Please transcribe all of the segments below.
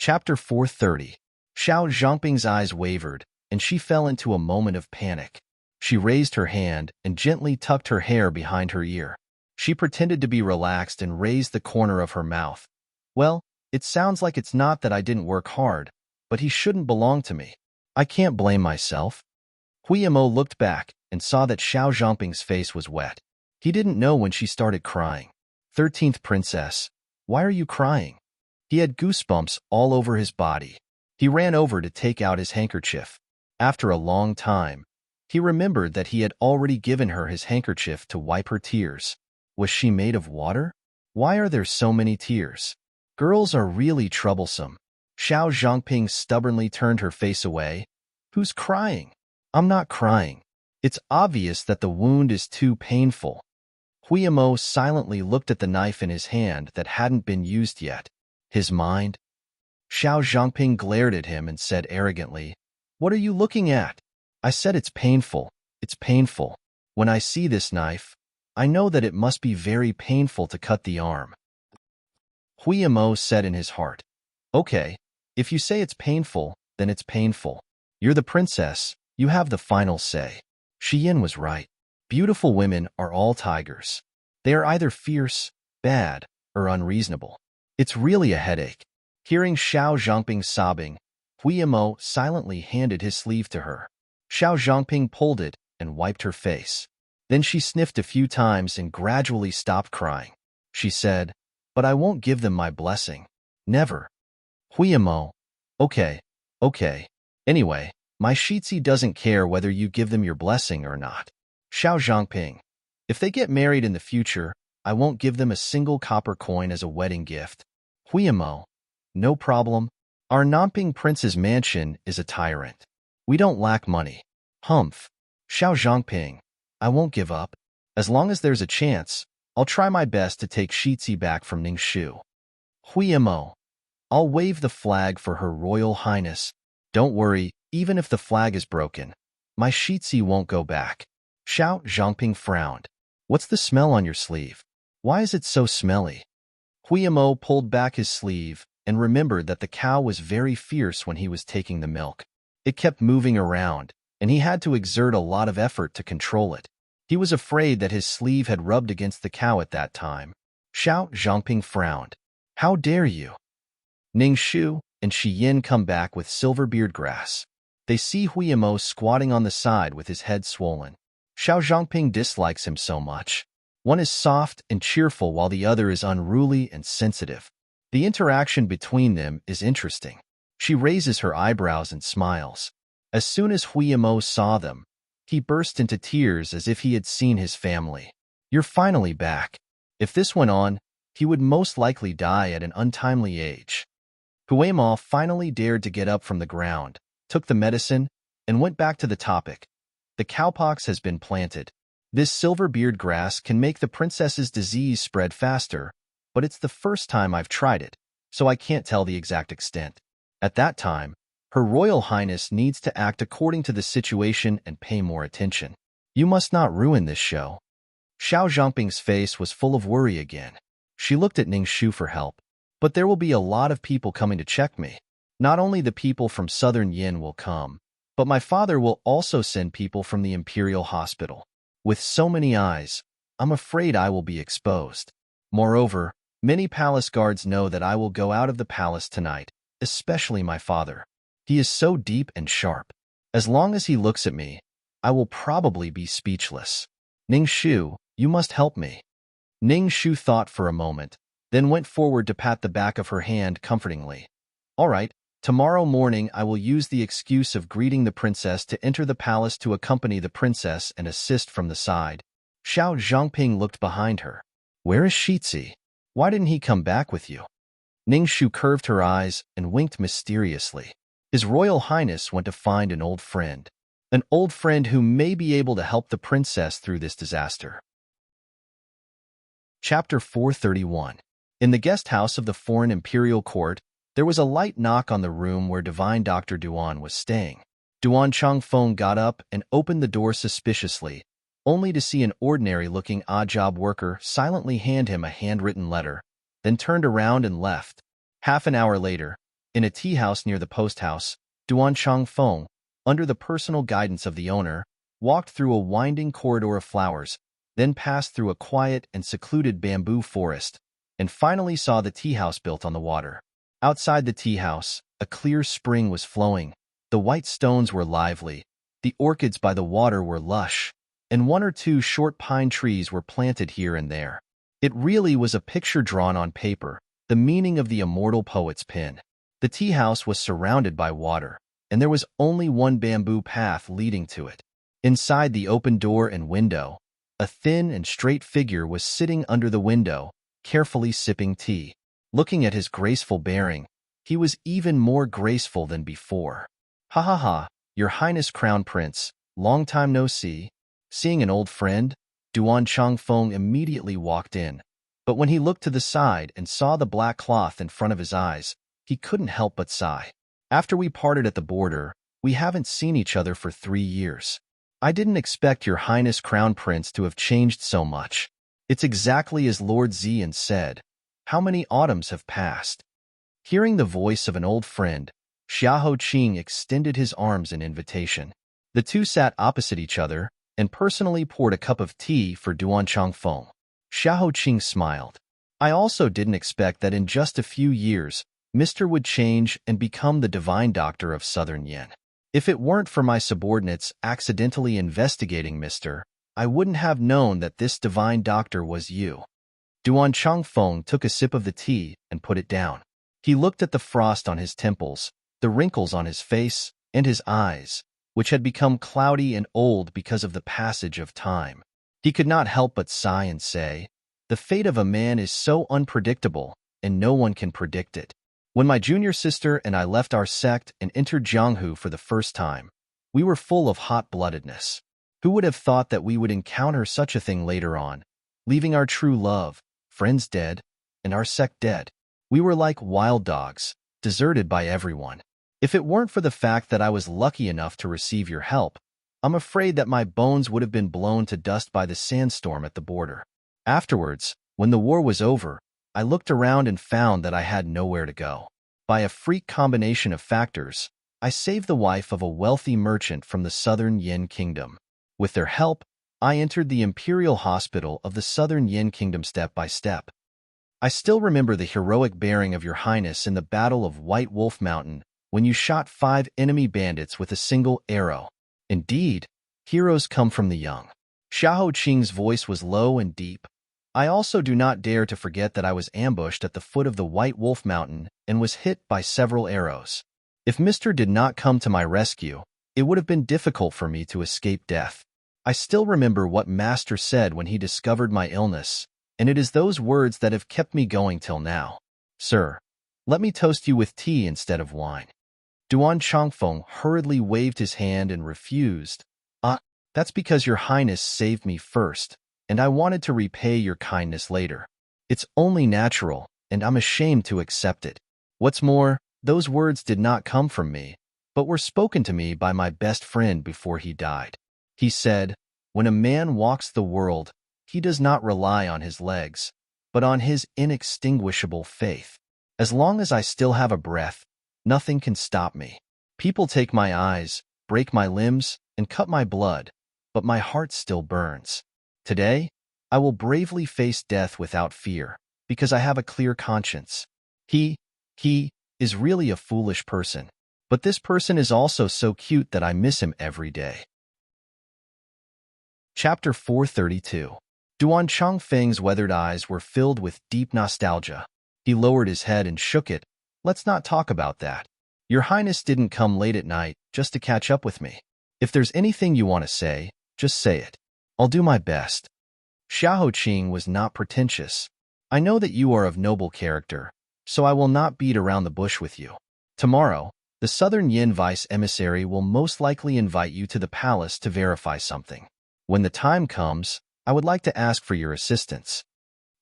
Chapter 430. Xiao Zhangping's eyes wavered, and she fell into a moment of panic. She raised her hand and gently tucked her hair behind her ear. She pretended to be relaxed and raised the corner of her mouth. Well, it sounds like it's not that I didn't work hard, but he shouldn't belong to me. I can't blame myself. Huiyamo looked back and saw that Xiao Zhangping's face was wet. He didn't know when she started crying. 13th Princess, why are you crying? He had goosebumps all over his body. He ran over to take out his handkerchief. After a long time, he remembered that he had already given her his handkerchief to wipe her tears. Was she made of water? Why are there so many tears? Girls are really troublesome. Xiao Zhangping stubbornly turned her face away. Who's crying? I'm not crying. It's obvious that the wound is too painful. Huiyamo silently looked at the knife in his hand that hadn't been used yet. His mind? Xiao Zhangping glared at him and said arrogantly, "What are you looking at? I said it's painful. It's painful. When I see this knife, I know that it must be very painful to cut the arm." Huiyamo said in his heart, "Okay, if you say it's painful, then it's painful. You're the princess. You have the final say." Shiyin was right. Beautiful women are all tigers. They are either fierce, bad, or unreasonable. It's really a headache. Hearing Xiao Zhangping sobbing, Huiyamo silently handed his sleeve to her. Xiao Zhangping pulled it and wiped her face. Then she sniffed a few times and gradually stopped crying. She said, "But I won't give them my blessing. Never." Huiyamo, okay. Anyway, my Shitzi doesn't care whether you give them your blessing or not. Xiao Zhangping, if they get married in the future, I won't give them a single copper coin as a wedding gift. Huiyamo, no problem. Our Nanping prince's mansion is a tyrant. We don't lack money. Humph. Xiao Zhangping, I won't give up. As long as there's a chance, I'll try my best to take Shitzi back from Ningxu. Huiyamo, I'll wave the flag for Her Royal Highness. Don't worry, even if the flag is broken, my Shitzi won't go back. Xiao Zhangping frowned. What's the smell on your sleeve? Why is it so smelly? Huiyamo pulled back his sleeve and remembered that the cow was very fierce when he was taking the milk. It kept moving around, and he had to exert a lot of effort to control it. He was afraid that his sleeve had rubbed against the cow at that time. Xiao Zhangping frowned. How dare you? Ningxu and Shiyin come back with silverbeard grass. They see Huiyamo squatting on the side with his head swollen. Xiao Zhangping dislikes him so much. One is soft and cheerful while the other is unruly and sensitive. The interaction between them is interesting. She raises her eyebrows and smiles. As soon as Huiyamo saw them, he burst into tears as if he had seen his family. You're finally back. If this went on, he would most likely die at an untimely age. Huiyamo finally dared to get up from the ground, took the medicine, and went back to the topic. The cowpox has been planted. This silverbeard grass can make the princess's disease spread faster, but it's the first time I've tried it, so I can't tell the exact extent. At that time, Her Royal Highness needs to act according to the situation and pay more attention. You must not ruin this show. Xiao Zhangping's face was full of worry again. She looked at Ningxu for help. But there will be a lot of people coming to check me. Not only the people from Southern Yin will come, but my father will also send people from the Imperial Hospital. With so many eyes, I'm afraid I will be exposed. Moreover, many palace guards know that I will go out of the palace tonight, especially my father. He is so deep and sharp. As long as he looks at me, I will probably be speechless. Ningxu, you must help me. Ningxu thought for a moment, then went forward to pat the back of her hand comfortingly. All right, tomorrow morning I will use the excuse of greeting the princess to enter the palace to accompany the princess and assist from the side. Xiao Zhangping looked behind her. Where is Shitzi? Why didn't he come back with you? Ningxu curved her eyes and winked mysteriously. His Royal Highness went to find an old friend. An old friend who may be able to help the princess through this disaster. Chapter 431. In the guest house of the foreign imperial court, there was a light knock on the room where divine Dr. Duan was staying. Duan Changfeng got up and opened the door suspiciously, only to see an ordinary-looking odd-job worker silently hand him a handwritten letter, then turned around and left. Half an hour later, In a tea house near the post house, Duan Changfeng, under the personal guidance of the owner, walked through a winding corridor of flowers, then passed through a quiet and secluded bamboo forest, and finally saw the tea house built on the water. Outside the tea house, a clear spring was flowing. The white stones were lively, the orchids by the water were lush, and one or two short pine trees were planted here and there. It really was a picture drawn on paper, the meaning of the immortal poet's pen. The tea house was surrounded by water, and there was only one bamboo path leading to it. Inside the open door and window, a thin and straight figure was sitting under the window, carefully sipping tea. Looking at his graceful bearing, he was even more graceful than before. "Ha ha ha, Your Highness Crown Prince, long time no see." Seeing an old friend, Duan Changfeng immediately walked in. But when he looked to the side and saw the black cloth in front of his eyes, he couldn't help but sigh. "After we parted at the border, we haven't seen each other for 3 years. I didn't expect Your Highness Crown Prince to have changed so much. It's exactly as Lord Zian said. How many autumns have passed?" Hearing the voice of an old friend, Xiahou Qing extended his arms in invitation. The two sat opposite each other and personally poured a cup of tea for Duan Changfeng. Xiahou Qing smiled. "I also didn't expect that in just a few years, Mr. would change and become the divine doctor of Southern Yen. If it weren't for my subordinates accidentally investigating Mr., I wouldn't have known that this divine doctor was you." Duan Changfeng took a sip of the tea and put it down. He looked at the frost on his temples, the wrinkles on his face, and his eyes, which had become cloudy and old because of the passage of time. He could not help but sigh and say, "The fate of a man is so unpredictable, and no one can predict it." When my junior sister and I left our sect and entered Jianghu for the first time, we were full of hot-bloodedness. Who would have thought that we would encounter such a thing later on, leaving our true love, friends dead, and our sect dead? We were like wild dogs, deserted by everyone. If it weren't for the fact that I was lucky enough to receive your help, I'm afraid that my bones would have been blown to dust by the sandstorm at the border. Afterwards, when the war was over, I looked around and found that I had nowhere to go. By a freak combination of factors, I saved the wife of a wealthy merchant from the Southern Yen Kingdom. With their help, I entered the Imperial Hospital of the Southern Yen Kingdom step by step. I still remember the heroic bearing of Your Highness in the Battle of White Wolf Mountain when you shot 5 enemy bandits with a single arrow. Indeed, heroes come from the young. Xiahou Qing's voice was low and deep. I also do not dare to forget that I was ambushed at the foot of the White Wolf Mountain and was hit by several arrows. If Mr. did not come to my rescue, it would have been difficult for me to escape death. I still remember what Master said when he discovered my illness, and it is those words that have kept me going till now. Sir, let me toast you with tea instead of wine." Duan Changfeng hurriedly waved his hand and refused. That's because Your Highness saved me first, and I wanted to repay your kindness later. It's only natural, and I'm ashamed to accept it. What's more, those words did not come from me, but were spoken to me by my best friend before he died. He said, "When a man walks the world, he does not rely on his legs, but on his inextinguishable faith. As long as I still have a breath, nothing can stop me. People take my eyes, break my limbs, and cut my blood, but my heart still burns. Today, I will bravely face death without fear, because I have a clear conscience." He is really a foolish person, but this person is also so cute that I miss him every day. Chapter 432. Duan Changfeng's weathered eyes were filled with deep nostalgia. He lowered his head and shook it. "Let's not talk about that. Your Highness didn't come late at night just to catch up with me. If there's anything you want to say, just say it. I'll do my best." Xiahou Qing was not pretentious. "I know that you are of noble character, so I will not beat around the bush with you. Tomorrow, the Southern Yen Vice Emissary will most likely invite you to the palace to verify something. When the time comes, I would like to ask for your assistance."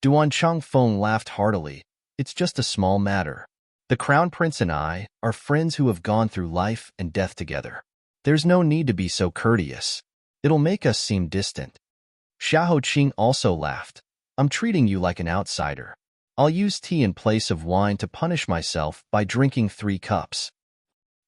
Duan Changfeng laughed heartily. "It's just a small matter. The Crown Prince and I are friends who have gone through life and death together. There's no need to be so courteous. It'll make us seem distant." Xiahou Qing also laughed. "I'm treating you like an outsider. I'll use tea in place of wine to punish myself by drinking 3 cups.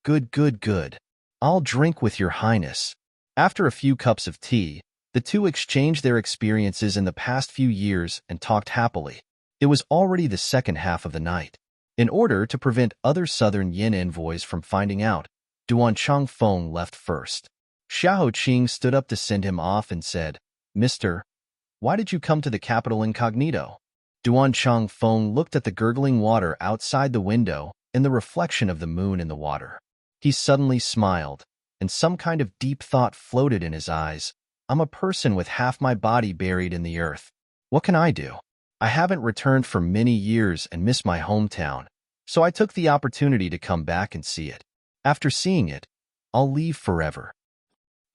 Good, good, good. I'll drink with your highness. After a few cups of tea, the two exchanged their experiences in the past few years and talked happily. It was already the second half of the night. In order to prevent other southern Yin envoys from finding out, Duan Changfeng left first. Xiao Qing stood up to send him off and said, "Mister, why did you come to the capital incognito?" Duan Changfeng looked at the gurgling water outside the window and the reflection of the moon in the water. He suddenly smiled, and some kind of deep thought floated in his eyes. I'm a person with half my body buried in the earth. What can I do? I haven't returned for many years and miss my hometown, so I took the opportunity to come back and see it. After seeing it, I'll leave forever.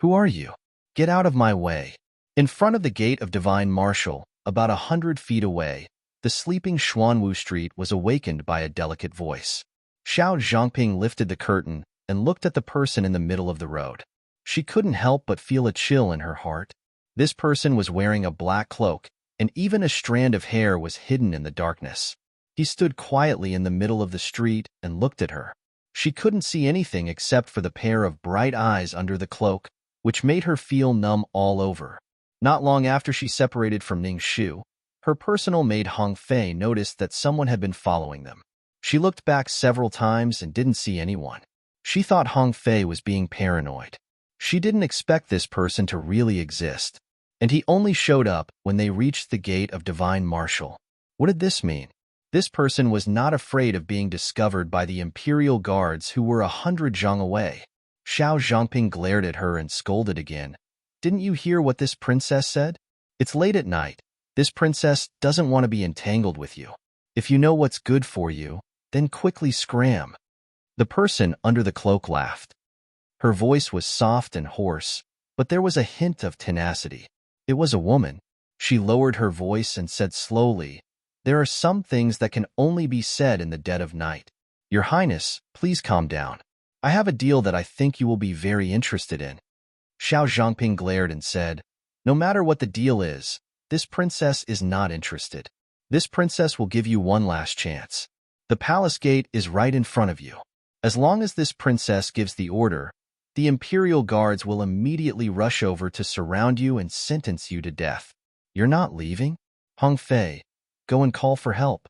Who are you? Get out of my way. In front of the gate of Divine Marshal, about 100 feet away, the sleeping Xuanwu Street was awakened by a delicate voice. Xiao Zhangping lifted the curtain and looked at the person in the middle of the road. She couldn't help but feel a chill in her heart. This person was wearing a black cloak, and even a strand of hair was hidden in the darkness. He stood quietly in the middle of the street and looked at her. She couldn't see anything except for the pair of bright eyes under the cloak, which made her feel numb all over. Not long after she separated from Ning Shu, her personal maid Hong Fei noticed that someone had been following them. She looked back several times and didn't see anyone. She thought Hong Fei was being paranoid. She didn't expect this person to really exist, and he only showed up when they reached the gate of Divine Marshal. What did this mean? This person was not afraid of being discovered by the Imperial Guards who were 100 zhang away. Xiao Zhangping glared at her and scolded again. Didn't you hear what this princess said? It's late at night. This princess doesn't want to be entangled with you. If you know what's good for you, then quickly scram. The person under the cloak laughed. Her voice was soft and hoarse, but there was a hint of tenacity. It was a woman. She lowered her voice and said slowly, "There are some things that can only be said in the dead of night. Your Highness, please calm down. I have a deal that I think you will be very interested in." Xiao Zhangping glared and said, "No matter what the deal is, this princess is not interested. This princess will give you one last chance. The palace gate is right in front of you. As long as this princess gives the order, the Imperial Guards will immediately rush over to surround you and sentence you to death. You're not leaving? Hong Fei, go and call for help."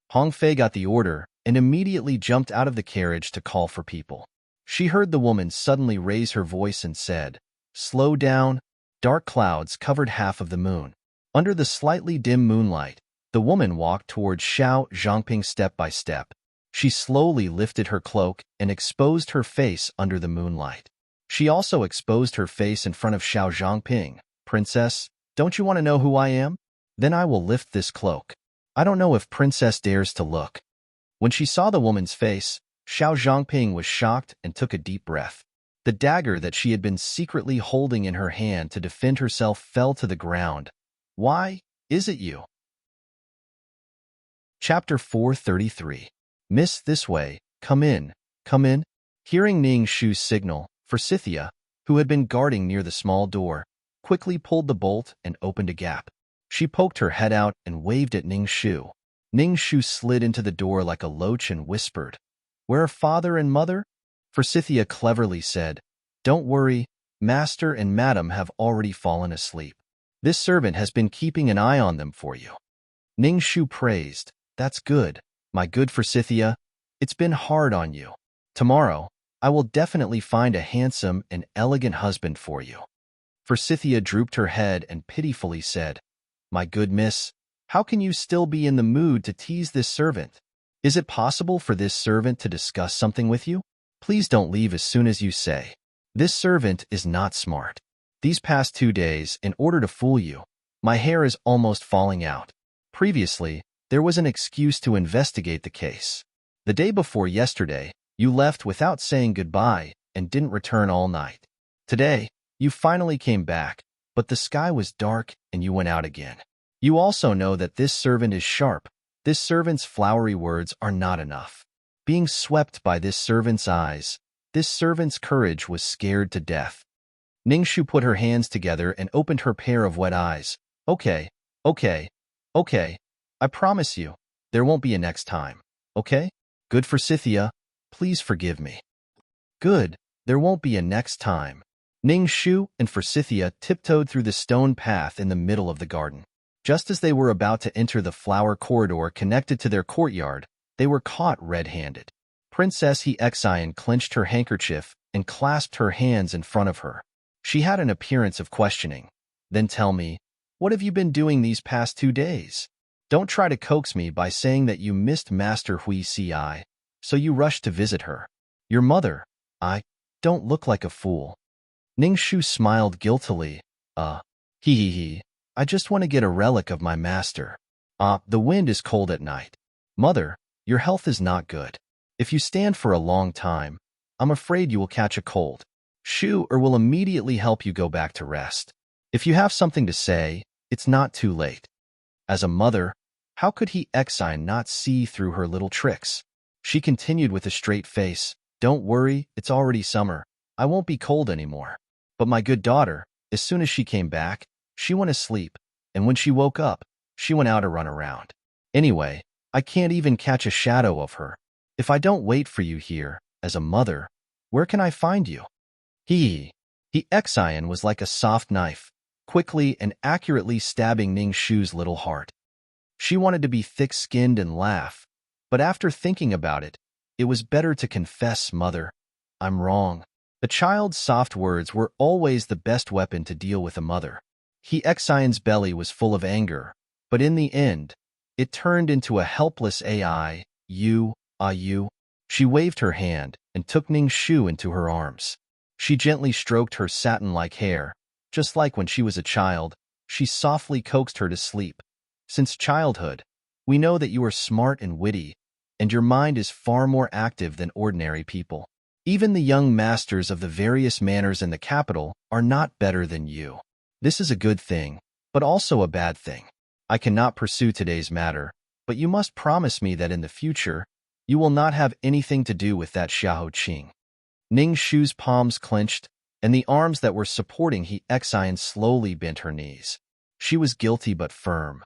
Hong Fei got the order and immediately jumped out of the carriage to call for people. She heard the woman suddenly raise her voice and said, "Slow down." Dark clouds covered half of the moon. Under the slightly dim moonlight, the woman walked towards Xiao Zhangping step by step. She slowly lifted her cloak and exposed her face under the moonlight. She also exposed her face in front of Xiao Zhangping. "Princess, don't you want to know who I am? Then I will lift this cloak. I don't know if Princess dares to look." When she saw the woman's face, Xiao Zhangping was shocked and took a deep breath. The dagger that she had been secretly holding in her hand to defend herself fell to the ground. "Why is it you?" Chapter 433. "Miss, this way. Come in, come in." Hearing Ning Shu's signal, Forsythia, who had been guarding near the small door, quickly pulled the bolt and opened a gap. She poked her head out and waved at Ning Shu. Ning Shu slid into the door like a loach and whispered, "Where are father and mother?" Forsythia cleverly said, "Don't worry, master and madam have already fallen asleep. This servant has been keeping an eye on them for you." Ning Shu praised, "That's good, my good Forsythia. It's been hard on you. Tomorrow, I will definitely find a handsome and elegant husband for you." Forsythia drooped her head and pitifully said, "My good miss, how can you still be in the mood to tease this servant? Is it possible for this servant to discuss something with you? Please don't leave as soon as you say. This servant is not smart. These past 2 days, in order to fool you, my hair is almost falling out. Previously, there was an excuse to investigate the case. The day before yesterday, you left without saying goodbye and didn't return all night. Today, you finally came back, but the sky was dark and you went out again. You also know that this servant is sharp. This servant's flowery words are not enough. Being swept by this servant's eyes, this servant's courage was scared to death." Ning Shu put her hands together and opened her pair of wet eyes. Okay. I promise you, There won't be a next time. Okay? Good for Scythia. Please forgive me. Good. There won't be a next time. Ning Shu and Forsythia tiptoed through the stone path in the middle of the garden. Just as they were about to enter the flower corridor connected to their courtyard, they were caught red-handed. Princess He-Exian clenched her handkerchief and clasped her hands in front of her. She had an appearance of questioning. Then tell me, what have you been doing these past 2 days? Don't try to coax me by saying that you missed Master Hui Ci, so you rushed to visit her. Your mother. I don't look like a fool. Ning Shu smiled guiltily. Hee. I just want to get a relic of my master. The wind is cold at night. Mother, your health is not good. If you stand for a long time, I'm afraid you will catch a cold. Shu will immediately help you go back to rest. If you have something to say, it's not too late. As a mother, how could He-Exian not see through her little tricks? She continued with a straight face. Don't worry, it's already summer. I won't be cold anymore. But my good daughter, as soon as she came back, she went asleep, and when she woke up, she went out to run around. Anyway, I can't even catch a shadow of her. If I don't wait for you here, as a mother, where can I find you? He-Exian was like a soft knife, quickly and accurately stabbing Ning Shu's little heart. She wanted to be thick-skinned and laugh, but after thinking about it, it was better to confess, Mother, I'm wrong. The child's soft words were always the best weapon to deal with a mother. He-Exian's belly was full of anger, but in the end, it turned into a helpless AI. You. She waved her hand and took Ning Shu into her arms. She gently stroked her satin-like hair. Just like when she was a child, she softly coaxed her to sleep. Since childhood, we know that you are smart and witty, and your mind is far more active than ordinary people. Even the young masters of the various manors in the capital are not better than you. This is a good thing, but also a bad thing. I cannot pursue today's matter, but you must promise me that in the future, you will not have anything to do with that Xiahou Qing. Ning Shu's palms clenched, and the arms that were supporting He-Exian slowly bent her knees. She was guilty but firm.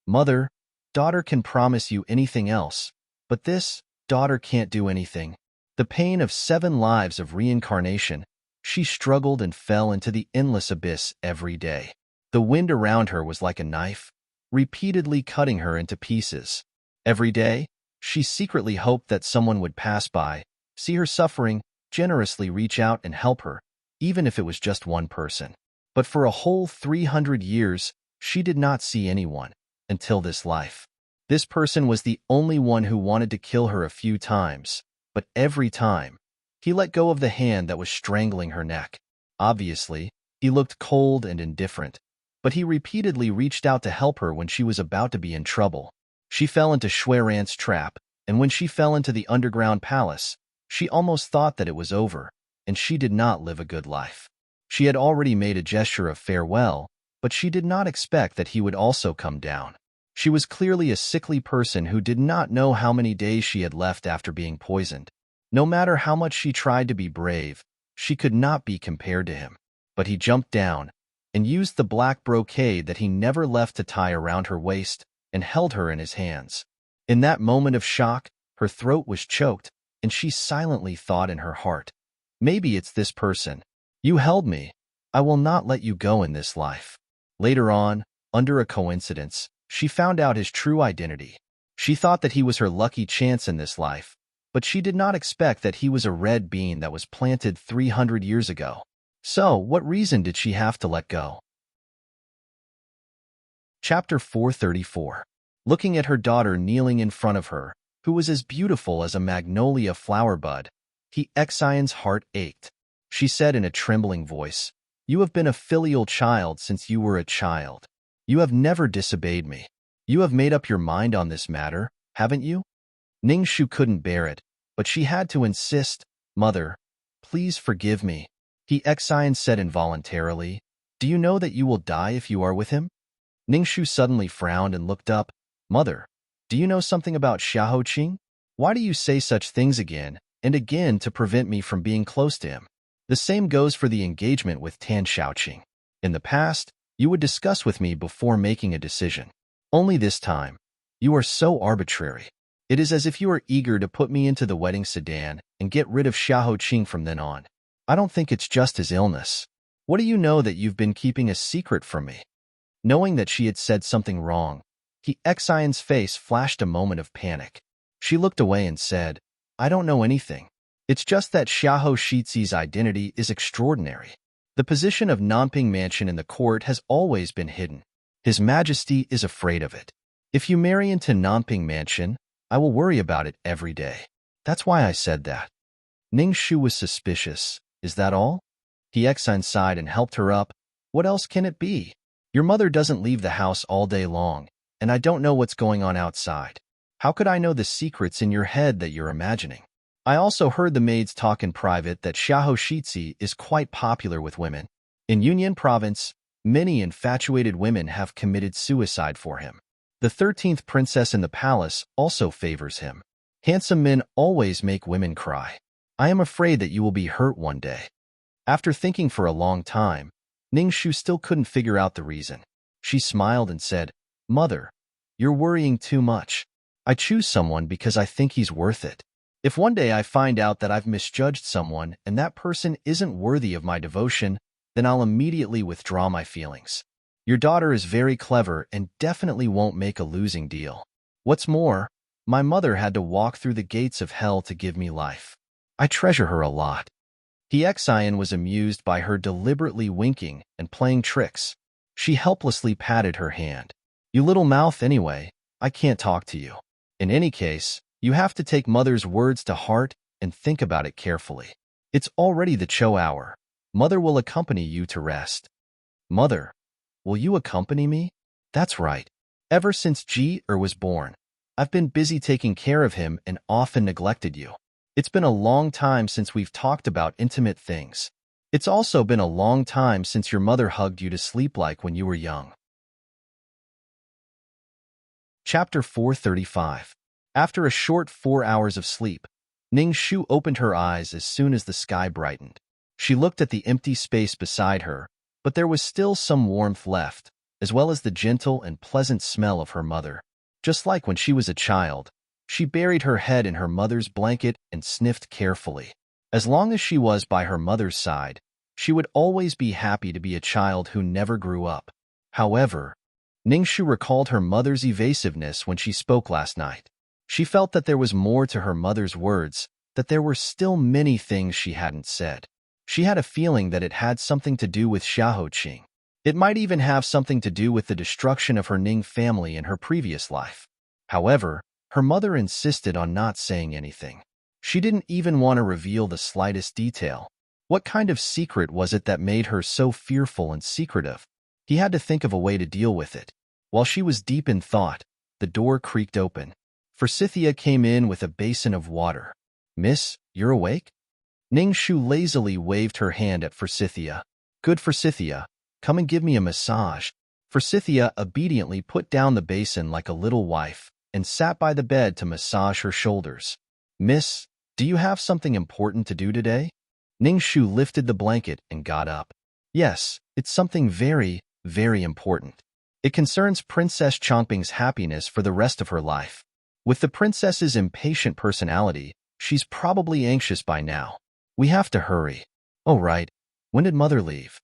Mother, daughter can promise you anything else, but this, daughter can't do anything. The pain of 7 lives of reincarnation, she struggled and fell into the endless abyss every day. The wind around her was like a knife, repeatedly cutting her into pieces. Every day, she secretly hoped that someone would pass by, see her suffering, generously reach out and help her, even if it was just one person. But for a whole 300 years, she did not see anyone, until this life. This person was the only one who wanted to kill her a few times, but every time, he let go of the hand that was strangling her neck. Obviously, he looked cold and indifferent, but he repeatedly reached out to help her when she was about to be in trouble. She fell into Xuerant's trap, and when she fell into the underground palace, she almost thought that it was over, and she did not live a good life. She had already made a gesture of farewell, but she did not expect that he would also come down. She was clearly a sickly person who did not know how many days she had left after being poisoned. No matter how much she tried to be brave, she could not be compared to him. But he jumped down and used the black brocade that he never left to tie around her waist and held her in his hands. In that moment of shock, her throat was choked, and she silently thought in her heart, maybe it's this person. You held me. I will not let you go in this life. Later on, under a coincidence, she found out his true identity. She thought that he was her lucky chance in this life, but she did not expect that he was a red bean that was planted 300 years ago. So, what reason did she have to let go? Chapter 434. Looking at her daughter kneeling in front of her, who was as beautiful as a magnolia flower bud, He-Exian's heart ached. She said in a trembling voice, You have been a filial child since you were a child. You have never disobeyed me. You have made up your mind on this matter, haven't you? Ning Shu couldn't bear it, but she had to insist. Mother, please forgive me. He-Exian said involuntarily, Do you know that you will die if you are with him? Ning Shu suddenly frowned and looked up. Mother, do you know something about Xiahou Qing? Why do you say such things again and again to prevent me from being close to him? The same goes for the engagement with Tan Xiaoqing. In the past, you would discuss with me before making a decision. Only this time, You are so arbitrary. It is as if you are eager to put me into the wedding sedan and get rid of Xiao Qing from then on. I don't think it's just his illness. What do you know that you've been keeping a secret from me?" Knowing that she had said something wrong, Xian's face flashed a moment of panic. She looked away and said, "I don't know anything. It's just that Xiao Shizi's identity is extraordinary. The position of Nanping Mansion in the court has always been hidden. His Majesty is afraid of it. If you marry into Nanping Mansion, I will worry about it every day. That's why I said that." Ning Shu was suspicious. "Is that all?" Xian sighed and helped her up. "What else can it be? Your mother doesn't leave the house all day long, and I don't know what's going on outside. How could I know the secrets in your head that you're imagining? I also heard the maids talk in private that Xiao Shizi is quite popular with women. In Yunnan Province, many infatuated women have committed suicide for him. The 13th princess in the palace also favors him. Handsome men always make women cry. I am afraid that you will be hurt one day." After thinking for a long time, Ning Shu still couldn't figure out the reason. She smiled and said, "Mother, you're worrying too much. I choose someone because I think he's worth it. If one day I find out that I've misjudged someone and that person isn't worthy of my devotion, then I'll immediately withdraw my feelings. Your daughter is very clever and definitely won't make a losing deal. What's more, my mother had to walk through the gates of hell to give me life. I treasure her a lot." Xian was amused by her deliberately winking and playing tricks. She helplessly patted her hand. "You little mouth anyway, I can't talk to you. In any case, you have to take mother's words to heart and think about it carefully. It's already the Cho hour. Mother will accompany you to rest." "Mother, will you accompany me?" "That's right. Ever since Ji-er was born, I've been busy taking care of him and often neglected you. It's been a long time since we've talked about intimate things. It's also been a long time since your mother hugged you to sleep like when you were young." Chapter 435. After a short 4 hours of sleep, Ning Shu opened her eyes as soon as the sky brightened. She looked at the empty space beside her, but there was still some warmth left, as well as the gentle and pleasant smell of her mother. Just like when she was a child, she buried her head in her mother's blanket and sniffed carefully. As long as she was by her mother's side, she would always be happy to be a child who never grew up. However, Ning Shu recalled her mother's evasiveness when she spoke last night. She felt that there was more to her mother's words, that there were still many things she hadn't said. She had a feeling that it had something to do with Xiao Qing. It might even have something to do with the destruction of her Ning family in her previous life. However, her mother insisted on not saying anything. She didn't even want to reveal the slightest detail. What kind of secret was it that made her so fearful and secretive? He had to think of a way to deal with it. While she was deep in thought, the door creaked open. Forsythia came in with a basin of water. "Miss, you're awake?" Ning Shu lazily waved her hand at Forsythia. "Good, Forsythia. Come and give me a massage." Forsythia obediently put down the basin like a little wife and sat by the bed to massage her shoulders. "Miss, do you have something important to do today?" Ning Shu lifted the blanket and got up. "Yes, it's something very, very important. It concerns Princess Chongping's happiness for the rest of her life. With the princess's impatient personality, she's probably anxious by now. We have to hurry." "Oh, right. When did Mother leave?"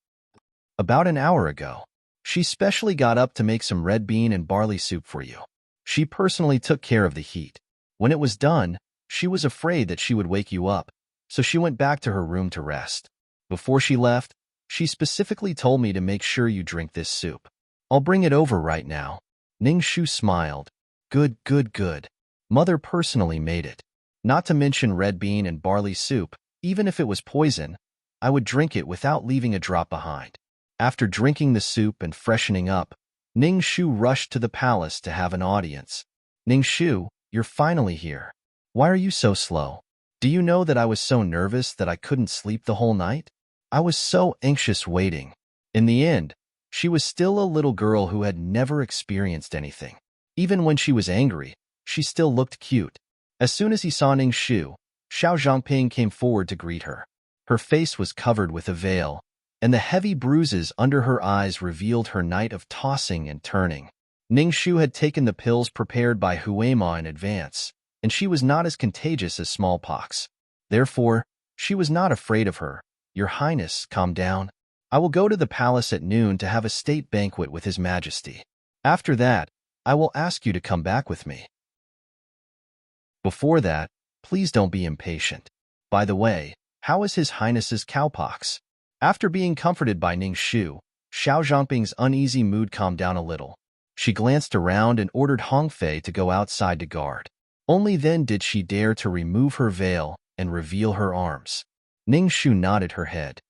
"About an hour ago. She specially got up to make some red bean and barley soup for you. She personally took care of the heat. When it was done, she was afraid that she would wake you up, so she went back to her room to rest. Before she left, she specifically told me to make sure you drink this soup. I'll bring it over right now." Ning Shu smiled. Good, good, good. Mother personally made it. Not to mention red bean and barley soup, even if it was poison, I would drink it without leaving a drop behind." After drinking the soup and freshening up, Ning Shu rushed to the palace to have an audience. "Ning Shu, you're finally here. Why are you so slow? Do you know that I was so nervous that I couldn't sleep the whole night? I was so anxious waiting." In the end, she was still a little girl who had never experienced anything. Even when she was angry, she still looked cute. As soon as he saw Ning Shu, Xiao Zhangping came forward to greet her. Her face was covered with a veil, and the heavy bruises under her eyes revealed her night of tossing and turning. Ningshu had taken the pills prepared by Huema in advance, and she was not as contagious as smallpox. Therefore, she was not afraid of her. "Your Highness, calm down. I will go to the palace at noon to have a state banquet with His Majesty. After that, I will ask you to come back with me. Before that, please don't be impatient. By the way, how is His Highness's cowpox?" After being comforted by Ningshu, Xiao Zhangping's uneasy mood calmed down a little. She glanced around and ordered Hongfei to go outside to guard. Only then did she dare to remove her veil and reveal her arms. Ningshu nodded her head.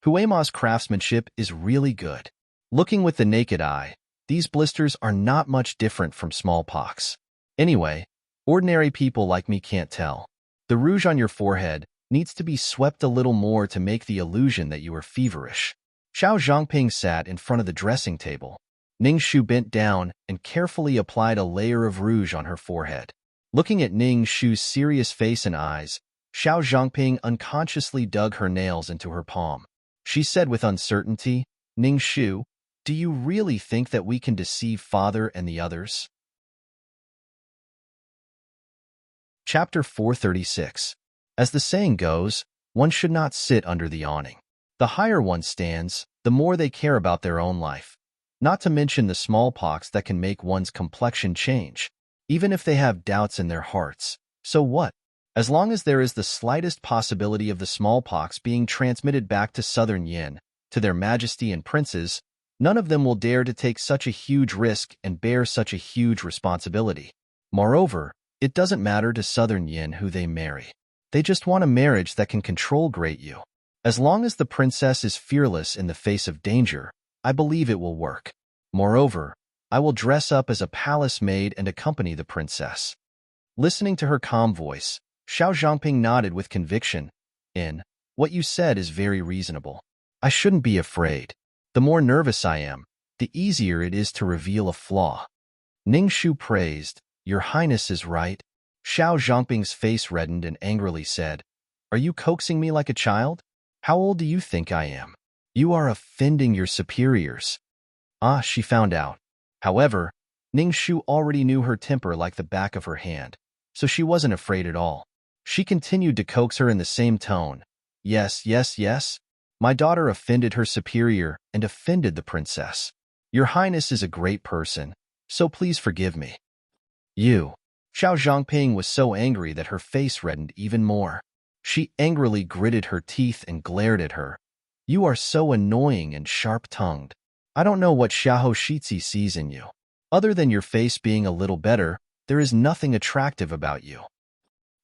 Huema's craftsmanship is really good. Looking with the naked eye, these blisters are not much different from smallpox. Anyway, ordinary people like me can't tell. The rouge on your forehead needs to be swept a little more to make the illusion that you are feverish. Xiao Zhangping sat in front of the dressing table. Ningshu bent down and carefully applied a layer of rouge on her forehead. Looking at Ningshu's serious face and eyes, Xiao Zhangping unconsciously dug her nails into her palm. She said with uncertainty, "Ningshu, do you really think that we can deceive Father and the others?" Chapter 436. As the saying goes, one should not sit under the awning. The higher one stands, the more they care about their own life. Not to mention the smallpox that can make one's complexion change, even if they have doubts in their hearts. So what? As long as there is the slightest possibility of the smallpox being transmitted back to Southern Yin, to their majesty and princes, none of them will dare to take such a huge risk and bear such a huge responsibility. Moreover, it doesn't matter to Southern Yin who they marry. They just want a marriage that can control Great Yu. As long as the princess is fearless in the face of danger, I believe it will work. Moreover, I will dress up as a palace maid and accompany the princess. Listening to her calm voice, Xiao Zhangping nodded with conviction. What you said is very reasonable. I shouldn't be afraid. The more nervous I am, the easier it is to reveal a flaw. Ningshu praised, "Your Highness is right." Xiao Zhangping's face reddened and angrily said, "Are you coaxing me like a child? How old do you think I am? You are offending your superiors." She found out. However, Ningshu already knew her temper like the back of her hand, so she wasn't afraid at all. She continued to coax her in the same tone. Yes, yes, yes. My daughter offended her superior and offended the princess. Your Highness is a great person, so please forgive me." "You." Xiao Zhangping was so angry that her face reddened even more. She angrily gritted her teeth and glared at her. "You are so annoying and sharp-tongued. I don't know what Xiahou Shitzi sees in you. Other than your face being a little better, there is nothing attractive about you."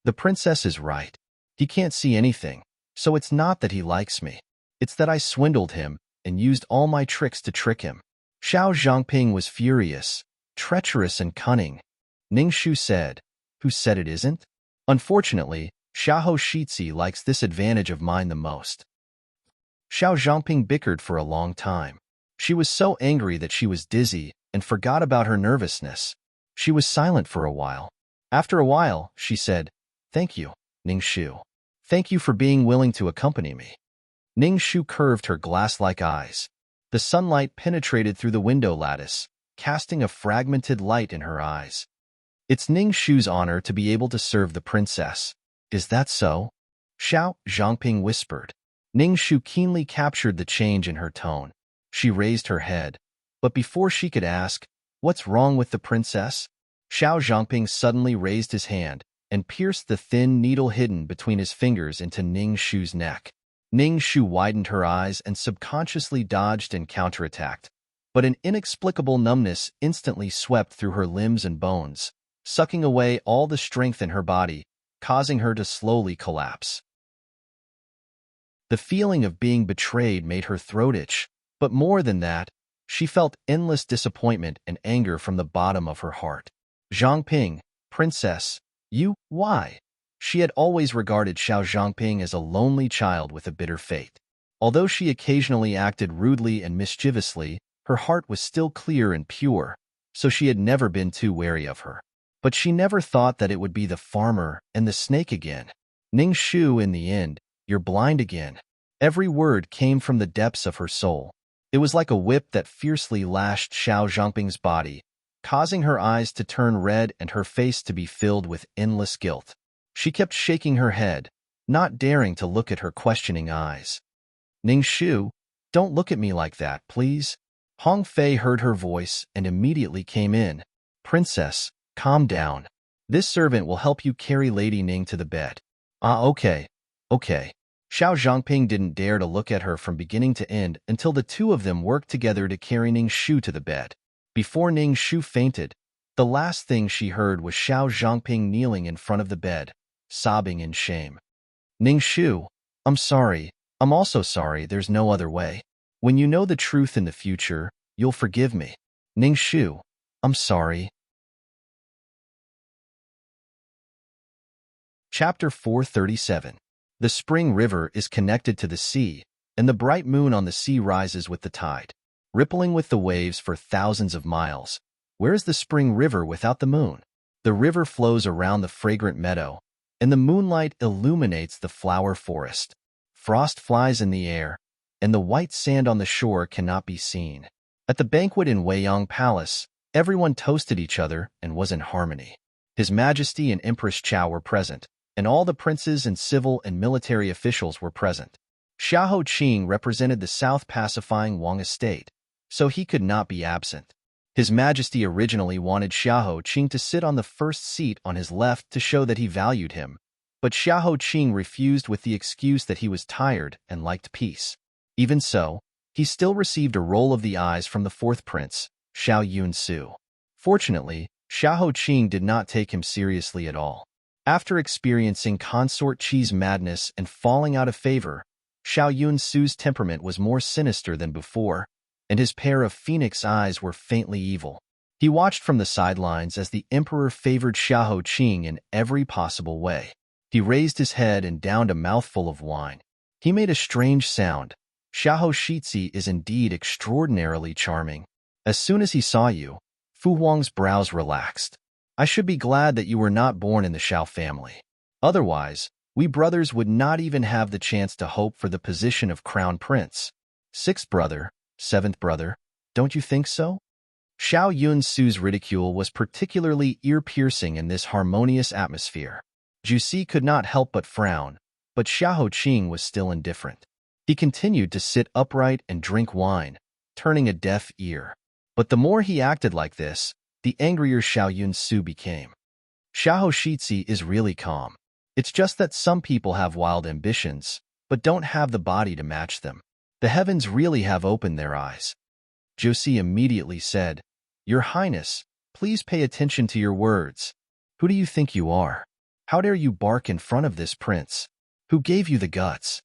The princess is right. He can't see anything, so it's not that he likes me. It's that I swindled him and used all my tricks to trick him. Xiao Zhangping was furious, treacherous and cunning. Ningshu said, "Who said it isn't?" Unfortunately, Xiahou Shitzi likes this advantage of mine the most. Xiao Zhangping bickered for a long time. She was so angry that she was dizzy and forgot about her nervousness. She was silent for a while. After a while, she said, "Thank you, Ningshu. Thank you for being willing to accompany me." Ningshu curved her glass-like eyes. The sunlight penetrated through the window lattice, casting a fragmented light in her eyes. "It's Ningshu's honor to be able to serve the princess. Is that so?" Xiao Zhangping whispered. Ningshu keenly captured the change in her tone. She raised her head, but before she could ask, "What's wrong with the princess?" Xiao Zhangping suddenly raised his hand and pierced the thin needle hidden between his fingers into Ningshu's neck. Ningshu widened her eyes and subconsciously dodged and counterattacked, but an inexplicable numbness instantly swept through her limbs and bones, sucking away all the strength in her body, causing her to slowly collapse. The feeling of being betrayed made her throat itch, but more than that, she felt endless disappointment and anger from the bottom of her heart. "Zhangping, princess, why?" She had always regarded Xiao Zhangping as a lonely child with a bitter fate. Although she occasionally acted rudely and mischievously, her heart was still clear and pure, so she had never been too wary of her. But she never thought that it would be the farmer and the snake again. "Ningshu, in the end, you're blind again." Every word came from the depths of her soul. It was like a whip that fiercely lashed Xiao Zhangping's body, causing her eyes to turn red and her face to be filled with endless guilt. She kept shaking her head, not daring to look at her questioning eyes. Ningshu, don't look at me like that, please. Hong Fei heard her voice and immediately came in. Princess, calm down. This servant will help you carry Lady Ning to the bed. Ah, okay. Xiao Zhangping didn't dare to look at her from beginning to end until the two of them worked together to carry Ningshu to the bed. Before Ningshu fainted, the last thing she heard was Xiao Zhangping kneeling in front of the bed, sobbing in shame. Ningshu, I'm sorry. I'm also sorry, there's no other way. When you know the truth in the future, you'll forgive me. Ningshu, I'm sorry. Chapter 437. The spring river is connected to the sea, and the bright moon on the sea rises with the tide, rippling with the waves for thousands of miles. Where is the spring river without the moon? The river flows around the fragrant meadow, and the moonlight illuminates the flower forest. Frost flies in the air, and the white sand on the shore cannot be seen. At the banquet in Weiyang Palace, everyone toasted each other and was in harmony. His Majesty and Empress Chao were present, and all the princes and civil and military officials were present. Xiahou Qing represented the South pacifying Wang estate, so he could not be absent. His Majesty originally wanted Xiahou Qing to sit on the first seat on his left to show that he valued him, but Xiahou Qing refused with the excuse that he was tired and liked peace. Even so, he still received a roll of the eyes from the fourth prince, Xiao Yunsu. Fortunately, Xiahou Qing did not take him seriously at all. After experiencing consort Qi's madness and falling out of favor, Xiao Yunsu's temperament was more sinister than before, and his pair of phoenix eyes were faintly evil. He watched from the sidelines as the emperor favored Xiahou Qing in every possible way. He raised his head and downed a mouthful of wine. He made a strange sound. Xiahou Shitzi is indeed extraordinarily charming. As soon as he saw you, Fu Huang's brows relaxed. I should be glad that you were not born in the Xiao family. Otherwise, we brothers would not even have the chance to hope for the position of crown prince. Sixth brother, seventh brother, don't you think so? Xiao Yunsu's ridicule was particularly ear-piercing in this harmonious atmosphere. Jusi could not help but frown, but Xiahou Qing was still indifferent. He continued to sit upright and drink wine, turning a deaf ear. But the more he acted like this, the angrier Xiao Yunsu became. Xiahou Shitzi is really calm. It's just that some people have wild ambitions, but don't have the body to match them. The heavens really have opened their eyes. Josie immediately said, Your Highness, please pay attention to your words. Who do you think you are? How dare you bark in front of this prince? Who gave you the guts?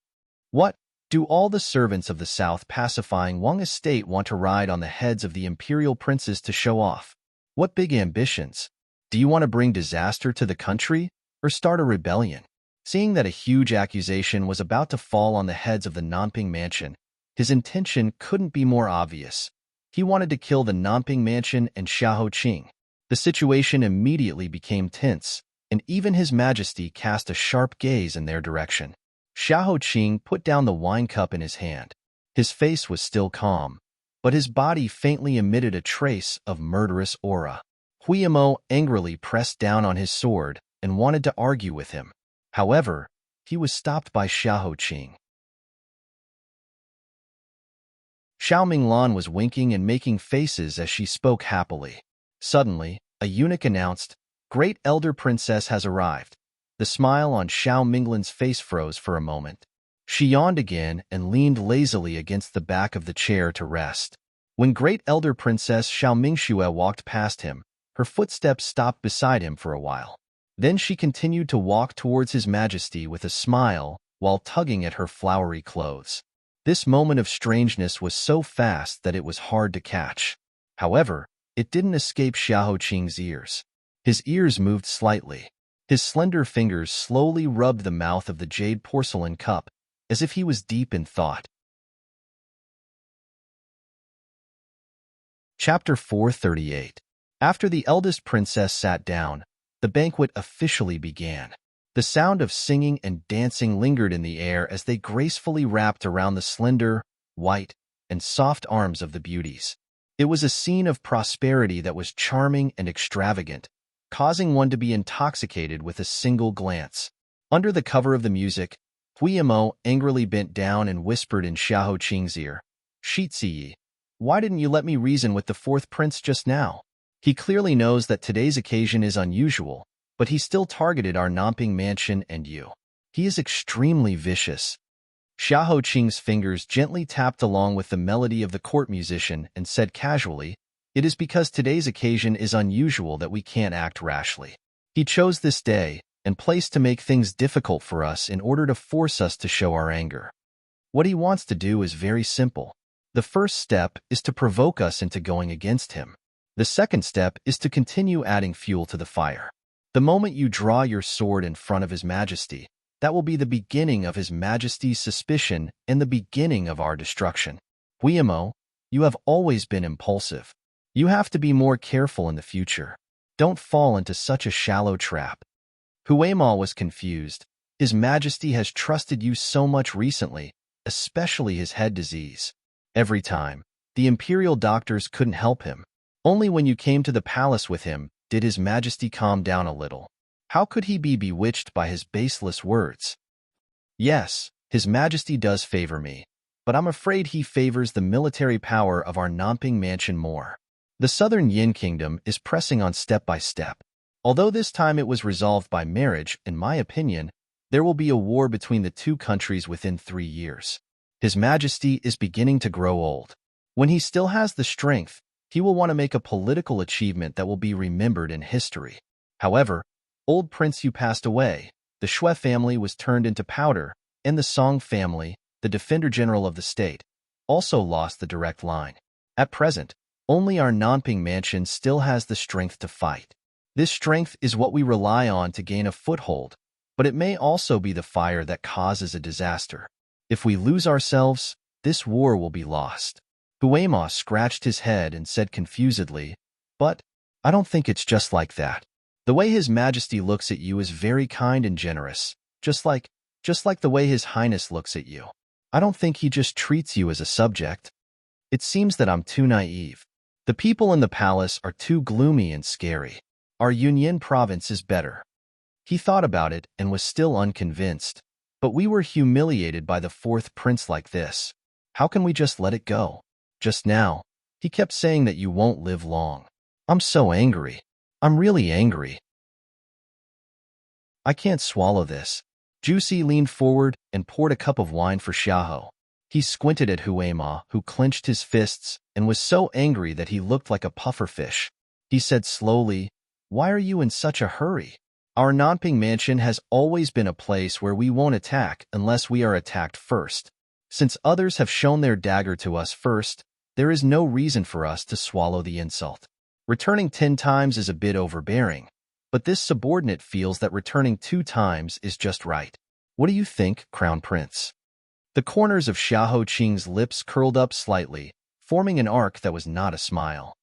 What? Do all the servants of the South pacifying Wang estate want to ride on the heads of the imperial princes to show off? What big ambitions? Do you want to bring disaster to the country or start a rebellion? Seeing that a huge accusation was about to fall on the heads of the Nanping mansion, his intention couldn't be more obvious. He wanted to kill the Nanping mansion and Xiahou Qing. The situation immediately became tense, and even His Majesty cast a sharp gaze in their direction. Xiahou Qing put down the wine cup in his hand. His face was still calm, but his body faintly emitted a trace of murderous aura. Huiyamo angrily pressed down on his sword and wanted to argue with him. However, he was stopped by Xiahou Qing. Xiao Minglan was winking and making faces as she spoke happily. Suddenly, a eunuch announced, Great Elder Princess has arrived. The smile on Xiao Minglan's face froze for a moment. She yawned again and leaned lazily against the back of the chair to rest. When Great Elder Princess Xiao Mingxue walked past him, her footsteps stopped beside him for a while. Then she continued to walk towards His Majesty with a smile while tugging at her flowery clothes. This moment of strangeness was so fast that it was hard to catch. However, it didn't escape Xiahou Qing's ears. His ears moved slightly. His slender fingers slowly rubbed the mouth of the jade porcelain cup, as if he was deep in thought. Chapter 438. After the eldest princess sat down, the banquet officially began. The sound of singing and dancing lingered in the air as they gracefully wrapped around the slender, white, and soft arms of the beauties. It was a scene of prosperity that was charming and extravagant, causing one to be intoxicated with a single glance. Under the cover of the music, Huiyamo angrily bent down and whispered in Xiahou Qing's ear, "Shiziyi, why didn't you let me reason with the fourth prince just now?" He clearly knows that today's occasion is unusual, but he still targeted our Namping mansion and you. He is extremely vicious. Xiahou Qing's fingers gently tapped along with the melody of the court musician and said casually, "It is because today's occasion is unusual that we can't act rashly. He chose this day and place to make things difficult for us in order to force us to show our anger. What he wants to do is very simple. The first step is to provoke us into going against him. The second step is to continue adding fuel to the fire. The moment you draw your sword in front of His Majesty, that will be the beginning of His Majesty's suspicion and the beginning of our destruction. Huiyamo, you have always been impulsive. You have to be more careful in the future. Don't fall into such a shallow trap." Huiyamo was confused. His Majesty has trusted you so much recently, especially his head disease. Every time, the imperial doctors couldn't help him. Only when you came to the palace with him did His Majesty calm down a little. How could he be bewitched by his baseless words? Yes, His Majesty does favor me, but I'm afraid he favors the military power of our Namping mansion more. The southern Yin kingdom is pressing on step by step. Although this time it was resolved by marriage, in my opinion, there will be a war between the two countries within 3 years. His Majesty is beginning to grow old. When he still has the strength, he will want to make a political achievement that will be remembered in history. However, old Prince Yu passed away, the Shui family was turned into powder, and the Song family, the Defender General of the state, also lost the direct line. At present, only our Nanping mansion still has the strength to fight. This strength is what we rely on to gain a foothold, but it may also be the fire that causes a disaster. If we lose ourselves, this war will be lost. Huiyamo scratched his head and said confusedly, "But I don't think it's just like that. The way His Majesty looks at you is very kind and generous, just like the way His Highness looks at you. I don't think he just treats you as a subject. It seems that I'm too naive. The people in the palace are too gloomy and scary. Our Yunyan province is better." He thought about it and was still unconvinced. But we were humiliated by the fourth prince like this. How can we just let it go? Just now, he kept saying that you won't live long. I'm so angry. I'm really angry. I can't swallow this. Juicy leaned forward and poured a cup of wine for Xiahou. He squinted at Huiyamo, who clenched his fists and was so angry that he looked like a pufferfish. He said slowly, "Why are you in such a hurry? Our Nanping mansion has always been a place where we won't attack unless we are attacked first. Since others have shown their dagger to us first, there is no reason for us to swallow the insult. Returning 10 times is a bit overbearing, but this subordinate feels that returning 2 times is just right. What do you think, Crown Prince?" The corners of Xiahou Qing's lips curled up slightly, forming an arc that was not a smile.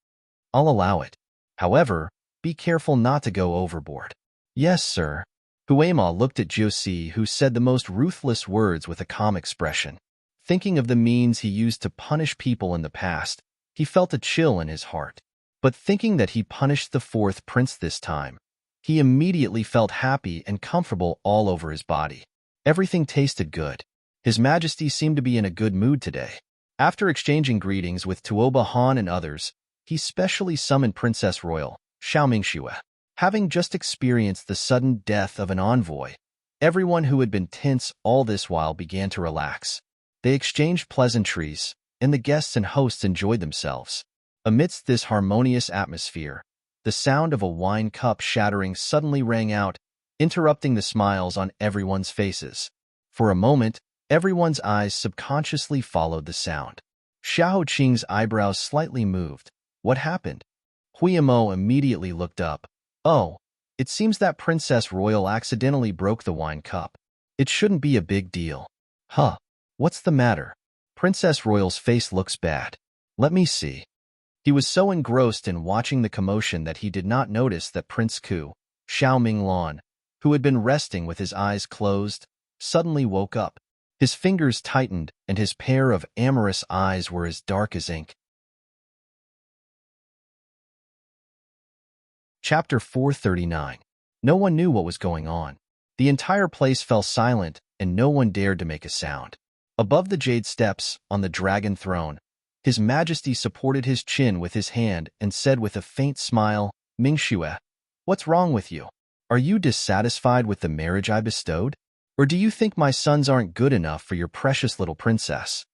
"I'll allow it. However, be careful not to go overboard." "Yes, sir." Huiyamo looked at Josie, who said the most ruthless words with a calm expression. Thinking of the means he used to punish people in the past, he felt a chill in his heart. But thinking that he punished the fourth prince this time, he immediately felt happy and comfortable all over his body. Everything tasted good. His Majesty seemed to be in a good mood today. After exchanging greetings with Tuoba Han and others, he specially summoned Princess Royal, Xiaomingxue. Having just experienced the sudden death of an envoy, everyone who had been tense all this while began to relax. They exchanged pleasantries, and the guests and hosts enjoyed themselves. Amidst this harmonious atmosphere, the sound of a wine cup shattering suddenly rang out, interrupting the smiles on everyone's faces. For a moment, everyone's eyes subconsciously followed the sound. Xiahou Qing's eyebrows slightly moved. What happened? Huiyamo immediately looked up. "Oh, it seems that Princess Royal accidentally broke the wine cup. It shouldn't be a big deal." "Huh, what's the matter? Princess Royal's face looks bad. Let me see." He was so engrossed in watching the commotion that he did not notice that Prince Ku, Xiao Minglan, who had been resting with his eyes closed, suddenly woke up. His fingers tightened, and his pair of amorous eyes were as dark as ink. Chapter 439. No one knew what was going on. The entire place fell silent, and no one dared to make a sound. Above the jade steps, on the dragon throne, His Majesty supported his chin with his hand and said with a faint smile, "Mingxue, what's wrong with you? Are you dissatisfied with the marriage I bestowed? Or do you think my sons aren't good enough for your precious little princess?"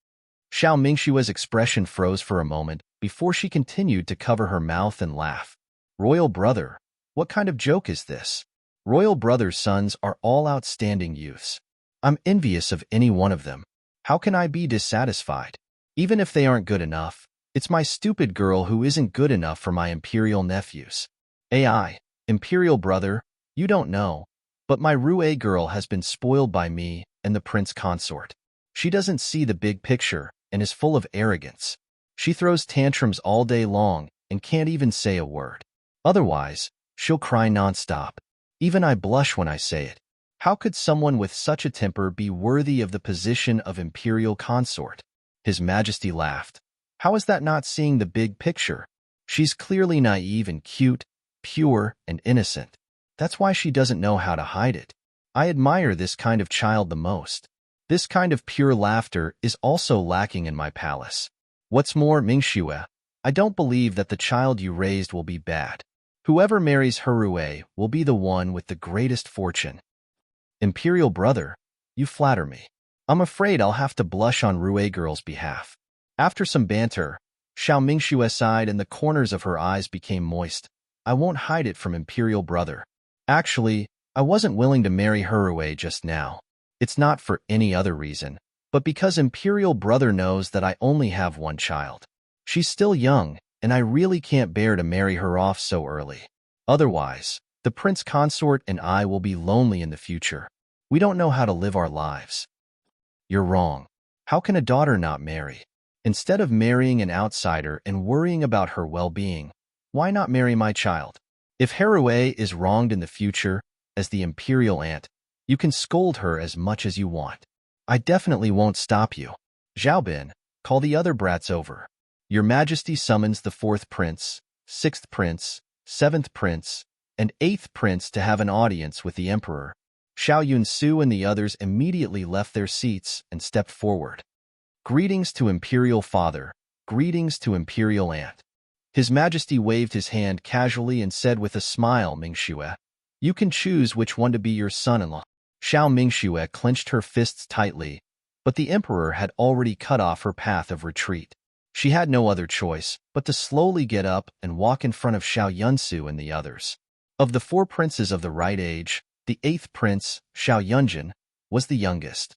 Xiao Mingxue's expression froze for a moment before she continued to cover her mouth and laugh. "Royal brother, what kind of joke is this? Royal brother's sons are all outstanding youths. I'm envious of any one of them. How can I be dissatisfied? Even if they aren't good enough, it's my stupid girl who isn't good enough for my imperial nephews. AI, imperial brother, you don't know, but my Rue girl has been spoiled by me and the prince consort. She doesn't see the big picture and is full of arrogance. She throws tantrums all day long and can't even say a word. Otherwise, she'll cry nonstop. Even I blush when I say it. How could someone with such a temper be worthy of the position of imperial consort?" His Majesty laughed. "How is that not seeing the big picture? She's clearly naive and cute, pure and innocent. That's why she doesn't know how to hide it. I admire this kind of child the most. This kind of pure laughter is also lacking in my palace. What's more, Mingxue, I don't believe that the child you raised will be bad. Whoever marries Herue will be the one with the greatest fortune." "Imperial brother, you flatter me. I'm afraid I'll have to blush on Rue girl's behalf." After some banter, Xiao Mingxue sighed and the corners of her eyes became moist. "I won't hide it from imperial brother. Actually, I wasn't willing to marry Herue just now. It's not for any other reason, but because imperial brother knows that I only have one child. She's still young, and I really can't bear to marry her off so early. Otherwise, the prince consort and I will be lonely in the future. We don't know how to live our lives." "You're wrong. How can a daughter not marry? Instead of marrying an outsider and worrying about her well-being, why not marry my child? If Herue is wronged in the future, as the imperial aunt, you can scold her as much as you want. I definitely won't stop you. Xiaobin, call the other brats over. Your Majesty summons the 4th prince, 6th prince, 7th prince, and 8th prince to have an audience with the emperor." Xiao Yunsu and the others immediately left their seats and stepped forward. "Greetings to imperial father, greetings to imperial aunt." His Majesty waved his hand casually and said with a smile, "Mingxue, you can choose which one to be your son-in-law." Xiao Mingxue clenched her fists tightly, but the emperor had already cut off her path of retreat. She had no other choice but to slowly get up and walk in front of Xiao Yunsu and the others. Of the 4 princes of the right age, the 8th prince, Xiao Yunjin, was the youngest.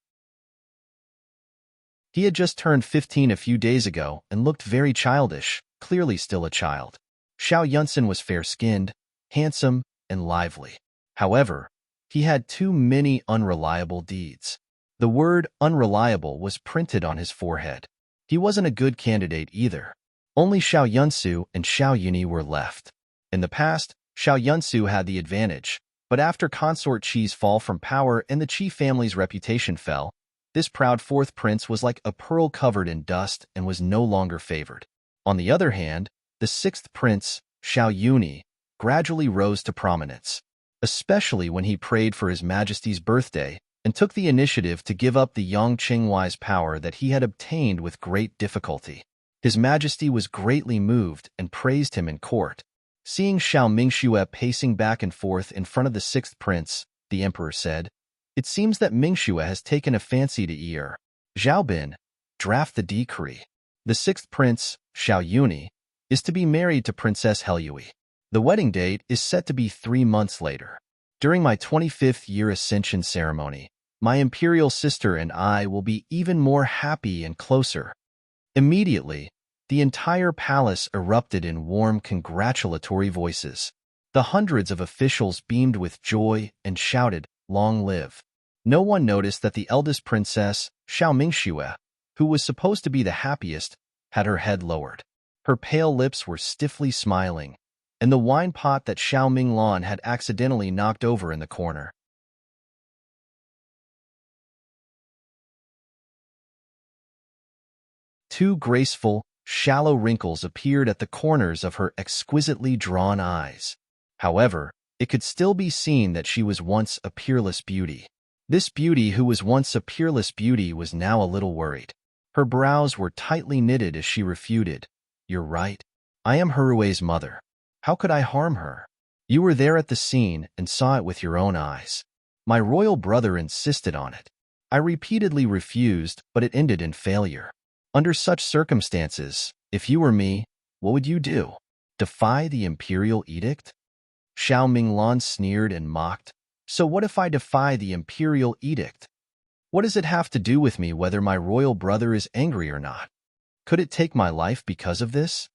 He had just turned 15 a few days ago and looked very childish, clearly still a child. Xiao Yunsen was fair-skinned, handsome, and lively. However, he had too many unreliable deeds. The word unreliable was printed on his forehead. He wasn't a good candidate either. Only Xiao Yunsu and Xiao Yuni were left. In the past, Xiao Yunsu had the advantage, but after Consort Qi's fall from power and the Qi family's reputation fell, this proud 4th prince was like a pearl covered in dust and was no longer favored. On the other hand, the 6th prince, Xiao Yuni, gradually rose to prominence, especially when he prayed for His Majesty's birthday and took the initiative to give up the Yang Qinghuai's power that he had obtained with great difficulty. His Majesty was greatly moved and praised him in court. Seeing Xiao Mingxue pacing back and forth in front of the 6th prince, the emperor said, "It seems that Mingxue has taken a fancy to Er. Xiaobin, draft the decree. The 6th prince, Xiao Yuni, is to be married to Princess Helyui. The wedding date is set to be 3 months later. During my 25th year ascension ceremony, my imperial sister and I will be even more happy and closer." Immediately, the entire palace erupted in warm congratulatory voices. The hundreds of officials beamed with joy and shouted, "Long live." No one noticed that the eldest princess, Xiao Mingxue, who was supposed to be the happiest, had her head lowered. Her pale lips were stiffly smiling, and the wine pot that Xiao Minglan had accidentally knocked over in the corner. Two graceful, shallow wrinkles appeared at the corners of her exquisitely drawn eyes. However, it could still be seen that she was once a peerless beauty. This beauty who was once a peerless beauty was now a little worried. Her brows were tightly knitted as she refuted. "You're right. I am Harue's mother. How could I harm her? You were there at the scene and saw it with your own eyes. My royal brother insisted on it. I repeatedly refused, but it ended in failure. Under such circumstances, if you were me, what would you do? Defy the imperial edict?" Xiao Minglan sneered and mocked. "So what if I defy the imperial edict? What does it have to do with me whether my royal brother is angry or not? Could it take my life because of this?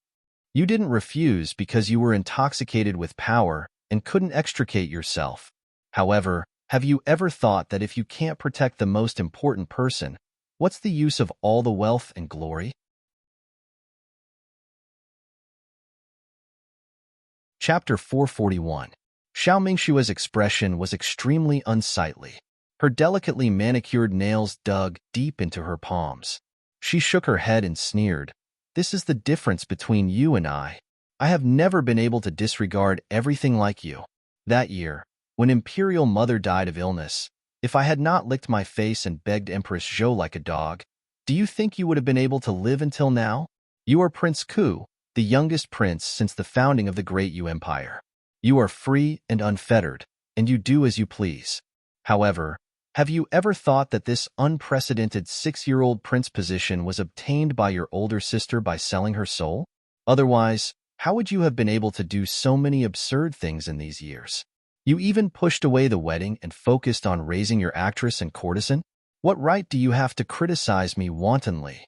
You didn't refuse because you were intoxicated with power and couldn't extricate yourself. However, have you ever thought that if you can't protect the most important person, what's the use of all the wealth and glory?" Chapter 441. Xiao Mingshua's expression was extremely unsightly. Her delicately manicured nails dug deep into her palms. She shook her head and sneered. "This is the difference between you and I. I have never been able to disregard everything like you. That year, when Imperial Mother died of illness, if I had not licked my face and begged Empress Zhou like a dog, do you think you would have been able to live until now? You are Prince Ku, the youngest prince since the founding of the Great Yu Empire. You are free and unfettered, and you do as you please. However, have you ever thought that this unprecedented 6-year-old prince position was obtained by your older sister by selling her soul? Otherwise, how would you have been able to do so many absurd things in these years? You even pushed away the wedding and focused on raising your actress and courtesan? What right do you have to criticize me wantonly?"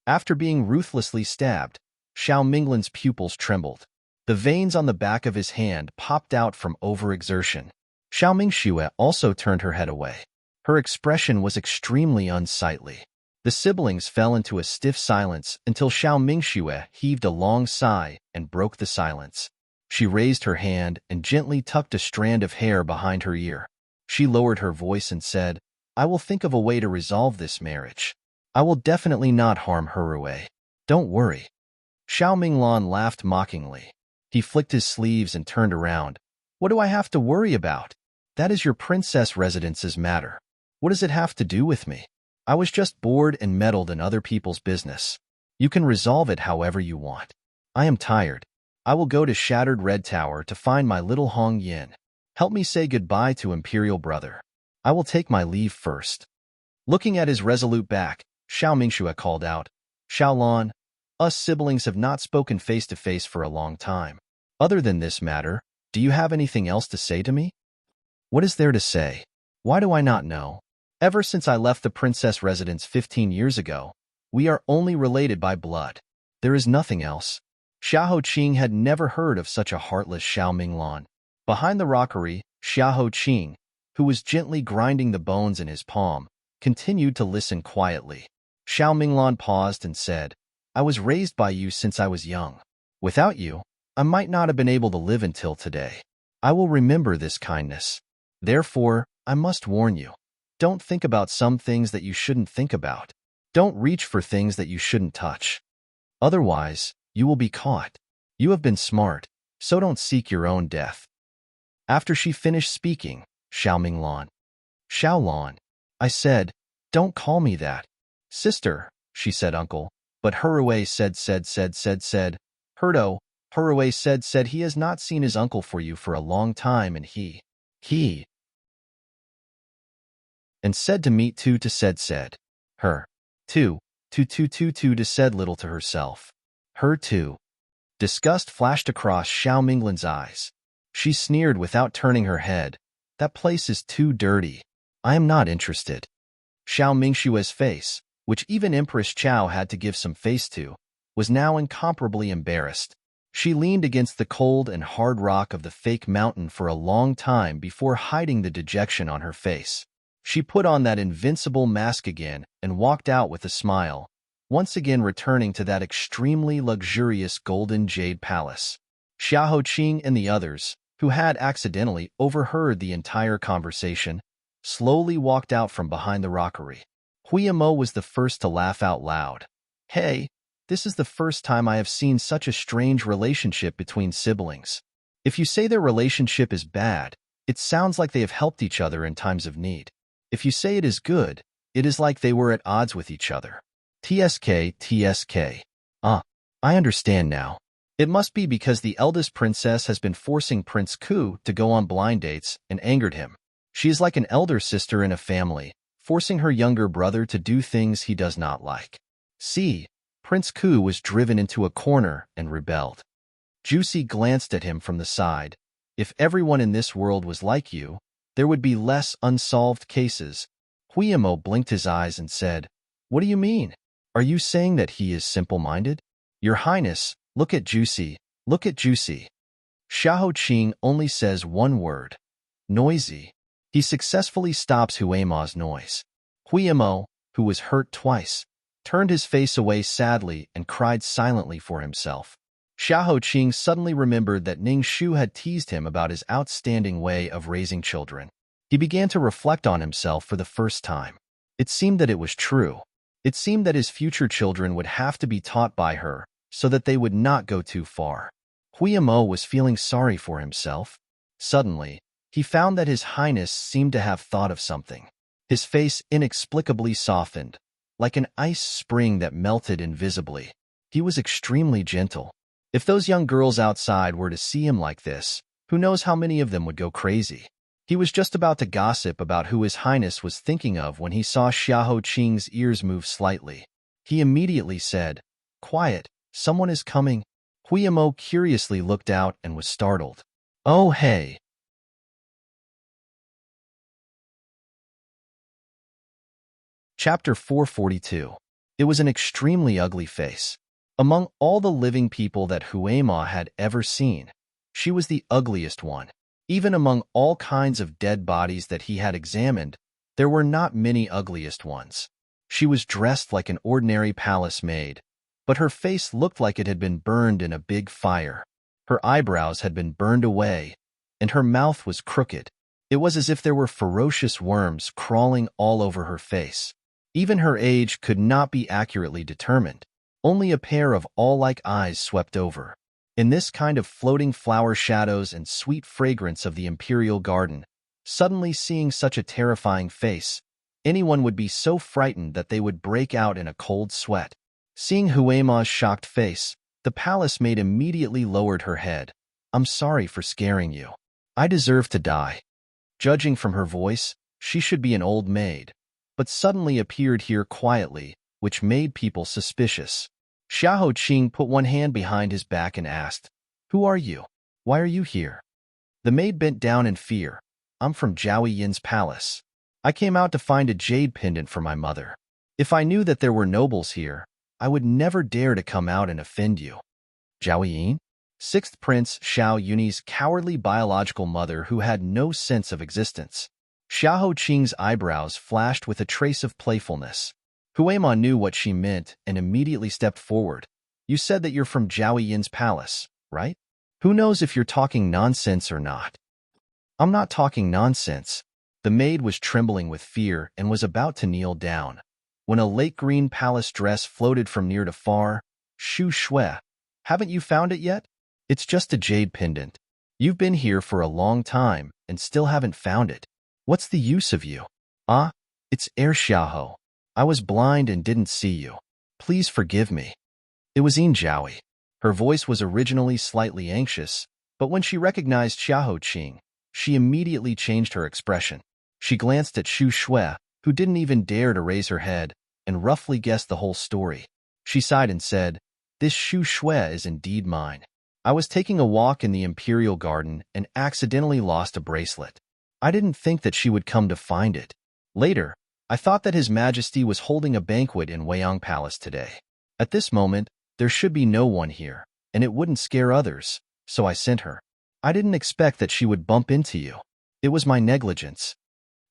After being ruthlessly stabbed, Xiao Minglan's pupils trembled. The veins on the back of his hand popped out from overexertion. Xiao Mingxue also turned her head away. Her expression was extremely unsightly. The siblings fell into a stiff silence until Xiao Mingxue heaved a long sigh and broke the silence. She raised her hand and gently tucked a strand of hair behind her ear. She lowered her voice and said, "I will think of a way to resolve this marriage. I will definitely not harm Harue. Don't worry." Xiao Minglan laughed mockingly. He flicked his sleeves and turned around. "What do I have to worry about? That is your princess residence's matter. What does it have to do with me? I was just bored and meddled in other people's business. You can resolve it however you want. I am tired. I will go to Shattered Red Tower to find my little Hong Yin. Help me say goodbye to Imperial Brother. I will take my leave first." Looking at his resolute back, Xiao Mingxue called out, "Xiaolan, us siblings have not spoken face-to-face for a long time. Other than this matter, do you have anything else to say to me?" "What is there to say? Why do I not know? Ever since I left the princess residence 15 years ago, we are only related by blood. There is nothing else." Xiahou Qing had never heard of such a heartless Xiao Minglan. Behind the rockery, Xiahou Qing, who was gently grinding the bones in his palm, continued to listen quietly. Xiao Minglan paused and said, "I was raised by you since I was young. Without you, I might not have been able to live until today. I will remember this kindness. Therefore, I must warn you. Don't think about some things that you shouldn't think about. Don't reach for things that you shouldn't touch. Otherwise, you will be caught. You have been smart, so don't seek your own death." After she finished speaking, Xiao Minglan. "Xiaolan," I said, "don't call me that." "Sister," she said, "uncle." But Harue said, Herdo, Harue said he has not seen his uncle for you for a long time and he and said to meet two to said. Her. Two to said little to herself. Her too. Disgust flashed across Xiao Minglan's eyes. She sneered without turning her head. "That place is too dirty. I am not interested." Xiao Mingshue's face, which even Empress Chao had to give some face to, was now incomparably embarrassed. She leaned against the cold and hard rock of the fake mountain for a long time before hiding the dejection on her face. She put on that invincible mask again and walked out with a smile, once again returning to that extremely luxurious golden jade palace. Xiahou Qing and the others, who had accidentally overheard the entire conversation, slowly walked out from behind the rockery. Huiyamo was the first to laugh out loud. "Hey, this is the first time I have seen such a strange relationship between siblings. If you say their relationship is bad, it sounds like they have helped each other in times of need. If you say it is good, it is like they were at odds with each other. TSK. I understand now. It must be because the eldest princess has been forcing Prince Ku to go on blind dates and angered him. She is like an elder sister in a family, forcing her younger brother to do things he does not like. See, Prince Ku was driven into a corner and rebelled. Juicy glanced at him from the side. If everyone in this world was like you, there would be less unsolved cases. Huiyamo blinked his eyes and said, "What do you mean? Are you saying that he is simple-minded? Your Highness, look at Juicy, look at Juicy." Xiahou Qing only says one word. Noisy. He successfully stops Huiyama's noise. Huiyamo, who was hurt twice, turned his face away sadly and cried silently for himself. Xiahou Qing suddenly remembered that Ning Shu had teased him about his outstanding way of raising children. He began to reflect on himself for the first time. It seemed that it was true. It seemed that his future children would have to be taught by her so that they would not go too far. Huiyamo was feeling sorry for himself. Suddenly, he found that His Highness seemed to have thought of something. His face inexplicably softened, like an ice spring that melted invisibly. He was extremely gentle. If those young girls outside were to see him like this, who knows how many of them would go crazy. He was just about to gossip about who His Highness was thinking of when he saw Xiahou Qing's ears move slightly. He immediately said, "Quiet, someone is coming." Huiyamo curiously looked out and was startled. "Oh, hey." Chapter 442. It was an extremely ugly face. Among all the living people that Huiyamo had ever seen, she was the ugliest one. Even among all kinds of dead bodies that he had examined, there were not many ugliest ones. She was dressed like an ordinary palace maid, but her face looked like it had been burned in a big fire. Her eyebrows had been burned away, and her mouth was crooked. It was as if there were ferocious worms crawling all over her face. Even her age could not be accurately determined. Only a pair of awl-like eyes swept over. In this kind of floating flower shadows and sweet fragrance of the imperial garden, suddenly seeing such a terrifying face, anyone would be so frightened that they would break out in a cold sweat. Seeing Huiyama's shocked face, the palace maid immediately lowered her head. "I'm sorry for scaring you. I deserve to die." Judging from her voice, she should be an old maid, but suddenly appeared here quietly, which made people suspicious. Xiahou Qing put one hand behind his back and asked, "Who are you? Why are you here?" The maid bent down in fear. "I'm from Zhao Yin's palace. I came out to find a jade pendant for my mother. If I knew that there were nobles here, I would never dare to come out and offend you." Zhao Yin? Sixth Prince Xiao Yun's cowardly biological mother who had no sense of existence. Xiahou Qing's eyebrows flashed with a trace of playfulness. Huiyamo knew what she meant and immediately stepped forward. "You said that you're from Zhao Yin's palace, right? Who knows if you're talking nonsense or not?" "I'm not talking nonsense." The maid was trembling with fear and was about to kneel down, when a lake green palace dress floated from near to far. "Shu Shui, haven't you found it yet? It's just a jade pendant. You've been here for a long time and still haven't found it. What's the use of you?" "Ah, it's Xiahou. I was blind and didn't see you. Please forgive me." It was Yin Zhaoi. Her voice was originally slightly anxious, but when she recognized Xiahou Qing, she immediately changed her expression. She glanced at Shu Shui, who didn't even dare to raise her head, and roughly guessed the whole story. She sighed and said, "This Shu Shui is indeed mine. I was taking a walk in the imperial garden and accidentally lost a bracelet. I didn't think that she would come to find it. Later, I thought that His Majesty was holding a banquet in Wang Palace today. At this moment, there should be no one here, and it wouldn't scare others, so I sent her. I didn't expect that she would bump into you. It was my negligence."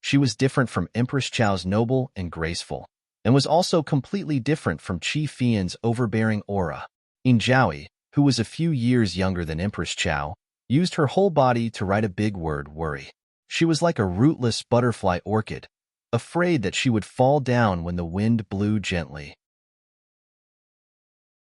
She was different from Empress Chao's noble and graceful, and was also completely different from Qi Fian's overbearing aura. Yin Zhaoi, who was a few years younger than Empress Chao, used her whole body to write a big word, worry. She was like a rootless butterfly orchid, afraid that she would fall down when the wind blew gently.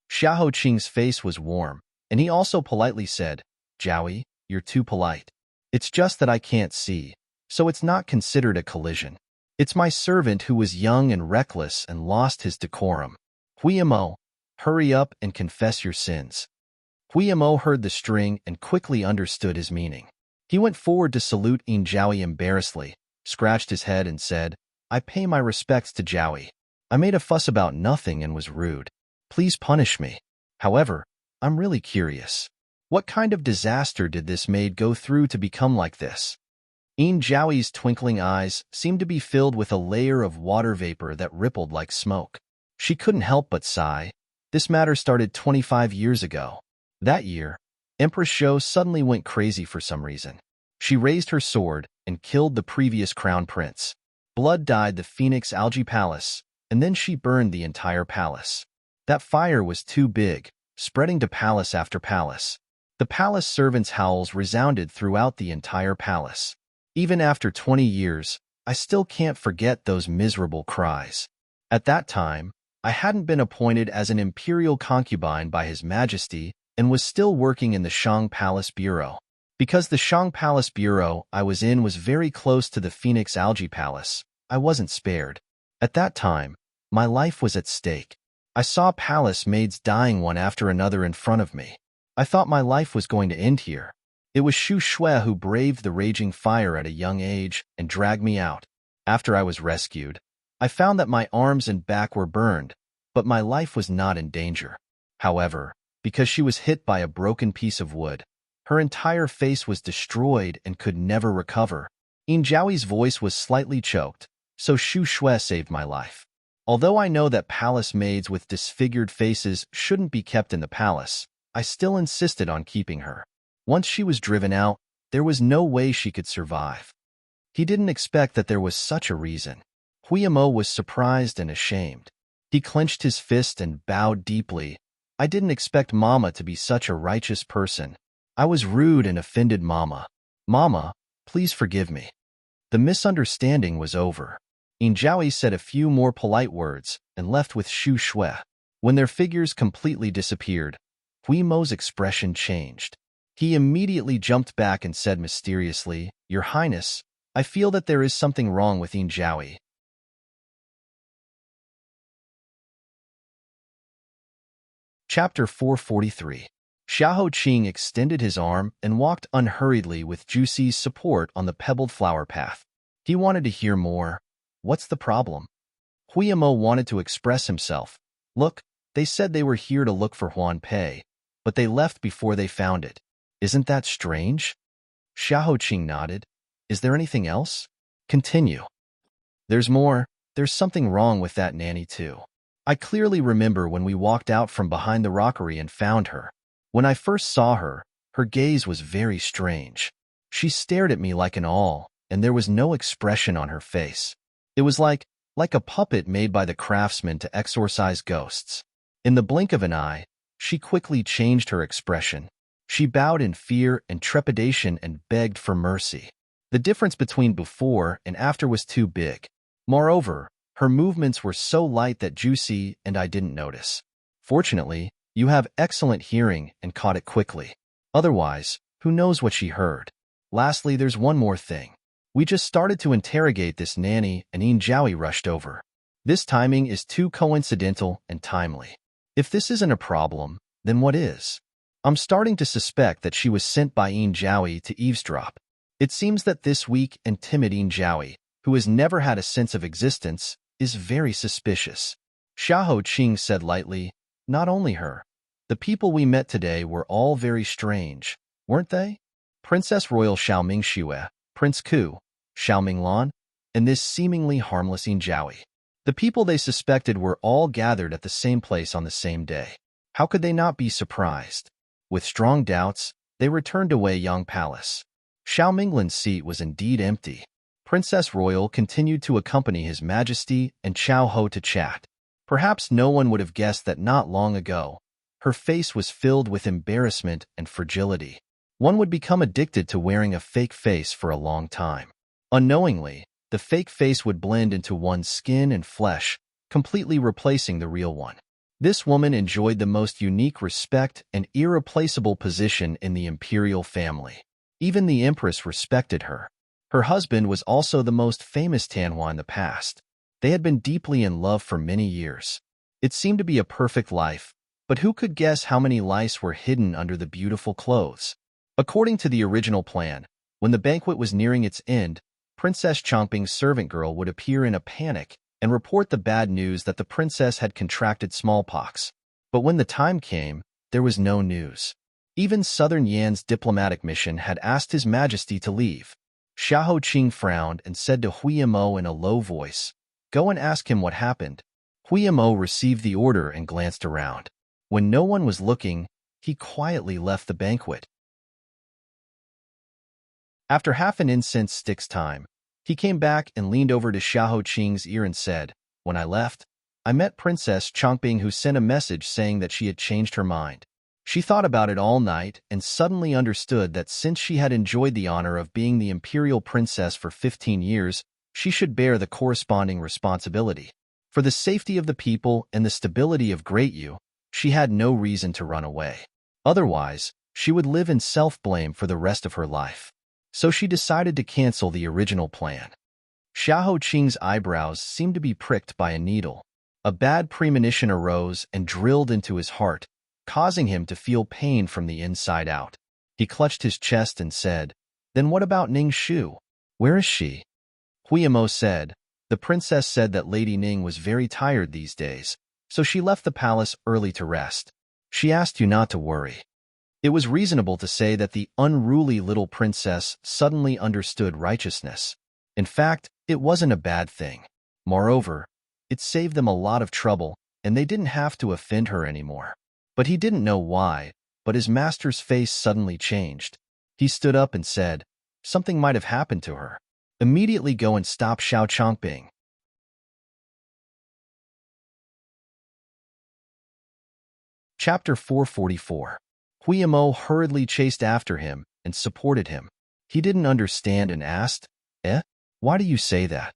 Xiahou Qing's face was warm, and he also politely said, "Zhaoi, you're too polite. It's just that I can't see, so it's not considered a collision. It's my servant who was young and reckless and lost his decorum. Huimo, hurry up and confess your sins. Huimo heard the string and quickly understood his meaning. He went forward to salute Yin Jiaoyi embarrassedly, scratched his head and said, I pay my respects to Jiaoyi. I made a fuss about nothing and was rude. Please punish me. However, I'm really curious. What kind of disaster did this maid go through to become like this? Yin Jiaoyi's twinkling eyes seemed to be filled with a layer of water vapor that rippled like smoke. She couldn't help but sigh. This matter started 25 years ago. That year, Empress Zhou suddenly went crazy for some reason. She raised her sword and killed the previous crown prince. Blood dyed the Phoenix Algae Palace, and then she burned the entire palace. That fire was too big, spreading to palace after palace. The palace servants' howls resounded throughout the entire palace. Even after 20 years, I still can't forget those miserable cries. At that time, I hadn't been appointed as an imperial concubine by His Majesty and was still working in the Shang Palace Bureau. Because the Shang Palace Bureau I was in was very close to the Phoenix Algae Palace, I wasn't spared. At that time, my life was at stake. I saw palace maids dying one after another in front of me. I thought my life was going to end here. It was Xu Shui who braved the raging fire at a young age and dragged me out. After I was rescued, I found that my arms and back were burned, but my life was not in danger. However, because she was hit by a broken piece of wood, her entire face was destroyed and could never recover. Yin Jiaoyi's voice was slightly choked, so Xu Shui saved my life. Although I know that palace maids with disfigured faces shouldn't be kept in the palace, I still insisted on keeping her. Once she was driven out, there was no way she could survive. He didn't expect that there was such a reason. Huimo was surprised and ashamed. He clenched his fist and bowed deeply. I didn't expect Mama to be such a righteous person. I was rude and offended Mama. Mama, please forgive me. The misunderstanding was over. Yin Jiaoyi said a few more polite words and left with Xu Shui. When their figures completely disappeared, Huimo's expression changed. He immediately jumped back and said mysteriously, Your Highness, I feel that there is something wrong with Yin Jiaoyi. Chapter 443. Xiahou Qing extended his arm and walked unhurriedly with Juxi's support on the pebbled flower path. He wanted to hear more. What's the problem? Huimo wanted to express himself. Look, they said they were here to look for Huan Pei, but they left before they found it. Isn't that strange? Xiahou Qing nodded. Is there anything else? Continue. There's more. There's something wrong with that nanny too. I clearly remember when we walked out from behind the rockery and found her. When I first saw her, her gaze was very strange. She stared at me like an owl, and there was no expression on her face. It was like a puppet made by the craftsman to exorcise ghosts. In the blink of an eye, she quickly changed her expression. She bowed in fear and trepidation and begged for mercy. The difference between before and after was too big. Moreover, her movements were so light that Juxi and I didn't notice. Fortunately, you have excellent hearing and caught it quickly. Otherwise, who knows what she heard? Lastly, there's one more thing. We just started to interrogate this nanny and Yin Jiaoyi rushed over. This timing is too coincidental and timely. If this isn't a problem, then what is? I'm starting to suspect that she was sent by Yin Jiaoyi to eavesdrop. It seems that this weak and timid Yin Jiaoyi, who has never had a sense of existence, is very suspicious. Xiahou Qing said lightly, Not only her. The people we met today were all very strange, weren't they? Princess Royal Xiaoming Xue, Prince Ku, Xiaoming Lan, and this seemingly harmless Yin Jiaoyi. The people they suspected were all gathered at the same place on the same day. How could they not be surprised? With strong doubts, they returned to Weiyang Palace. Xiao Minglan's seat was indeed empty. Princess Royal continued to accompany His Majesty and Chao Ho to chat. Perhaps no one would have guessed that not long ago, her face was filled with embarrassment and fragility. One would become addicted to wearing a fake face for a long time. Unknowingly, the fake face would blend into one's skin and flesh, completely replacing the real one. This woman enjoyed the most unique respect and irreplaceable position in the imperial family. Even the empress respected her. Her husband was also the most famous Tianhua in the past. They had been deeply in love for many years. It seemed to be a perfect life, but who could guess how many lice were hidden under the beautiful clothes? According to the original plan, when the banquet was nearing its end, Princess Chongping's servant girl would appear in a panic and report the bad news that the princess had contracted smallpox. But when the time came, there was no news. Even Southern Yan's diplomatic mission had asked His Majesty to leave. Xiahou Qing frowned and said to Huiyamo in a low voice, "Go and ask him what happened." Huiyamo received the order and glanced around. When no one was looking, he quietly left the banquet. After half an incense stick's time, he came back and leaned over to Xiahou Qing's ear and said, "When I left, I met Princess Chongping, who sent a message saying that she had changed her mind. She thought about it all night and suddenly understood that since she had enjoyed the honor of being the imperial princess for 15 years, she should bear the corresponding responsibility. For the safety of the people and the stability of Great Yu, she had no reason to run away. Otherwise, she would live in self-blame for the rest of her life. So she decided to cancel the original plan." Xiahou Qing's eyebrows seemed to be pricked by a needle. A bad premonition arose and drilled into his heart, causing him to feel pain from the inside out. He clutched his chest and said, "Then what about Ning Shu? Where is she?" Huiyamo said, "The princess said that Lady Ning was very tired these days, so she left the palace early to rest. She asked you not to worry." It was reasonable to say that the unruly little princess suddenly understood righteousness. In fact, it wasn't a bad thing. Moreover, it saved them a lot of trouble, and they didn't have to offend her anymore. But he didn't know why, but his master's face suddenly changed. He stood up and said, "Something might have happened to her. Immediately go and stop Xiao Chongping." Chapter 444. Huiyamo hurriedly chased after him and supported him. He didn't understand and asked, "Eh? Why do you say that?"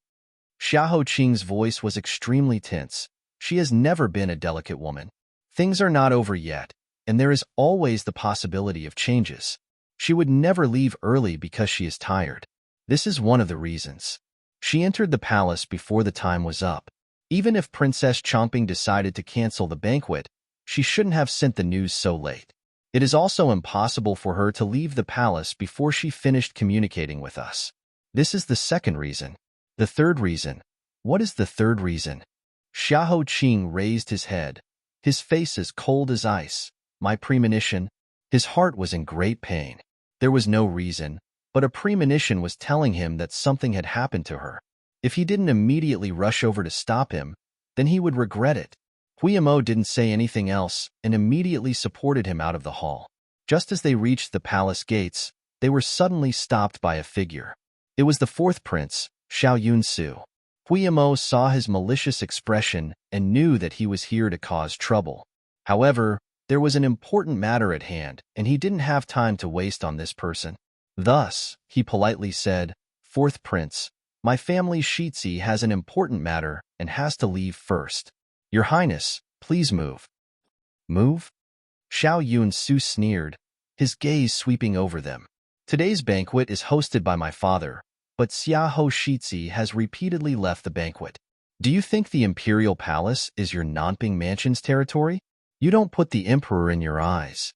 Xiahou Qing's voice was extremely tense. She has never been a delicate woman. Things are not over yet, and there is always the possibility of changes. She would never leave early because she is tired. This is one of the reasons. She entered the palace before the time was up. Even if Princess Chongping decided to cancel the banquet, she shouldn't have sent the news so late. It is also impossible for her to leave the palace before she finished communicating with us. This is the second reason. The third reason. What is the third reason? Xiahou Qing raised his head. His face as cold as ice. My premonition. His heart was in great pain. There was no reason, but a premonition was telling him that something had happened to her. If he didn't immediately rush over to stop him, then he would regret it. Huiyamo didn't say anything else and immediately supported him out of the hall. Just as they reached the palace gates, they were suddenly stopped by a figure. It was the fourth prince, Xiao Yunsu. Huiyamo saw his malicious expression and knew that he was here to cause trouble. However, there was an important matter at hand, and he didn't have time to waste on this person. Thus, he politely said, "Fourth prince, my family Shitzi has an important matter and has to leave first. Your Highness, please move." "Move?" Xiao Yunsu sneered, his gaze sweeping over them. "Today's banquet is hosted by my father, but Xiahou Shitzi has repeatedly left the banquet. Do you think the imperial palace is your Nanping mansion's territory? You don't put the emperor in your eyes."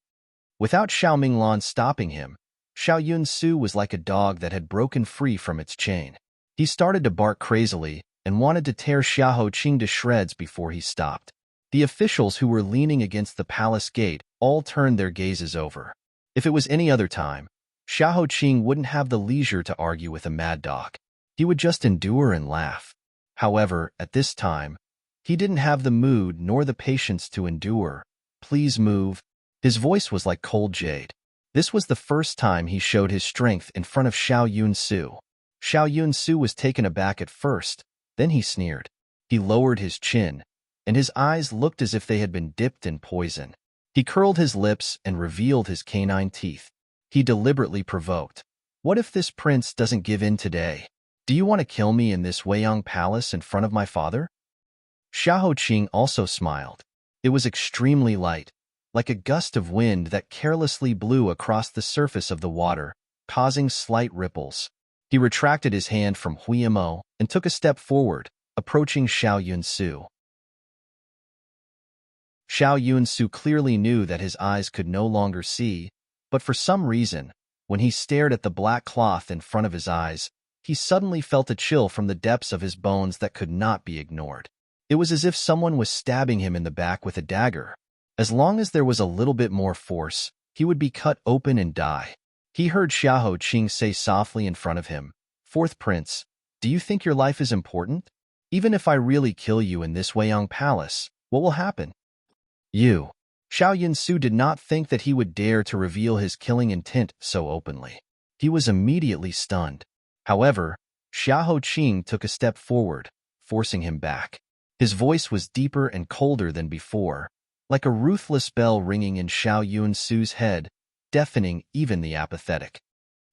Without Xiao Minglan stopping him, Xiao Yunsu was like a dog that had broken free from its chain. He started to bark crazily and wanted to tear Xiahou Qing to shreds before he stopped. The officials who were leaning against the palace gate all turned their gazes over. If it was any other time, Xiahou Qing wouldn't have the leisure to argue with a mad dog. He would just endure and laugh. However, at this time, he didn't have the mood nor the patience to endure. "Please move." His voice was like cold jade. This was the first time he showed his strength in front of Xiao Yunsu. Xiao Yunsu was taken aback at first, then he sneered. He lowered his chin, and his eyes looked as if they had been dipped in poison. He curled his lips and revealed his canine teeth. He deliberately provoked. "What if this prince doesn't give in today? Do you want to kill me in this Weiyang palace in front of my father?" Xiahou Qing also smiled. It was extremely light, like a gust of wind that carelessly blew across the surface of the water, causing slight ripples. He retracted his hand from Huimo and took a step forward, approaching Xiao Yunsu. Xiao Yunsu clearly knew that his eyes could no longer see, but for some reason, when he stared at the black cloth in front of his eyes, he suddenly felt a chill from the depths of his bones that could not be ignored. It was as if someone was stabbing him in the back with a dagger. As long as there was a little bit more force, he would be cut open and die. He heard Xiahou Qing say softly in front of him, "Fourth Prince, do you think your life is important? Even if I really kill you in this Wang Palace, what will happen?" You. Xiao Yunsu did not think that he would dare to reveal his killing intent so openly. He was immediately stunned. However, Xiahou Qing took a step forward, forcing him back. His voice was deeper and colder than before, like a ruthless bell ringing in Xiao Yunsu's head, deafening even the apathetic.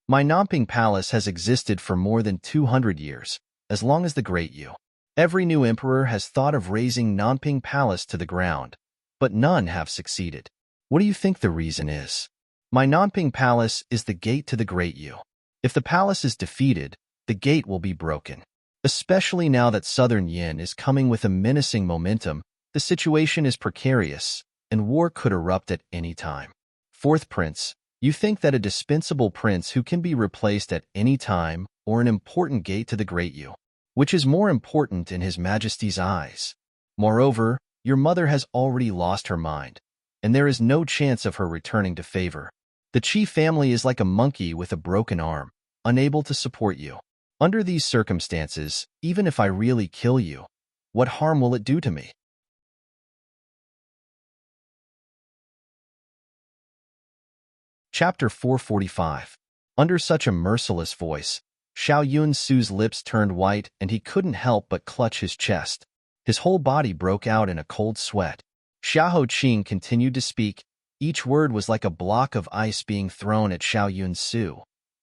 My Nanping Palace has existed for more than 200 years, as long as the Great Yu. Every new emperor has thought of razing Nanping Palace to the ground, but none have succeeded. What do you think the reason is? My Nanping Palace is the gate to the Great Yu. If the palace is defeated, the gate will be broken. Especially now that southern Yin is coming with a menacing momentum, the situation is precarious, and war could erupt at any time. Fourth Prince, you think that a dispensable prince who can be replaced at any time, or an important gate to the Great Yu, which is more important in His Majesty's eyes. Moreover, your mother has already lost her mind, and there is no chance of her returning to favor. The Qi family is like a monkey with a broken arm, unable to support you. Under these circumstances, even if I really kill you, what harm will it do to me? Chapter 445. Under such a merciless voice, Xiao Yunsu's lips turned white and he couldn't help but clutch his chest. His whole body broke out in a cold sweat. Xiahou Qing continued to speak. Each word was like a block of ice being thrown at Xiao Yunsu.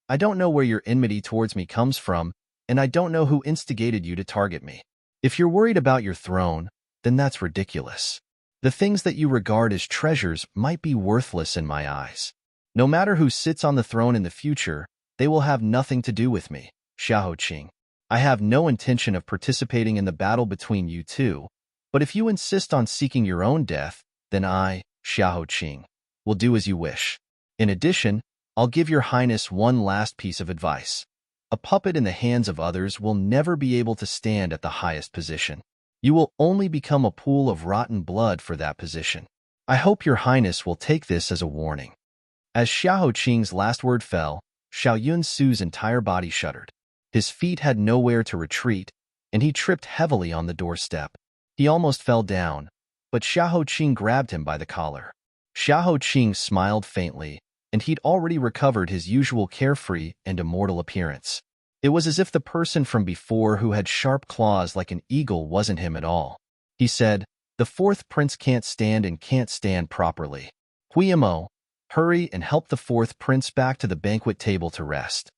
I don't know where your enmity towards me comes from, and I don't know who instigated you to target me. If you're worried about your throne, then that's ridiculous. The things that you regard as treasures might be worthless in my eyes. No matter who sits on the throne in the future, they will have nothing to do with me, Xiahou Qing. I have no intention of participating in the battle between you two, but if you insist on seeking your own death, then I, Xiahou Qing, will do as you wish. In addition, I'll give your highness one last piece of advice. A puppet in the hands of others will never be able to stand at the highest position. You will only become a pool of rotten blood for that position. I hope your highness will take this as a warning. As Xiahou Qing's last word fell, Xiao Yunsu's entire body shuddered. His feet had nowhere to retreat, and he tripped heavily on the doorstep. He almost fell down, but Xiahou Qing grabbed him by the collar. Xiahou Qing smiled faintly, and he'd already recovered his usual carefree and immortal appearance. It was as if the person from before who had sharp claws like an eagle wasn't him at all. He said, "The fourth prince can't stand and can't stand properly. Huimo, hurry and help the fourth prince back to the banquet table to rest."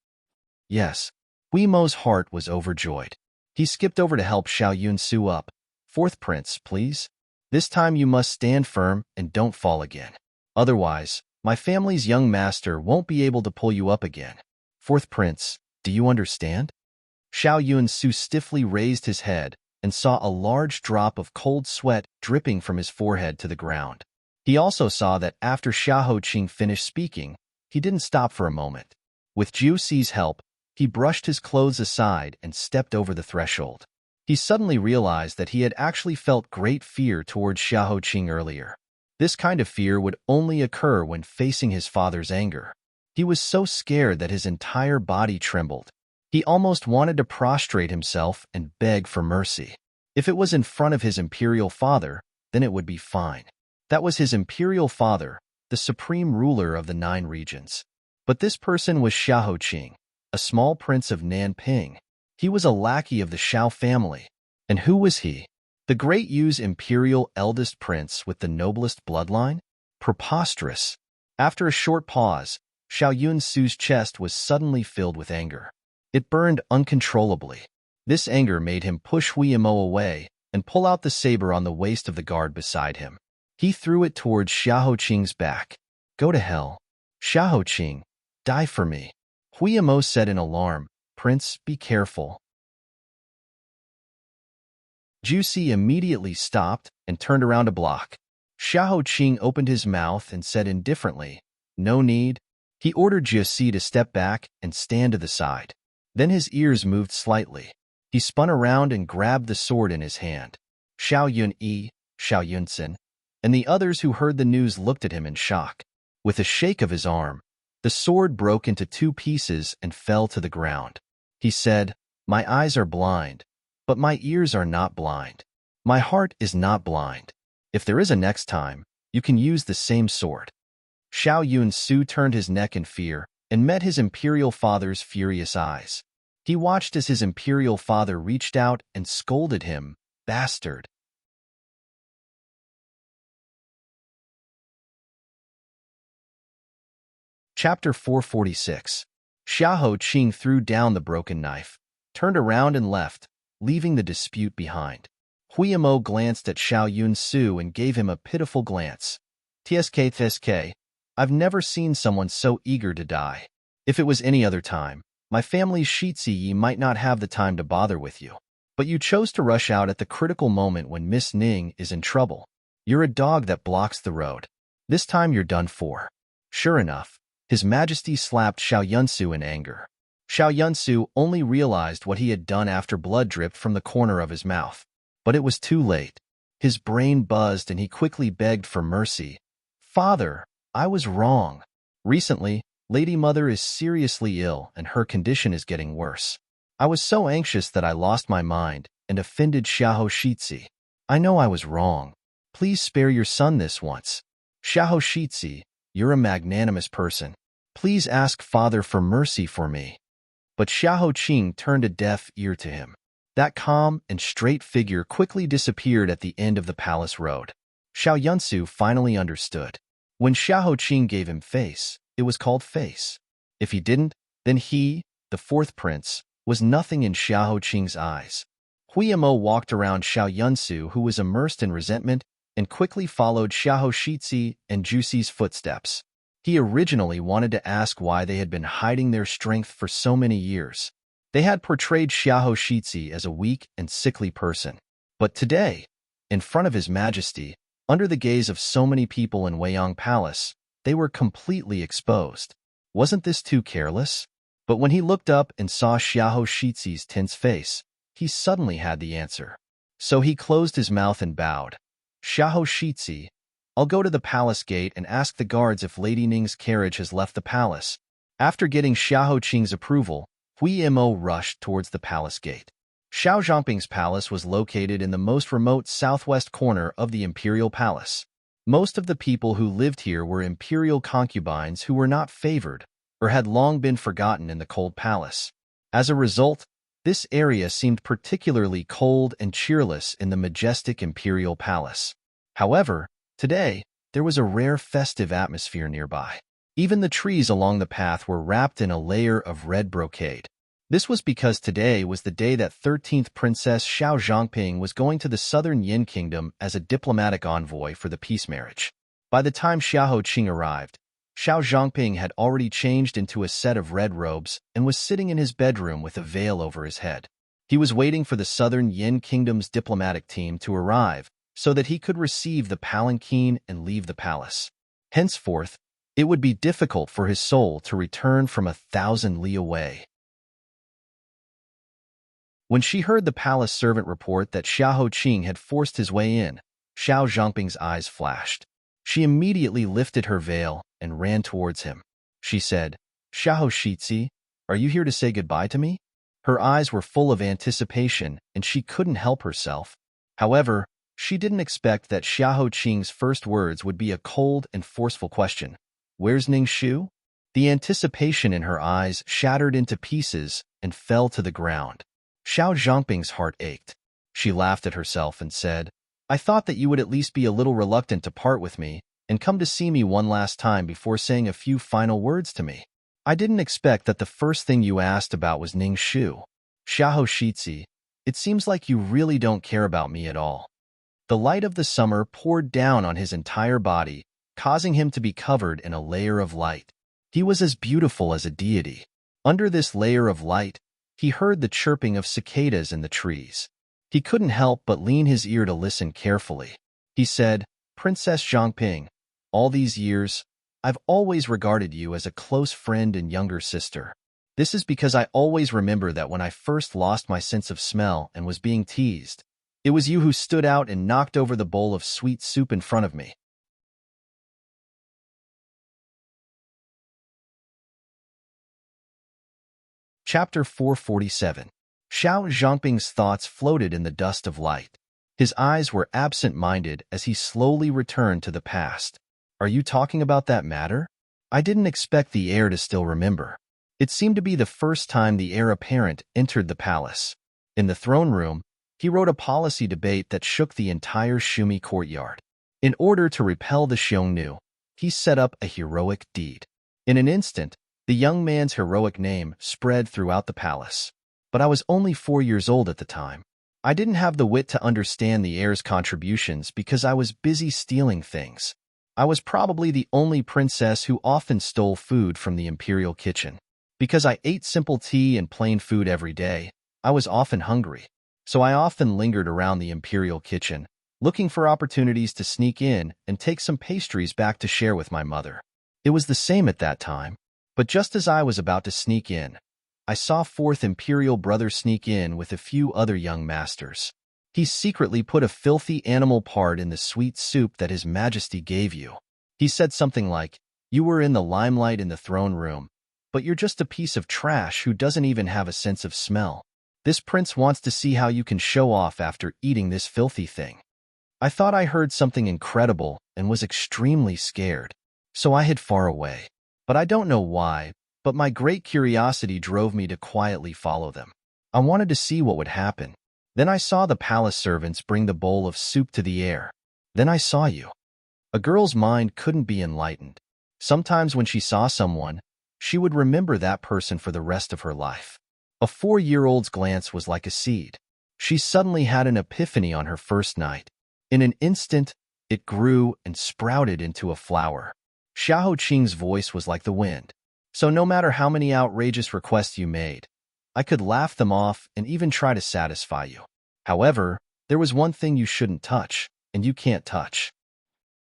Yes, Huimo's heart was overjoyed. He skipped over to help Xiao Yunsu up. "Fourth prince, please. This time you must stand firm and don't fall again. Otherwise, my family's young master won't be able to pull you up again. Fourth prince, do you understand?" Xiao Yunsu stiffly raised his head and saw a large drop of cold sweat dripping from his forehead to the ground. He also saw that after Xiahou Qing finished speaking, he didn't stop for a moment. With Jiu Si's help, he brushed his clothes aside and stepped over the threshold. He suddenly realized that he had actually felt great fear towards Xiahou Qing earlier. This kind of fear would only occur when facing his father's anger. He was so scared that his entire body trembled. He almost wanted to prostrate himself and beg for mercy. If it was in front of his imperial father, then it would be fine. That was his imperial father, the supreme ruler of the 9 regions. But this person was Xiahou Qing, a small prince of Nanping. He was a lackey of the Xiao family. And who was he? The Great Yu's imperial eldest prince with the noblest bloodline? Preposterous. After a short pause, Xiao Yunsu's chest was suddenly filled with anger. It burned uncontrollably. This anger made him push Huimo away and pull out the saber on the waist of the guard beside him. He threw it towards Xiahou Qing's back. "Go to hell. Xiahou Qing, die for me." Huiyamo said in alarm, "Prince, be careful." Juicy immediately stopped and turned around to block. Xiao Qing opened his mouth and said indifferently, "No need." He ordered Juicy to step back and stand to the side. Then his ears moved slightly. He spun around and grabbed the sword in his hand. Xiao Yun-yi, Xiao Yunsen, and the others who heard the news looked at him in shock. With a shake of his arm, the sword broke into 2 pieces and fell to the ground. He said, "My eyes are blind, but my ears are not blind. My heart is not blind. If there is a next time, you can use the same sword." Xiao Yun-su turned his neck in fear and met his imperial father's furious eyes. He watched as his imperial father reached out and scolded him, "Bastard." Chapter 446. Xiao Qing threw down the broken knife, turned around and left, leaving the dispute behind. Huiyamo glanced at Xiao Yun-su and gave him a pitiful glance. "Tsk, I've never seen someone so eager to die. If it was any other time, my family's Shizi might not have the time to bother with you. But you chose to rush out at the critical moment when Miss Ning is in trouble. You're a dog that blocks the road. This time you're done for." Sure enough, His Majesty slapped Xiao Yunsu in anger. Xiao Yunsu only realized what he had done after blood dripped from the corner of his mouth. But it was too late. His brain buzzed and he quickly begged for mercy. "Father, I was wrong. Recently, Lady Mother is seriously ill and her condition is getting worse. I was so anxious that I lost my mind and offended Xiao Shizi. I know I was wrong. Please spare your son this once. Xiao Shizi, you're a magnanimous person. Please ask Father for mercy for me." But Xiao Qing turned a deaf ear to him. That calm and straight figure quickly disappeared at the end of the palace road. Xiao Yunsu finally understood. When Xiao Qing gave him face, it was called face. If he didn't, then he, the 4th prince, was nothing in Xiao Qing's eyes. Huiyamo walked around Xiao Yunsu, who was immersed in resentment, and quickly followed Xiao Shizi and Juicy's footsteps. He originally wanted to ask why they had been hiding their strength for so many years. They had portrayed Xiao Shizi as a weak and sickly person. But today, in front of His Majesty, under the gaze of so many people in Weiyang Palace, they were completely exposed. Wasn't this too careless? But when he looked up and saw Xiao Shizi's tense face, he suddenly had the answer. So he closed his mouth and bowed. "Xiao Shizi, I'll go to the palace gate and ask the guards if Lady Ning's carriage has left the palace." After getting Xiao Qing's approval, Huiyamo rushed towards the palace gate. Xiao Zhongping's palace was located in the most remote southwest corner of the imperial palace. Most of the people who lived here were imperial concubines who were not favored or had long been forgotten in the cold palace. As a result, this area seemed particularly cold and cheerless in the majestic imperial palace. However, today, there was a rare festive atmosphere nearby. Even the trees along the path were wrapped in a layer of red brocade. This was because today was the day that 13th Princess Xiao Zhongping was going to the southern Yin Kingdom as a diplomatic envoy for the peace marriage. By the time Xiao Qing arrived, Xiao Zhongping had already changed into a set of red robes and was sitting in his bedroom with a veil over his head. He was waiting for the southern Yin Kingdom's diplomatic team to arrive so that he could receive the palanquin and leave the palace. Henceforth, it would be difficult for his soul to return from 1,000 li away. When she heard the palace servant report that Xiao Qing had forced his way in, Xiao Zhongping's eyes flashed. She immediately lifted her veil and ran towards him. She said, "Xiao Shizi, are you here to say goodbye to me?" Her eyes were full of anticipation, and she couldn't help herself. However, she didn't expect that Xiao Qing's first words would be a cold and forceful question. "Where's Ning Shu?" The anticipation in her eyes shattered into pieces and fell to the ground. Xiao Zhongping's heart ached. She laughed at herself and said, "I thought that you would at least be a little reluctant to part with me and come to see me one last time before saying a few final words to me. I didn't expect that the first thing you asked about was Ning Shu. Xiao Shizi, it seems like you really don't care about me at all." The light of the summer poured down on his entire body, causing him to be covered in a layer of light. He was as beautiful as a deity. Under this layer of light, he heard the chirping of cicadas in the trees. He couldn't help but lean his ear to listen carefully. He said, "Princess Zhangping, all these years, I've always regarded you as a close friend and younger sister. This is because I always remember that when I first lost my sense of smell and was being teased, it was you who stood out and knocked over the bowl of sweet soup in front of me." Chapter 447. Xiao Zhangping's thoughts floated in the dust of light. His eyes were absent-minded as he slowly returned to the past. "Are you talking about that matter?" I didn't expect the heir to still remember. It seemed to be the first time the heir apparent entered the palace. In the throne room, he wrote a policy debate that shook the entire Shumi courtyard. In order to repel the Xiongnu, he set up a heroic deed. In an instant, the young man's heroic name spread throughout the palace. But I was only 4 years old at the time. I didn't have the wit to understand the heir's contributions because I was busy stealing things. I was probably the only princess who often stole food from the imperial kitchen. Because I ate simple tea and plain food every day, I was often hungry. So I often lingered around the imperial kitchen, looking for opportunities to sneak in and take some pastries back to share with my mother. It was the same at that time. But just as I was about to sneak in, I saw fourth imperial brother sneak in with a few other young masters. He secretly put a filthy animal part in the sweet soup that His Majesty gave you. He said something like, "You were in the limelight in the throne room, but you're just a piece of trash who doesn't even have a sense of smell. This prince wants to see how you can show off after eating this filthy thing." I thought I heard something incredible and was extremely scared, so I hid far away. But I don't know why, but my great curiosity drove me to quietly follow them. I wanted to see what would happen. Then I saw the palace servants bring the bowl of soup to the heir. Then I saw you. A girl's mind couldn't be enlightened. Sometimes when she saw someone, she would remember that person for the rest of her life. A 4-year-old's glance was like a seed. She suddenly had an epiphany on her first night. In an instant, it grew and sprouted into a flower. Xiao Qing's voice was like the wind. So no matter how many outrageous requests you made, I could laugh them off and even try to satisfy you. However, there was one thing you shouldn't touch, and you can't touch.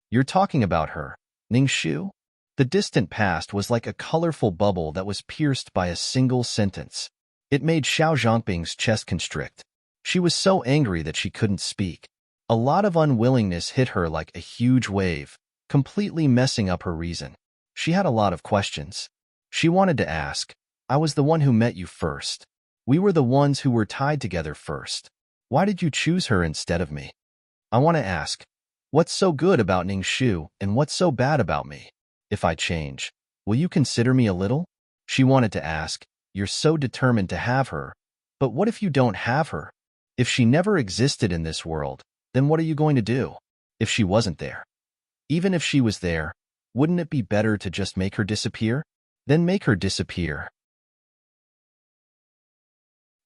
You're talking about her, Ningxu? The distant past was like a colorful bubble that was pierced by a single sentence. It made Xiao Zhangping's chest constrict. She was so angry that she couldn't speak. A lot of unwillingness hit her like a huge wave, completely messing up her reason. She had a lot of questions. She wanted to ask, "I was the one who met you first. We were the ones who were tied together first. Why did you choose her instead of me?" I want to ask, what's so good about Ningxu and what's so bad about me? If I change, will you consider me a little? She wanted to ask, "You're so determined to have her, but what if you don't have her? If she never existed in this world, then what are you going to do? If she wasn't there? Even if she was there, wouldn't it be better to just make her disappear? Then make her disappear.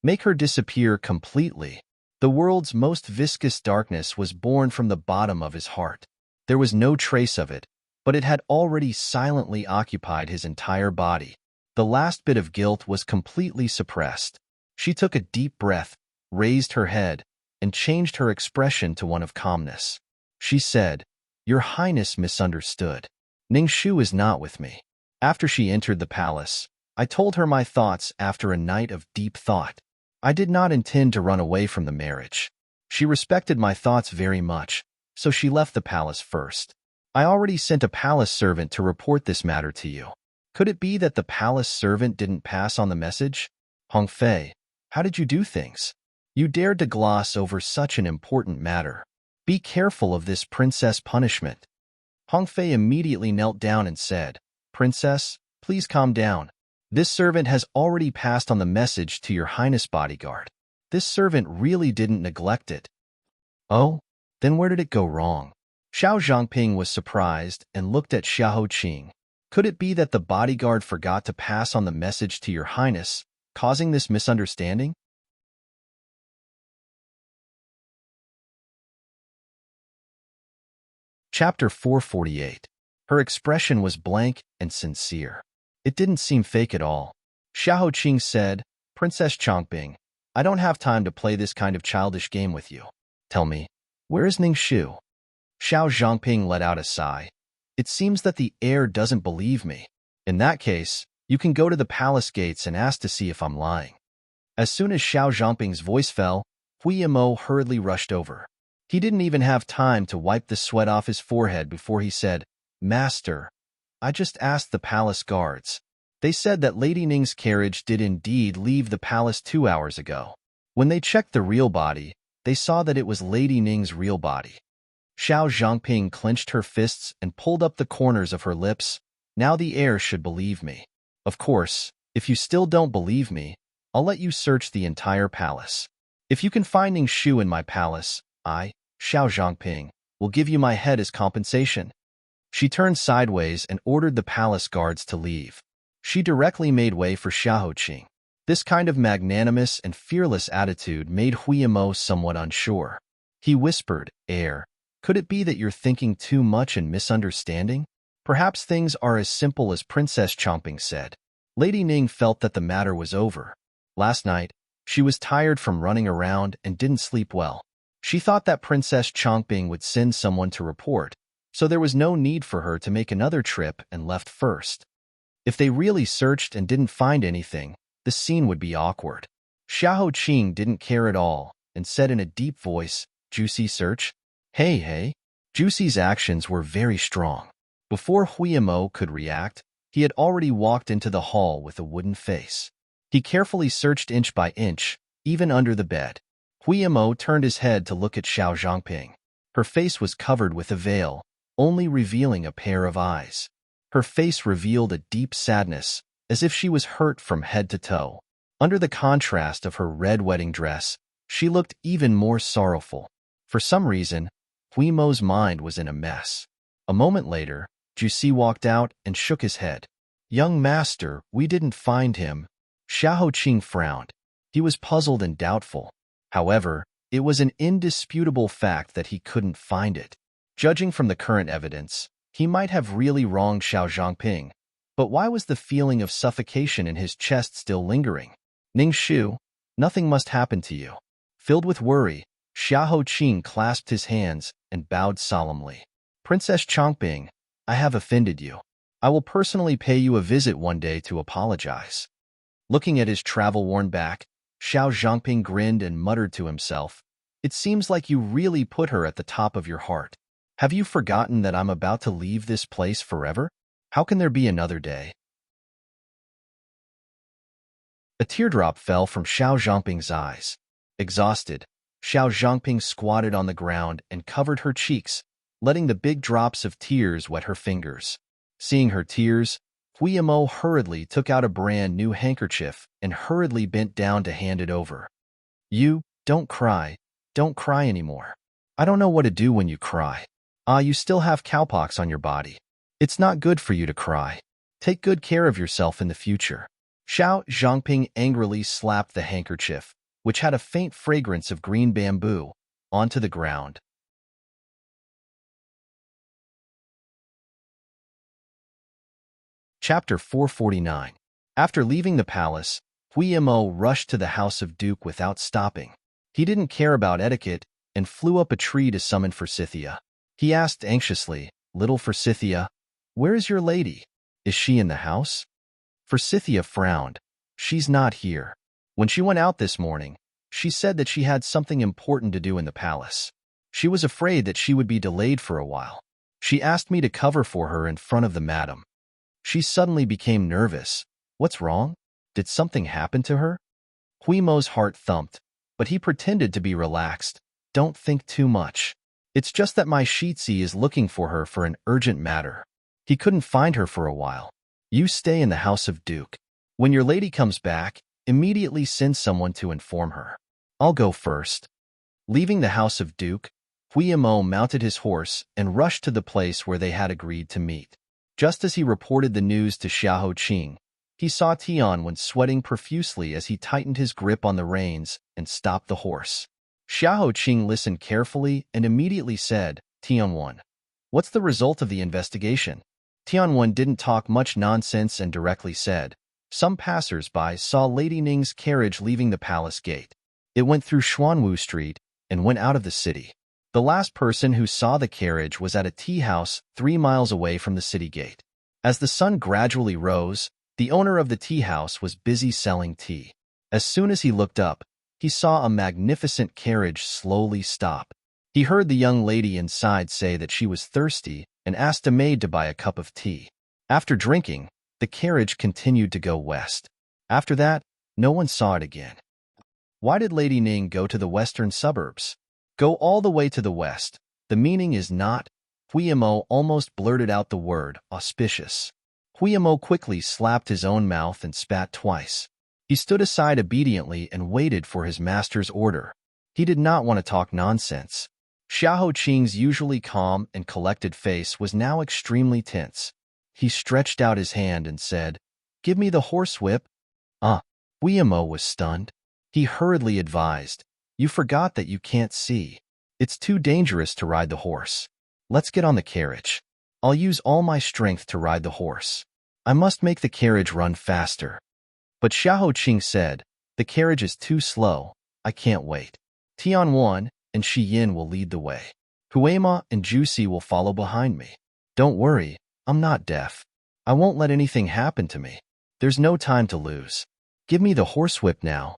Make her disappear completely." The world's most viscous darkness was born from the bottom of his heart. There was no trace of it, but it had already silently occupied his entire body. The last bit of guilt was completely suppressed. She took a deep breath, raised her head, and changed her expression to one of calmness. She said, "Your Highness misunderstood. Ningxu is not with me." After she entered the palace, I told her my thoughts after a night of deep thought. I did not intend to run away from the marriage. She respected my thoughts very much, so she left the palace first. I already sent a palace servant to report this matter to you. Could it be that the palace servant didn't pass on the message? Hong Fei, how did you do things? You dared to gloss over such an important matter. Be careful of this princess punishment. Hong Fei immediately knelt down and said, "Princess, please calm down. This servant has already passed on the message to your Highness bodyguard. This servant really didn't neglect it." "Oh, then where did it go wrong?" Xiao Zhangping was surprised and looked at Xiao Qing. Could it be that the bodyguard forgot to pass on the message to your Highness, causing this misunderstanding? Chapter 448. Her expression was blank and sincere. It didn't seem fake at all. Xiao Qing said, Princess Chongping, I don't have time to play this kind of childish game with you. Tell me, where is Ning Shu? Xiao Zhangping let out a sigh. It seems that the heir doesn't believe me. In that case, you can go to the palace gates and ask to see if I'm lying. As soon as Xiao Zhangping's voice fell, Hui Yimo hurriedly rushed over. He didn't even have time to wipe the sweat off his forehead before he said, Master, I just asked the palace guards. They said that Lady Ning's carriage did indeed leave the palace 2 hours ago. When they checked the real body, they saw that it was Lady Ning's real body. Xiao Zhangping clenched her fists and pulled up the corners of her lips. Now the heir should believe me. Of course, if you still don't believe me, I'll let you search the entire palace. If you can find Ning Shu in my palace, I, Xiao Zhangping, will give you my head as compensation. She turned sideways and ordered the palace guards to leave. She directly made way for Xiao Qing. This kind of magnanimous and fearless attitude made Hui Yimo somewhat unsure. He whispered, Heir, could it be that you're thinking too much and misunderstanding? Perhaps things are as simple as Princess Chongping said. Lady Ning felt that the matter was over. Last night, she was tired from running around and didn't sleep well. She thought that Princess Chongping would send someone to report, so there was no need for her to make another trip and left first. If they really searched and didn't find anything, the scene would be awkward. Xiao Qing didn't care at all and said in a deep voice, Juicy search? Hey. Juicy's actions were very strong. Before Hui Yimo could react, he had already walked into the hall with a wooden face. He carefully searched inch by inch, even under the bed. Hui Yimo turned his head to look at Xiao Zhangping. Her face was covered with a veil, only revealing a pair of eyes. Her face revealed a deep sadness, as if she was hurt from head to toe. Under the contrast of her red wedding dress, she looked even more sorrowful. For some reason, Hui Yimo's mind was in a mess. A moment later, Juicy walked out and shook his head. Young master, we didn't find him. Xiao Qing frowned. He was puzzled and doubtful. However, it was an indisputable fact that he couldn't find it. Judging from the current evidence, he might have really wronged Xiao Zhangping, but why was the feeling of suffocation in his chest still lingering? Ning Shu, nothing must happen to you. Filled with worry, Xiao Qing clasped his hands and bowed solemnly. Princess Chongping, I have offended you. I will personally pay you a visit one day to apologize. Looking at his travel-worn back, Xiao Zhangping grinned and muttered to himself, It seems like you really put her at the top of your heart. Have you forgotten that I'm about to leave this place forever? How can there be another day? A teardrop fell from Xiao Zhangping's eyes. Exhausted, Xiao Zhangping squatted on the ground and covered her cheeks, letting the big drops of tears wet her fingers. Seeing her tears, Hui Yimo hurriedly took out a brand new handkerchief and hurriedly bent down to hand it over. Don't cry anymore. I don't know what to do when you cry. You still have cowpox on your body. It's not good for you to cry. Take good care of yourself in the future. Xiao Zhangping angrily slapped the handkerchief, which had a faint fragrance of green bamboo, onto the ground. Chapter 449. After leaving the palace, Hui Yimo rushed to the house of Duke without stopping. He didn't care about etiquette and flew up a tree to summon Forsythia. He asked anxiously, Little Forsythia, where is your lady? Is she in the house? Forsythia frowned. She's not here. When she went out this morning, she said that she had something important to do in the palace. She was afraid that she would be delayed for a while. She asked me to cover for her in front of the madam. She suddenly became nervous. What's wrong? Did something happen to her? Hui Mo's heart thumped, but he pretended to be relaxed. Don't think too much. It's just that my Shitzi is looking for her for an urgent matter. He couldn't find her for a while. You stay in the house of Duke. When your lady comes back, immediately send someone to inform her. I'll go first. Leaving the house of Duke, Hui Yimo mounted his horse and rushed to the place where they had agreed to meet. Just as he reported the news to Xiao Qing, he saw Tianwen sweating profusely as he tightened his grip on the reins and stopped the horse. Xiao Qing listened carefully and immediately said, Tianwen, what's the result of the investigation? Tianwen didn't talk much nonsense and directly said, Some passers-by saw Lady Ning's carriage leaving the palace gate. It went through Xuanwu Street and went out of the city. The last person who saw the carriage was at a tea house 3 miles away from the city gate. As the sun gradually rose, the owner of the tea house was busy selling tea. As soon as he looked up, he saw a magnificent carriage slowly stop. He heard the young lady inside say that she was thirsty and asked a maid to buy a cup of tea. After drinking, the carriage continued to go west. After that, no one saw it again. Why did Lady Ning go to the western suburbs? Go all the way to the west. The meaning is not. Huiyamo almost blurted out the word auspicious. Huiyamo quickly slapped his own mouth and spat twice. He stood aside obediently and waited for his master's order. He did not want to talk nonsense. Xiahou Qing's usually calm and collected face was now extremely tense. He stretched out his hand and said, "Give me the horsewhip." Huiyamo was stunned. He hurriedly advised, "You forgot that you can't see. It's too dangerous to ride the horse. Let's get on the carriage. I'll use all my strength to ride the horse. I must make the carriage run faster." But Xiahou Qing said, "The carriage is too slow. I can't wait. Tianwan and Shi Yin will lead the way. Huema and Jusi will follow behind me. Don't worry, I'm not deaf. I won't let anything happen to me. There's no time to lose. Give me the horsewhip now."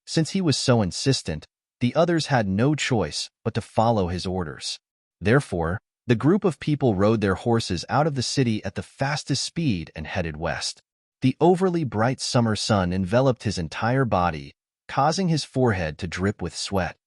Since he was so insistent, the others had no choice but to follow his orders. Therefore, the group of people rode their horses out of the city at the fastest speed and headed west. The overly bright summer sun enveloped his entire body, causing his forehead to drip with sweat.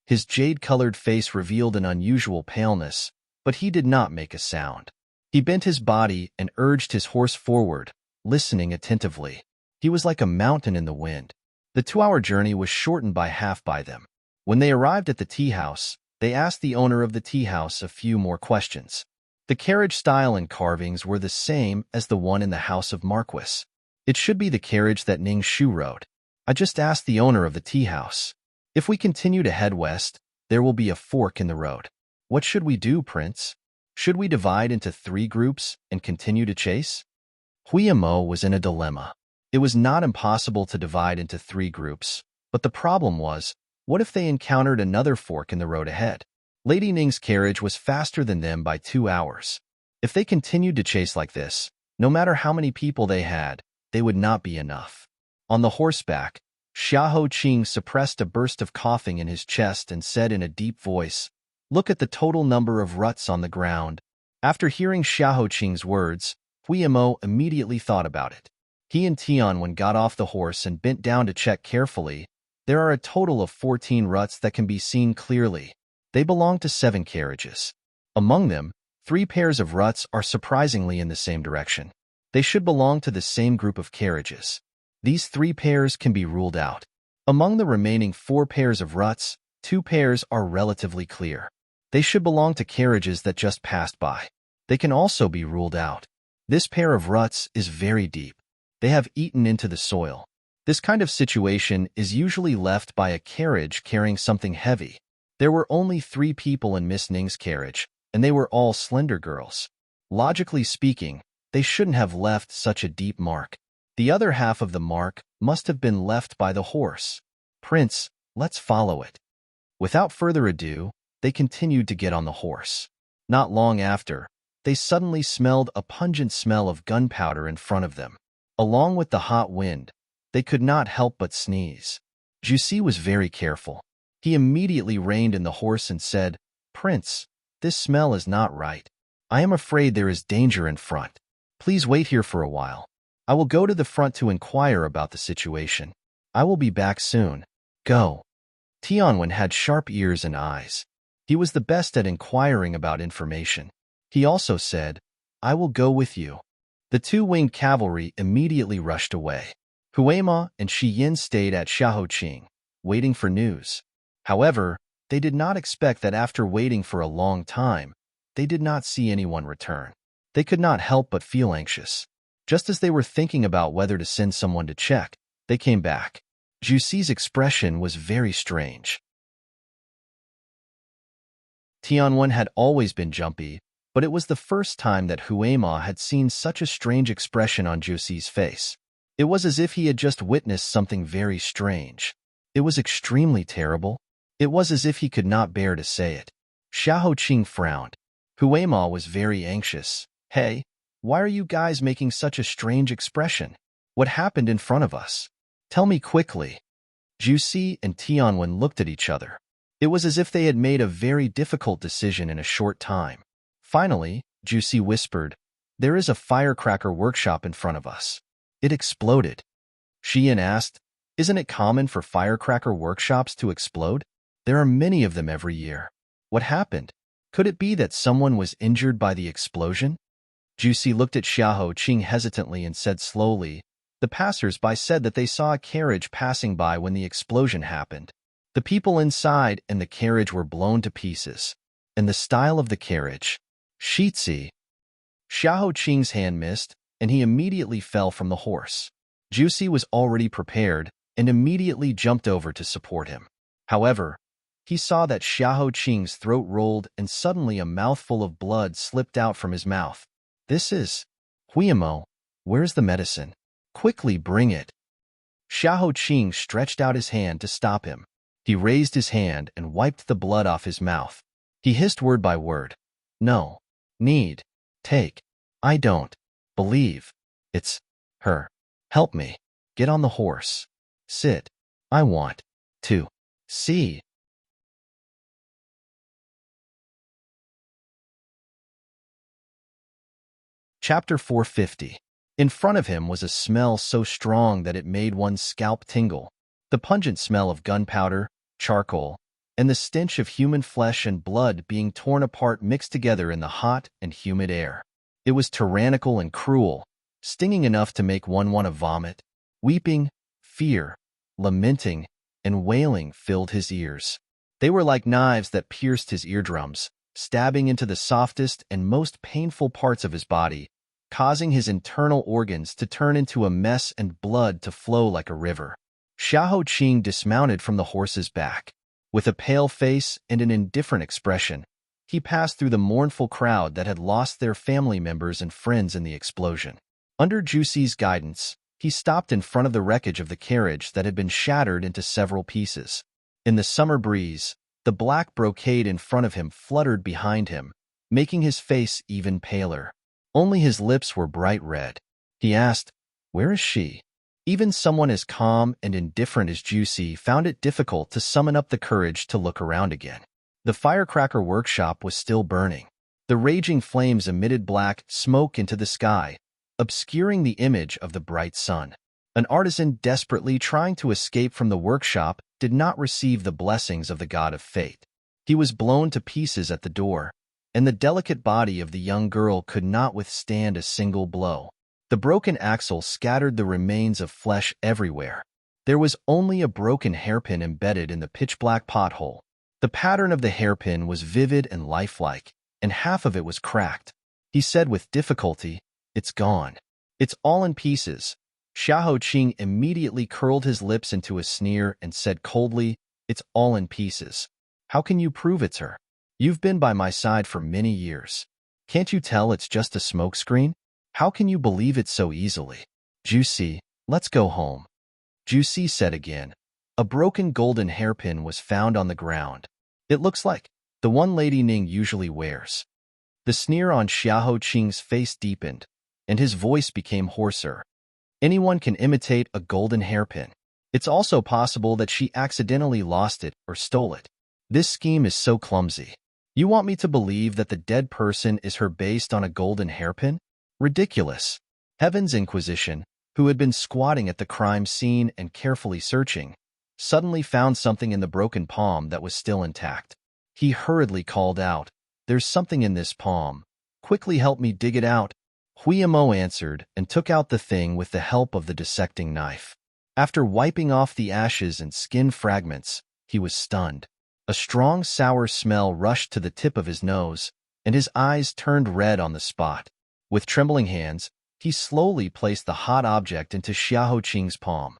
His jade-colored face revealed an unusual paleness, but he did not make a sound. He bent his body and urged his horse forward, listening attentively. He was like a mountain in the wind. The 2-hour journey was shortened by half by them. When they arrived at the tea house, they asked the owner of the tea house a few more questions. The carriage style and carvings were the same as the one in the house of Marquis. It should be the carriage that Ning Shu rode. I just asked the owner of the tea house. If we continue to head west, there will be a fork in the road. What should we do, Prince? Should we divide into 3 groups and continue to chase? Huiyamo was in a dilemma. It was not impossible to divide into 3 groups, but the problem was, what if they encountered another fork in the road ahead? Lady Ning's carriage was faster than them by 2 hours. If they continued to chase like this, no matter how many people they had, they would not be enough. On the horseback, Xiahou Qing suppressed a burst of coughing in his chest and said in a deep voice, "Look at the total number of ruts on the ground." After hearing Xiahou Qing's words, Huiyamo immediately thought about it. He and Tianwen got off the horse and bent down to check carefully. There are a total of 14 ruts that can be seen clearly. They belong to 7 carriages. Among them, 3 pairs of ruts are surprisingly in the same direction. They should belong to the same group of carriages. These 3 pairs can be ruled out. Among the remaining 4 pairs of ruts, 2 pairs are relatively clear. They should belong to carriages that just passed by. They can also be ruled out. This pair of ruts is very deep. They have eaten into the soil. This kind of situation is usually left by a carriage carrying something heavy. There were only 3 people in Miss Ning's carriage, and they were all slender girls. Logically speaking, they shouldn't have left such a deep mark. The other half of the mark must have been left by the horse. "Prince, let's follow it." Without further ado, they continued to get on the horse. Not long after, they suddenly smelled a pungent smell of gunpowder in front of them. Along with the hot wind, they could not help but sneeze. Jusi was very careful. He immediately reined in the horse and said, "Prince, this smell is not right. I am afraid there is danger in front. Please wait here for a while. I will go to the front to inquire about the situation. I will be back soon. Go." Tianwen had sharp ears and eyes. He was the best at inquiring about information. He also said, "I will go with you." The 2 winged cavalry immediately rushed away. Huema and Shi Yin stayed at Xiahou Qing, waiting for news. However, they did not expect that after waiting for a long time, they did not see anyone return. They could not help but feel anxious. Just as they were thinking about whether to send someone to check, they came back. Jusi's expression was very strange. Tianwen had always been jumpy, but it was the first time that Huema had seen such a strange expression on Juicy's face. It was as if he had just witnessed something very strange. It was extremely terrible. It was as if he could not bear to say it. Xiahou Qing frowned. Huema was very anxious. Hey, why are you guys making such a strange expression? What happened in front of us? Tell me quickly. Juicy and Tianwen looked at each other. It was as if they had made a very difficult decision in a short time. Finally, Juicy whispered, "There is a firecracker workshop in front of us." It exploded. Xian asked, "Isn't it common for firecracker workshops to explode? There are many of them every year. What happened? Could it be that someone was injured by the explosion?" Juicy looked at Xiahou Qing hesitantly and said slowly, "The passers-by said that they saw a carriage passing by when the explosion happened. The people inside and the carriage were blown to pieces. And the style of the carriage. Shitzi." Xiahou Qing's hand missed, and he immediately fell from the horse. Juicy was already prepared and immediately jumped over to support him. However, he saw that Xiahou Qing's throat rolled and suddenly a mouthful of blood slipped out from his mouth. "This is... Huimo, where's the medicine? Quickly bring it." Xiahou Qing stretched out his hand to stop him. He raised his hand and wiped the blood off his mouth. He hissed word by word. "No. Need. Take. I don't. Believe. It's... her. Help me. Get on the horse. Sit. I want... to... see." Chapter 450. In front of him was a smell so strong that it made one's scalp tingle. The pungent smell of gunpowder, charcoal, and the stench of human flesh and blood being torn apart mixed together in the hot and humid air. It was tyrannical and cruel, stinging enough to make one want to vomit. Weeping, fear, lamenting, and wailing filled his ears. They were like knives that pierced his eardrums, stabbing into the softest and most painful parts of his body, causing his internal organs to turn into a mess and blood to flow like a river. Xiahou Qing dismounted from the horse's back. With a pale face and an indifferent expression, he passed through the mournful crowd that had lost their family members and friends in the explosion. Under Juicy's guidance, he stopped in front of the wreckage of the carriage that had been shattered into several pieces. In the summer breeze, the black brocade in front of him fluttered behind him, making his face even paler. Only his lips were bright red. He asked, "Where is she?" Even someone as calm and indifferent as Juicy found it difficult to summon up the courage to look around again. The firecracker workshop was still burning. The raging flames emitted black smoke into the sky, obscuring the image of the bright sun. An artisan desperately trying to escape from the workshop did not receive the blessings of the god of fate. He was blown to pieces at the door, and the delicate body of the young girl could not withstand a single blow. The broken axle scattered the remains of flesh everywhere. There was only a broken hairpin embedded in the pitch-black pothole. The pattern of the hairpin was vivid and lifelike, and half of it was cracked. He said with difficulty, "It's gone. It's all in pieces." Xiahou Qing immediately curled his lips into a sneer and said coldly, "It's all in pieces. How can you prove it's her? You've been by my side for many years. Can't you tell it's just a smokescreen? How can you believe it so easily?" "Juicy, let's go home," Juicy said again. A broken golden hairpin was found on the ground. "It looks like the one Lady Ning usually wears." The sneer on Xiahou Qing's face deepened, and his voice became hoarser. "Anyone can imitate a golden hairpin. It's also possible that she accidentally lost it or stole it. This scheme is so clumsy. You want me to believe that the dead person is her based on a golden hairpin? Ridiculous." Heaven's Inquisition, who had been squatting at the crime scene and carefully searching, suddenly found something in the broken palm that was still intact. He hurriedly called out, "There's something in this palm. Quickly help me dig it out." Huimo answered and took out the thing with the help of the dissecting knife. After wiping off the ashes and skin fragments, he was stunned. A strong sour smell rushed to the tip of his nose, and his eyes turned red on the spot. With trembling hands, he slowly placed the hot object into Xiahou Qing's palm.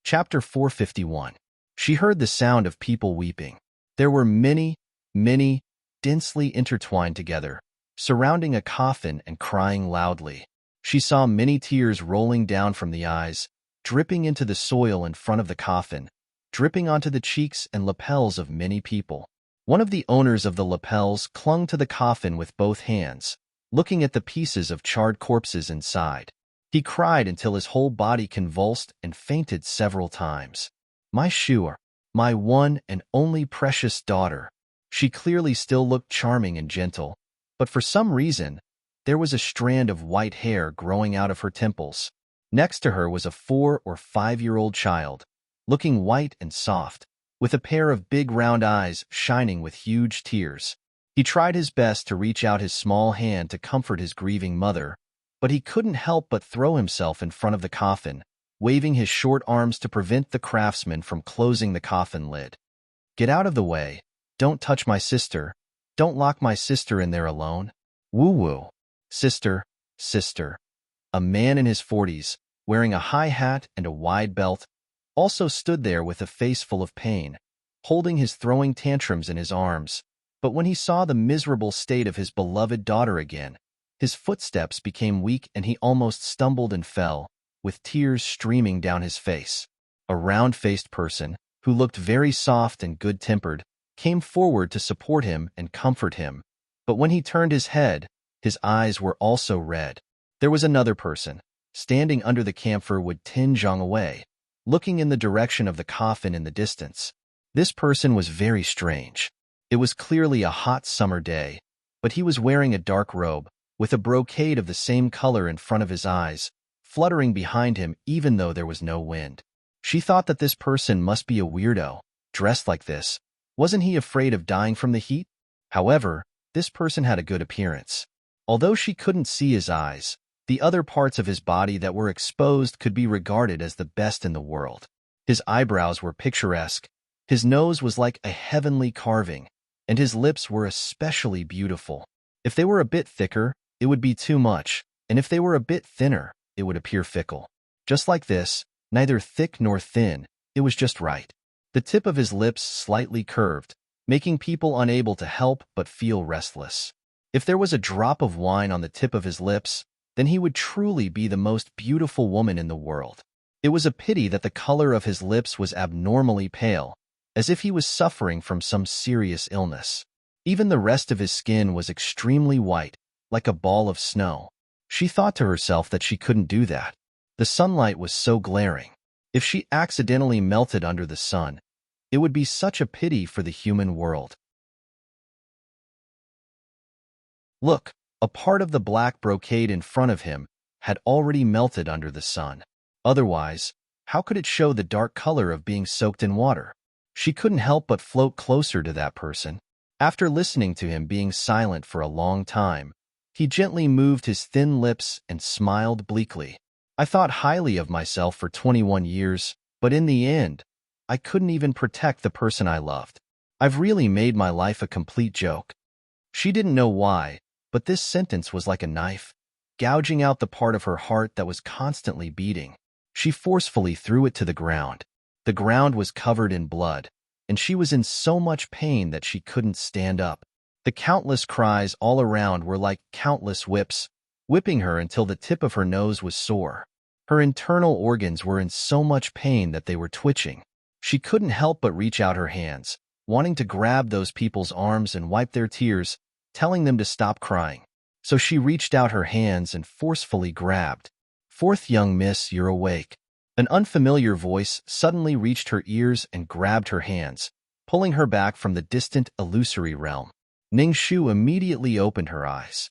Chapter 451. She heard the sound of people weeping. There were many, many, densely intertwined together, surrounding a coffin and crying loudly. She saw many tears rolling down from the eyes, dripping into the soil in front of the coffin, dripping onto the cheeks and lapels of many people. One of the owners of the lapels clung to the coffin with both hands, looking at the pieces of charred corpses inside. He cried until his whole body convulsed and fainted several times. My Shuar, my one and only precious daughter. She clearly still looked charming and gentle, but for some reason, there was a strand of white hair growing out of her temples. Next to her was a 4 or 5-year-old child, looking white and soft, with a pair of big round eyes shining with huge tears. He tried his best to reach out his small hand to comfort his grieving mother, but he couldn't help but throw himself in front of the coffin, waving his short arms to prevent the craftsman from closing the coffin lid. Get out of the way. Don't touch my sister. Don't lock my sister in there alone. Woo-woo. Sister, sister. A man in his 40s, wearing a high hat and a wide belt, also stood there with a face full of pain, holding his throwing tantrums in his arms. But when he saw the miserable state of his beloved daughter again, his footsteps became weak and he almost stumbled and fell, with tears streaming down his face. A round-faced person, who looked very soft and good-tempered, came forward to support him and comfort him. But when he turned his head, his eyes were also red. There was another person, standing under the camphor wood 10 zhang away, looking in the direction of the coffin in the distance. This person was very strange. It was clearly a hot summer day, but he was wearing a dark robe, with a brocade of the same color in front of his eyes, fluttering behind him even though there was no wind. She thought that this person must be a weirdo, dressed like this. Wasn't he afraid of dying from the heat? However, this person had a good appearance. Although she couldn't see his eyes, the other parts of his body that were exposed could be regarded as the best in the world. His eyebrows were picturesque, his nose was like a heavenly carving, and his lips were especially beautiful. If they were a bit thicker, it would be too much, and if they were a bit thinner, it would appear fickle. Just like this, neither thick nor thin, it was just right. The tip of his lips slightly curved, making people unable to help but feel restless. If there was a drop of wine on the tip of his lips, then he would truly be the most beautiful woman in the world. It was a pity that the color of his lips was abnormally pale, as if he was suffering from some serious illness. Even the rest of his skin was extremely white, like a ball of snow. She thought to herself that she couldn't do that. The sunlight was so glaring. If she accidentally melted under the sun, it would be such a pity for the human world. Look, a part of the black brocade in front of him had already melted under the sun. Otherwise, how could it show the dark color of being soaked in water? She couldn't help but float closer to that person. After listening to him being silent for a long time, he gently moved his thin lips and smiled bleakly. I thought highly of myself for 21 years, but in the end, I couldn't even protect the person I loved. I've really made my life a complete joke. She didn't know why, but this sentence was like a knife, gouging out the part of her heart that was constantly beating. She forcefully threw it to the ground. The ground was covered in blood, and she was in so much pain that she couldn't stand up. The countless cries all around were like countless whips, whipping her until the tip of her nose was sore. Her internal organs were in so much pain that they were twitching. She couldn't help but reach out her hands, wanting to grab those people's arms and wipe their tears, telling them to stop crying. So she reached out her hands and forcefully grabbed. "Fourth young miss, you're awake." An unfamiliar voice suddenly reached her ears and grabbed her hands, pulling her back from the distant, illusory realm. Ning Shu immediately opened her eyes.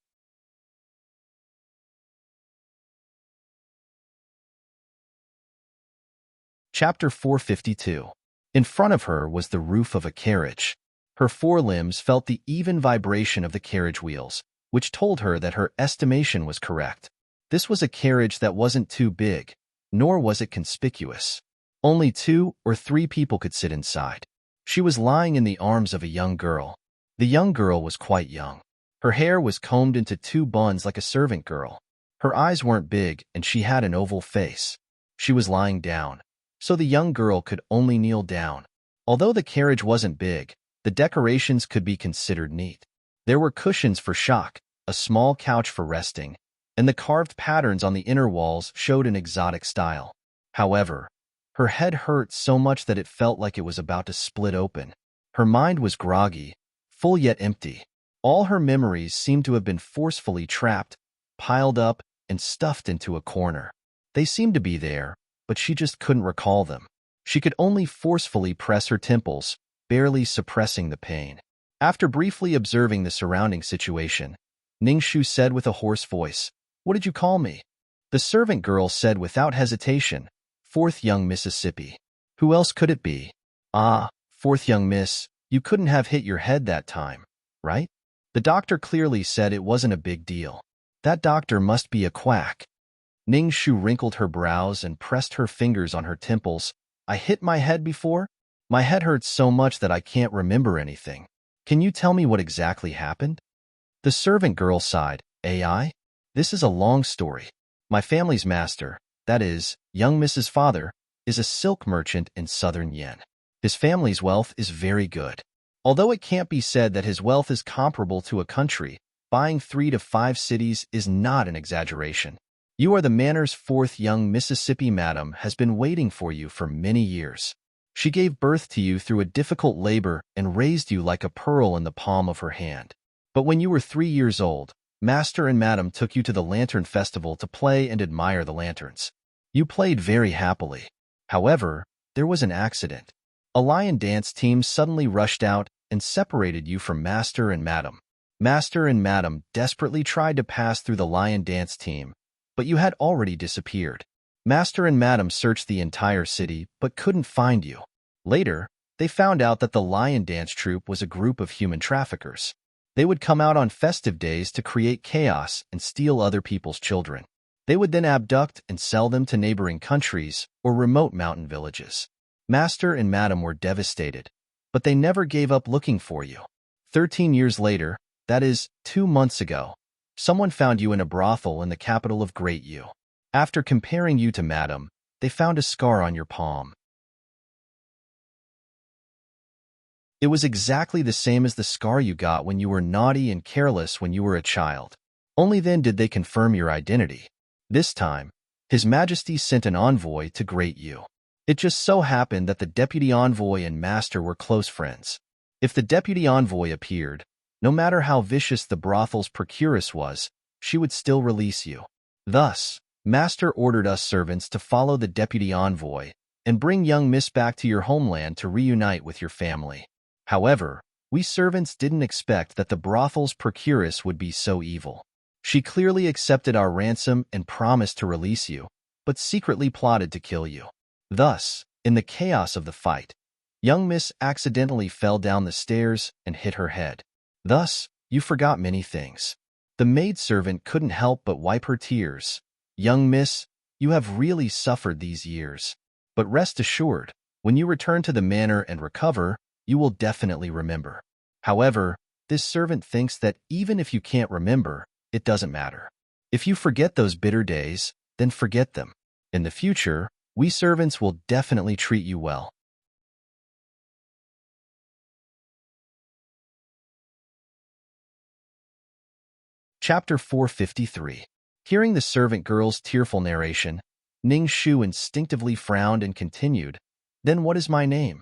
Chapter 452. In front of her was the roof of a carriage. Her forelimbs felt the even vibration of the carriage wheels, which told her that her estimation was correct. This was a carriage that wasn't too big, nor was it conspicuous. Only 2 or 3 people could sit inside. She was lying in the arms of a young girl. The young girl was quite young. Her hair was combed into 2 buns like a servant girl. Her eyes weren't big, and she had an oval face. She was lying down, so the young girl could only kneel down. Although the carriage wasn't big, the decorations could be considered neat. There were cushions for shock, a small couch for resting, and the carved patterns on the inner walls showed an exotic style. However, her head hurt so much that it felt like it was about to split open. Her mind was groggy, full yet empty. All her memories seemed to have been forcefully trapped, piled up, and stuffed into a corner. They seemed to be there, but she just couldn't recall them. She could only forcefully press her temples, barely suppressing the pain. After briefly observing the surrounding situation, Ningshu said with a hoarse voice, "What did you call me?" The servant girl said without hesitation, "Fourth young Mississippi." "Who else could it be?" "Ah, fourth young miss, you couldn't have hit your head that time, right?" The doctor clearly said it wasn't a big deal. That doctor must be a quack. Ningshu wrinkled her brows and pressed her fingers on her temples. "I hit my head before? My head hurts so much that I can't remember anything. Can you tell me what exactly happened?" The servant girl sighed. "AI? This is a long story. My family's master, that is, young Mrs. Father, is a silk merchant in southern Yen. His family's wealth is very good. Although it can't be said that his wealth is comparable to a country, buying 3 to 5 cities is not an exaggeration. You are the manor's fourth young Mississippi madam has been waiting for you for many years. She gave birth to you through a difficult labor and raised you like a pearl in the palm of her hand. But when you were 3 years old, Master and Madam took you to the Lantern Festival to play and admire the lanterns. You played very happily. However, there was an accident. A lion dance team suddenly rushed out and separated you from Master and Madam. Master and Madam desperately tried to pass through the lion dance team, but you had already disappeared. Master and Madam searched the entire city but couldn't find you. Later, they found out that the lion dance troupe was a group of human traffickers. They would come out on festive days to create chaos and steal other people's children. They would then abduct and sell them to neighboring countries or remote mountain villages. Master and Madam were devastated, but they never gave up looking for you. 13 years later, that is, 2 months ago, someone found you in a brothel in the capital of Great Yu. After comparing you to Madam, they found a scar on your palm. It was exactly the same as the scar you got when you were naughty and careless when you were a child. Only then did they confirm your identity. This time, His Majesty sent an envoy to Great Yu. It just so happened that the deputy envoy and master were close friends. If the deputy envoy appeared, no matter how vicious the brothel's procuress was, she would still release you. Thus, Master ordered us servants to follow the deputy envoy and bring young Miss back to your homeland to reunite with your family. However, we servants didn't expect that the brothel's procuress would be so evil. She clearly accepted our ransom and promised to release you, but secretly plotted to kill you. Thus, in the chaos of the fight, young Miss accidentally fell down the stairs and hit her head. Thus, you forgot many things. The maidservant couldn't help but wipe her tears. Young Miss, you have really suffered these years. But rest assured, when you return to the manor and recover, you will definitely remember. However, this servant thinks that even if you can't remember, it doesn't matter. If you forget those bitter days, then forget them. In the future, we servants will definitely treat you well. Chapter 453. Hearing the servant girl's tearful narration, Ningshu instinctively frowned and continued, "Then what is my name?"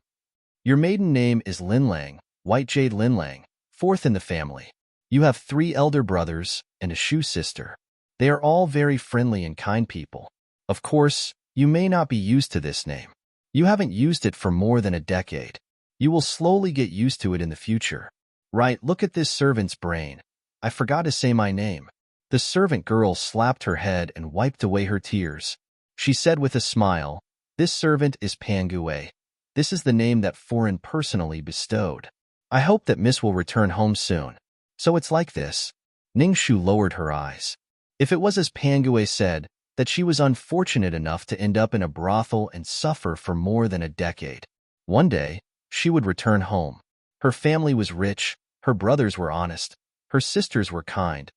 "Your maiden name is Linlang, White Jade Linlang, fourth in the family. You have 3 elder brothers and a shoe sister. They are all very friendly and kind people. Of course, you may not be used to this name. You haven't used it for more than a decade. You will slowly get used to it in the future. Right, look at this servant's brain. I forgot to say my name." The servant girl slapped her head and wiped away her tears. She said with a smile, "This servant is Pangue. This is the name that Foreign personally bestowed. I hope that Miss will return home soon. So it's like this." Ningshu lowered her eyes. If it was as Pangue said, that she was unfortunate enough to end up in a brothel and suffer for more than a decade. One day, she would return home. Her family was rich, her brothers were honest, her sisters were kind.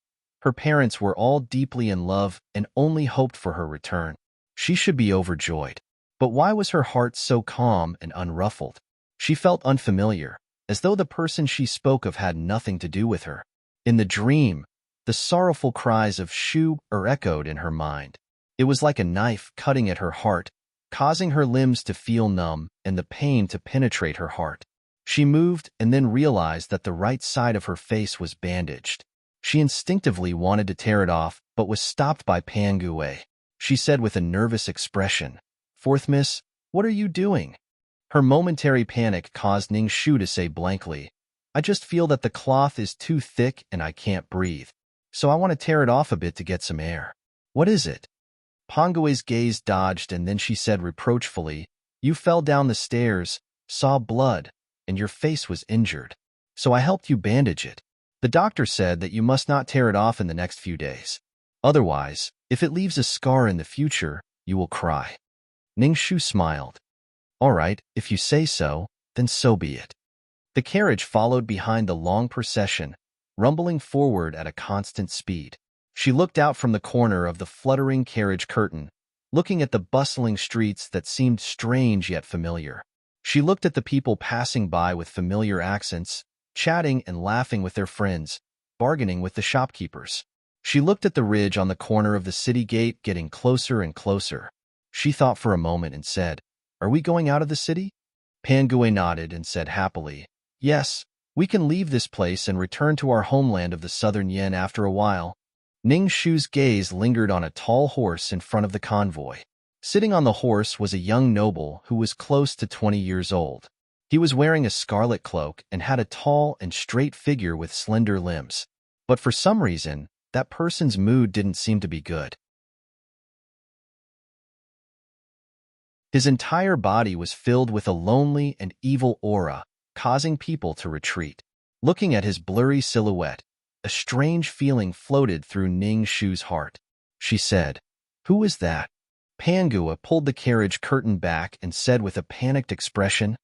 Her parents were all deeply in love and only hoped for her return. She should be overjoyed. But why was her heart so calm and unruffled? She felt unfamiliar, as though the person she spoke of had nothing to do with her. In the dream, the sorrowful cries of Shu echoed in her mind. It was like a knife cutting at her heart, causing her limbs to feel numb and the pain to penetrate her heart. She moved and then realized that the right side of her face was bandaged. She instinctively wanted to tear it off, but was stopped by Pangue. She said with a nervous expression, "Fourth miss, what are you doing?" Her momentary panic caused Ning Shu to say blankly, "I just feel that the cloth is too thick and I can't breathe. So I want to tear it off a bit to get some air." "What is it?" Pangue's gaze dodged and then she said reproachfully, "You fell down the stairs, saw blood, and your face was injured. So I helped you bandage it. The doctor said that you must not tear it off in the next few days. Otherwise, if it leaves a scar in the future, you will cry." Ning Shu smiled. "All right, if you say so, then so be it." The carriage followed behind the long procession, rumbling forward at a constant speed. She looked out from the corner of the fluttering carriage curtain, looking at the bustling streets that seemed strange yet familiar. She looked at the people passing by with familiar accents, chatting and laughing with their friends, bargaining with the shopkeepers. She looked at the ridge on the corner of the city gate getting closer and closer. She thought for a moment and said, "Are we going out of the city?" Pangue nodded and said happily, "Yes, we can leave this place and return to our homeland of the southern Yen after a while." Ning Shu's gaze lingered on a tall horse in front of the convoy. Sitting on the horse was a young noble who was close to 20 years old. He was wearing a scarlet cloak and had a tall and straight figure with slender limbs. But for some reason, that person's mood didn't seem to be good. His entire body was filled with a lonely and evil aura, causing people to retreat. Looking at his blurry silhouette, a strange feeling floated through Ning Shu's heart. She said, "Who is that?" Pangue pulled the carriage curtain back and said with a panicked expression,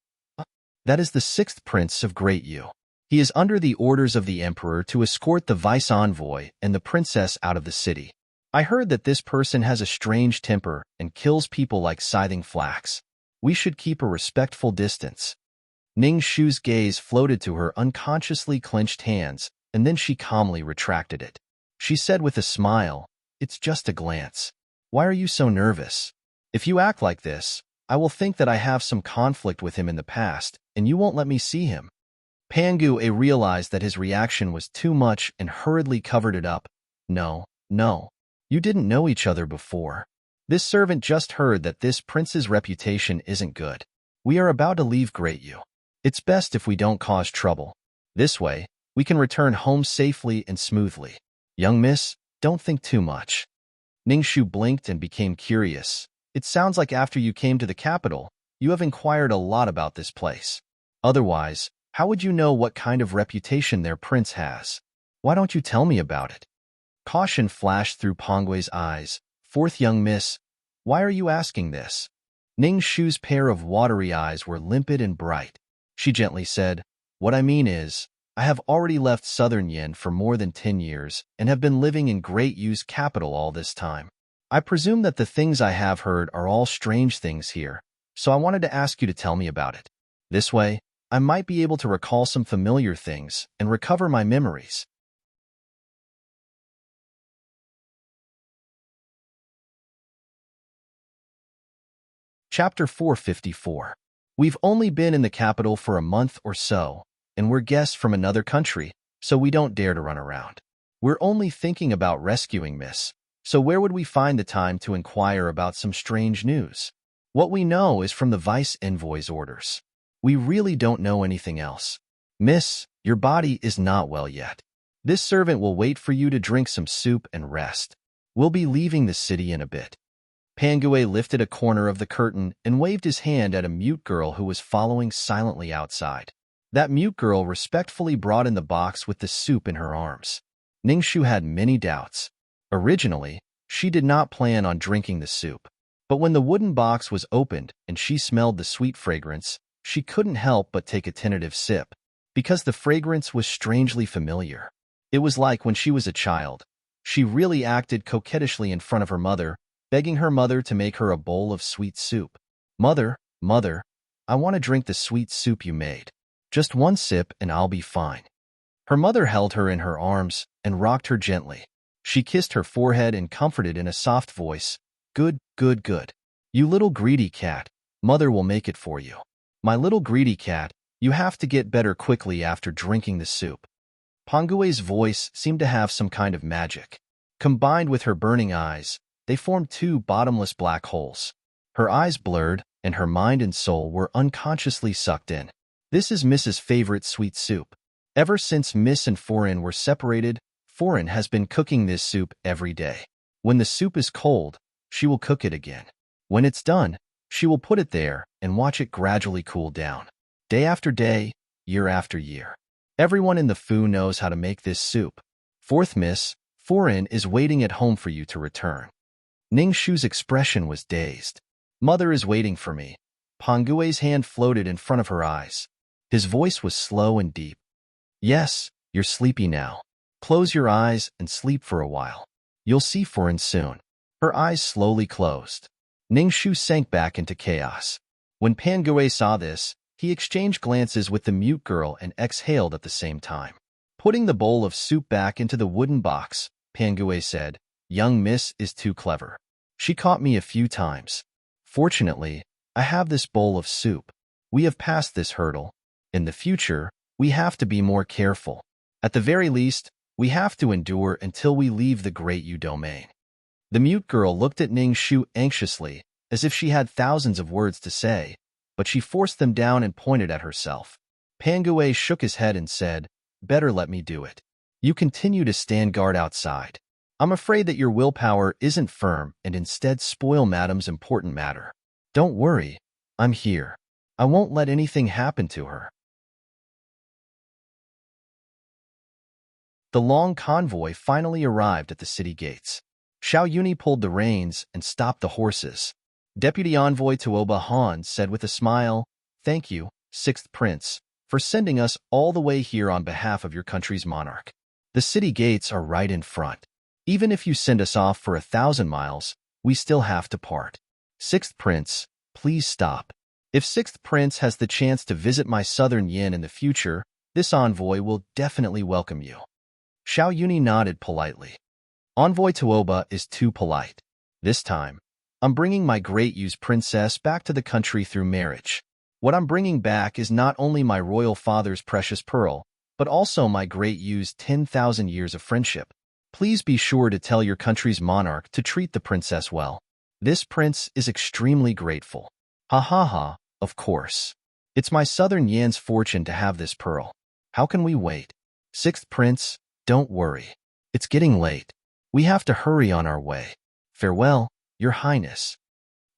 "That is the 6th Prince of Great Yu. He is under the orders of the Emperor to escort the vice envoy and the princess out of the city. I heard that this person has a strange temper and kills people like scything flax. We should keep a respectful distance." Ning Shu's gaze floated to her unconsciously clenched hands, and then she calmly retracted it. She said with a smile, "It's just a glance. Why are you so nervous? If you act like this, I will think that I have some conflict with him in the past, and you won't let me see him." Pangue realized that his reaction was too much and hurriedly covered it up. No. You didn't know each other before. This servant just heard that this prince's reputation isn't good. We are about to leave Great Yu. It's best if we don't cause trouble. This way, we can return home safely and smoothly. Young miss, don't think too much." Ning Shu blinked and became curious. "It sounds like after you came to the capital, you have inquired a lot about this place. Otherwise, how would you know what kind of reputation their prince has? Why don't you tell me about it?" Caution flashed through Pangue's eyes. "Fourth young miss, why are you asking this?" Ning Shu's pair of watery eyes were limpid and bright. She gently said, "What I mean is, I have already left Southern Yin for more than 10 years and have been living in Great Yu's capital all this time. I presume that the things I have heard are all strange things here, so I wanted to ask you to tell me about it. This way, I might be able to recall some familiar things and recover my memories." Chapter 454. We've only been in the capital for a month or so, and we're guests from another country, so we don't dare to run around. We're only thinking about rescuing Miss, so where would we find the time to inquire about some strange news? What we know is from the vice envoy's orders. We really don't know anything else. Miss, your body is not well yet. This servant will wait for you to drink some soup and rest. We'll be leaving the city in a bit." Pangue lifted a corner of the curtain and waved his hand at a mute girl who was following silently outside. That mute girl respectfully brought in the box with the soup in her arms. Ning Shu had many doubts. Originally, she did not plan on drinking the soup. But when the wooden box was opened and she smelled the sweet fragrance, she couldn't help but take a tentative sip, because the fragrance was strangely familiar. It was like when she was a child. She really acted coquettishly in front of her mother, begging her mother to make her a bowl of sweet soup. Mother, I want to drink the sweet soup you made. Just one sip and I'll be fine." Her mother held her in her arms and rocked her gently. She kissed her forehead and comforted in a soft voice. "Good, good, good. You little greedy cat, Mother will make it for you. My little greedy cat, you have to get better quickly after drinking the soup." Pangue's voice seemed to have some kind of magic. Combined with her burning eyes, they formed two bottomless black holes. Her eyes blurred, and her mind and soul were unconsciously sucked in. This is Miss's favorite sweet soup. Ever since Miss and Foreign were separated, Foreign has been cooking this soup every day. When the soup is cold, she will cook it again. When it's done, she will put it there and watch it gradually cool down. Day after day, year after year. Everyone in the Fu knows how to make this soup. Fourth Miss, Foreign is waiting at home for you to return. Ning Shu's expression was dazed. "Mother is waiting for me." Pangue's hand floated in front of her eyes. His voice was slow and deep. "Yes, you're sleepy now. Close your eyes and sleep for a while. You'll see Foreign soon." Her eyes slowly closed. Ning Shu sank back into chaos. When Pangue saw this, he exchanged glances with the mute girl and exhaled at the same time. Putting the bowl of soup back into the wooden box, Pangue said, "Young Miss is too clever. She caught me a few times. Fortunately, I have this bowl of soup. We have passed this hurdle. In the future, we have to be more careful. At the very least, we have to endure until we leave the Great Yu domain." The mute girl looked at Ning Shu anxiously, as if she had thousands of words to say, but she forced them down and pointed at herself. Pangue shook his head and said, "Better let me do it. You continue to stand guard outside. I'm afraid that your willpower isn't firm and instead spoil Madam's important matter. Don't worry, I'm here. I won't let anything happen to her." The long convoy finally arrived at the city gates. Xiao Yuni pulled the reins and stopped the horses. Deputy Envoy Tuoba Han said with a smile, "Thank you, Sixth Prince, for sending us all the way here on behalf of your country's monarch. The city gates are right in front. Even if you send us off for 1,000 miles, we still have to part. Sixth Prince, please stop. If Sixth Prince has the chance to visit my southern yin in the future, this envoy will definitely welcome you." Xiao Yuni nodded politely. Envoy Tuoba is too polite. This time, I'm bringing my Great Yu's princess back to the country through marriage. What I'm bringing back is not only my royal father's precious pearl, but also my Great Yu's 10,000 years of friendship. Please be sure to tell your country's monarch to treat the princess well. This prince is extremely grateful. Ha ha ha, of course. It's my southern yan's fortune to have this pearl. How can we wait? Sixth Prince, don't worry. It's getting late. We have to hurry on our way. Farewell, Your Highness."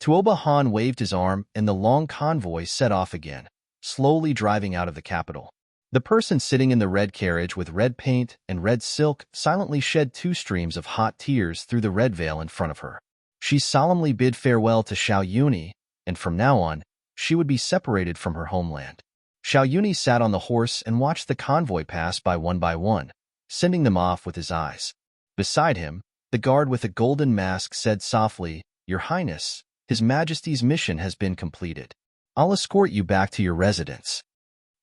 Tuoba Han waved his arm and the long convoy set off again, slowly driving out of the capital. The person sitting in the red carriage with red paint and red silk silently shed 2 streams of hot tears through the red veil in front of her. She solemnly bid farewell to Xiao Yuni, and from now on, she would be separated from her homeland. Xiao Yuni sat on the horse and watched the convoy pass by one, sending them off with his eyes. Beside him, the guard with a golden mask said softly, "Your Highness, His Majesty's mission has been completed. I'll escort you back to your residence."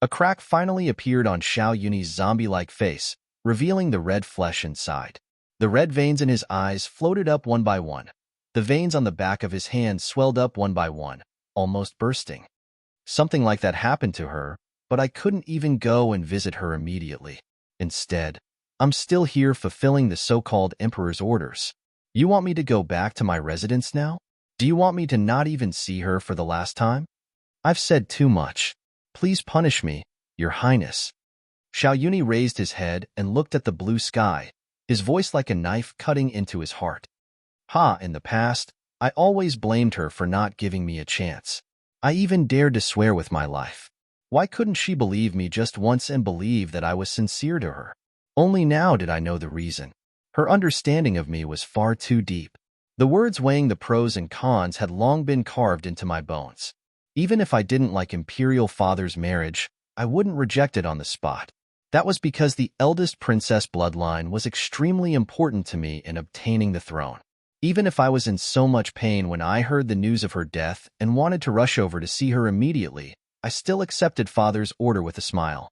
A crack finally appeared on Xiao Yuni's zombie-like face, revealing the red flesh inside. The red veins in his eyes floated up one by one. The veins on the back of his hands swelled up one by one, almost bursting. Something like that happened to her, but I couldn't even go and visit her immediately. Instead, I'm still here fulfilling the so-called Emperor's orders. You want me to go back to my residence now? Do you want me to not even see her for the last time? I've said too much. Please punish me, Your Highness." Xiao Yuni raised his head and looked at the blue sky, his voice like a knife cutting into his heart. In the past, I always blamed her for not giving me a chance. I even dared to swear with my life. Why couldn't she believe me just once and believe that I was sincere to her? Only now did I know the reason. Her understanding of me was far too deep. The words weighing the pros and cons had long been carved into my bones. Even if I didn't like Imperial Father's marriage, I wouldn't reject it on the spot. That was because the eldest princess bloodline was extremely important to me in obtaining the throne. Even if I was in so much pain when I heard the news of her death and wanted to rush over to see her immediately, I still accepted father's order with a smile.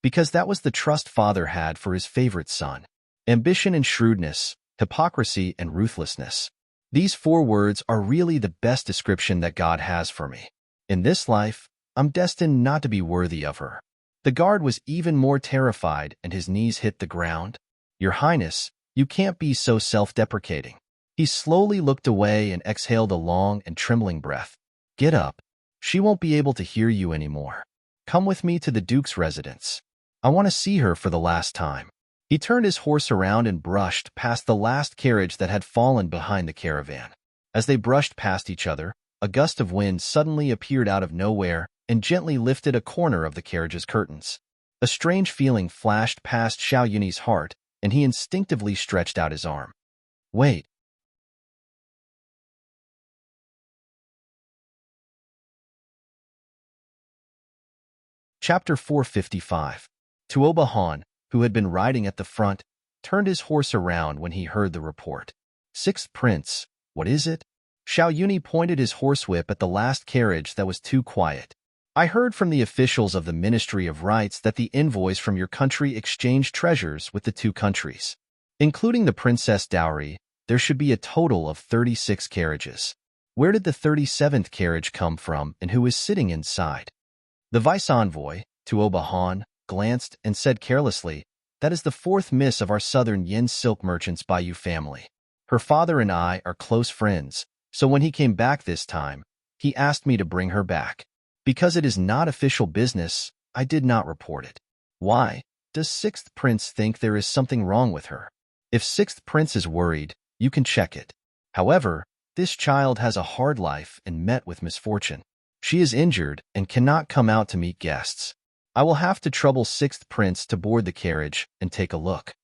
Because that was the trust father had for his favorite son. Ambition and shrewdness, hypocrisy and ruthlessness. These 4 words are really the best description that God has for me. In this life, I'm destined not to be worthy of her. The guard was even more terrified and his knees hit the ground. Your Highness, you can't be so self-deprecating. He slowly looked away and exhaled a long and trembling breath. Get up. She won't be able to hear you anymore. Come with me to the Duke's residence. I want to see her for the last time. He turned his horse around and brushed past the last carriage that had fallen behind the caravan. As they brushed past each other, a gust of wind suddenly appeared out of nowhere and gently lifted a corner of the carriage's curtains. A strange feeling flashed past Xiao Yunyi's heart, and he instinctively stretched out his arm. Wait. Chapter 455. Tuoba Han, who had been riding at the front, turned his horse around when he heard the report. Sixth Prince, what is it? Xiao Yunyi pointed his horsewhip at the last carriage that was too quiet. I heard from the officials of the Ministry of Rights that the envoys from your country exchanged treasures with the 2 countries. Including the princess dowry, there should be a total of 36 carriages. Where did the 37th carriage come from and who is sitting inside? The vice envoy, Tuoba Han, glanced and said carelessly, that is the 4th miss of our southern Yin silk merchants Bayou family. Her father and I are close friends, so when he came back this time, he asked me to bring her back. Because it is not official business, I did not report it. Why? Does 6th Prince think there is something wrong with her? If 6th Prince is worried, you can check it. However, this child has a hard life and met with misfortune. She is injured and cannot come out to meet guests. I will have to trouble 6th Prince to board the carriage and take a look.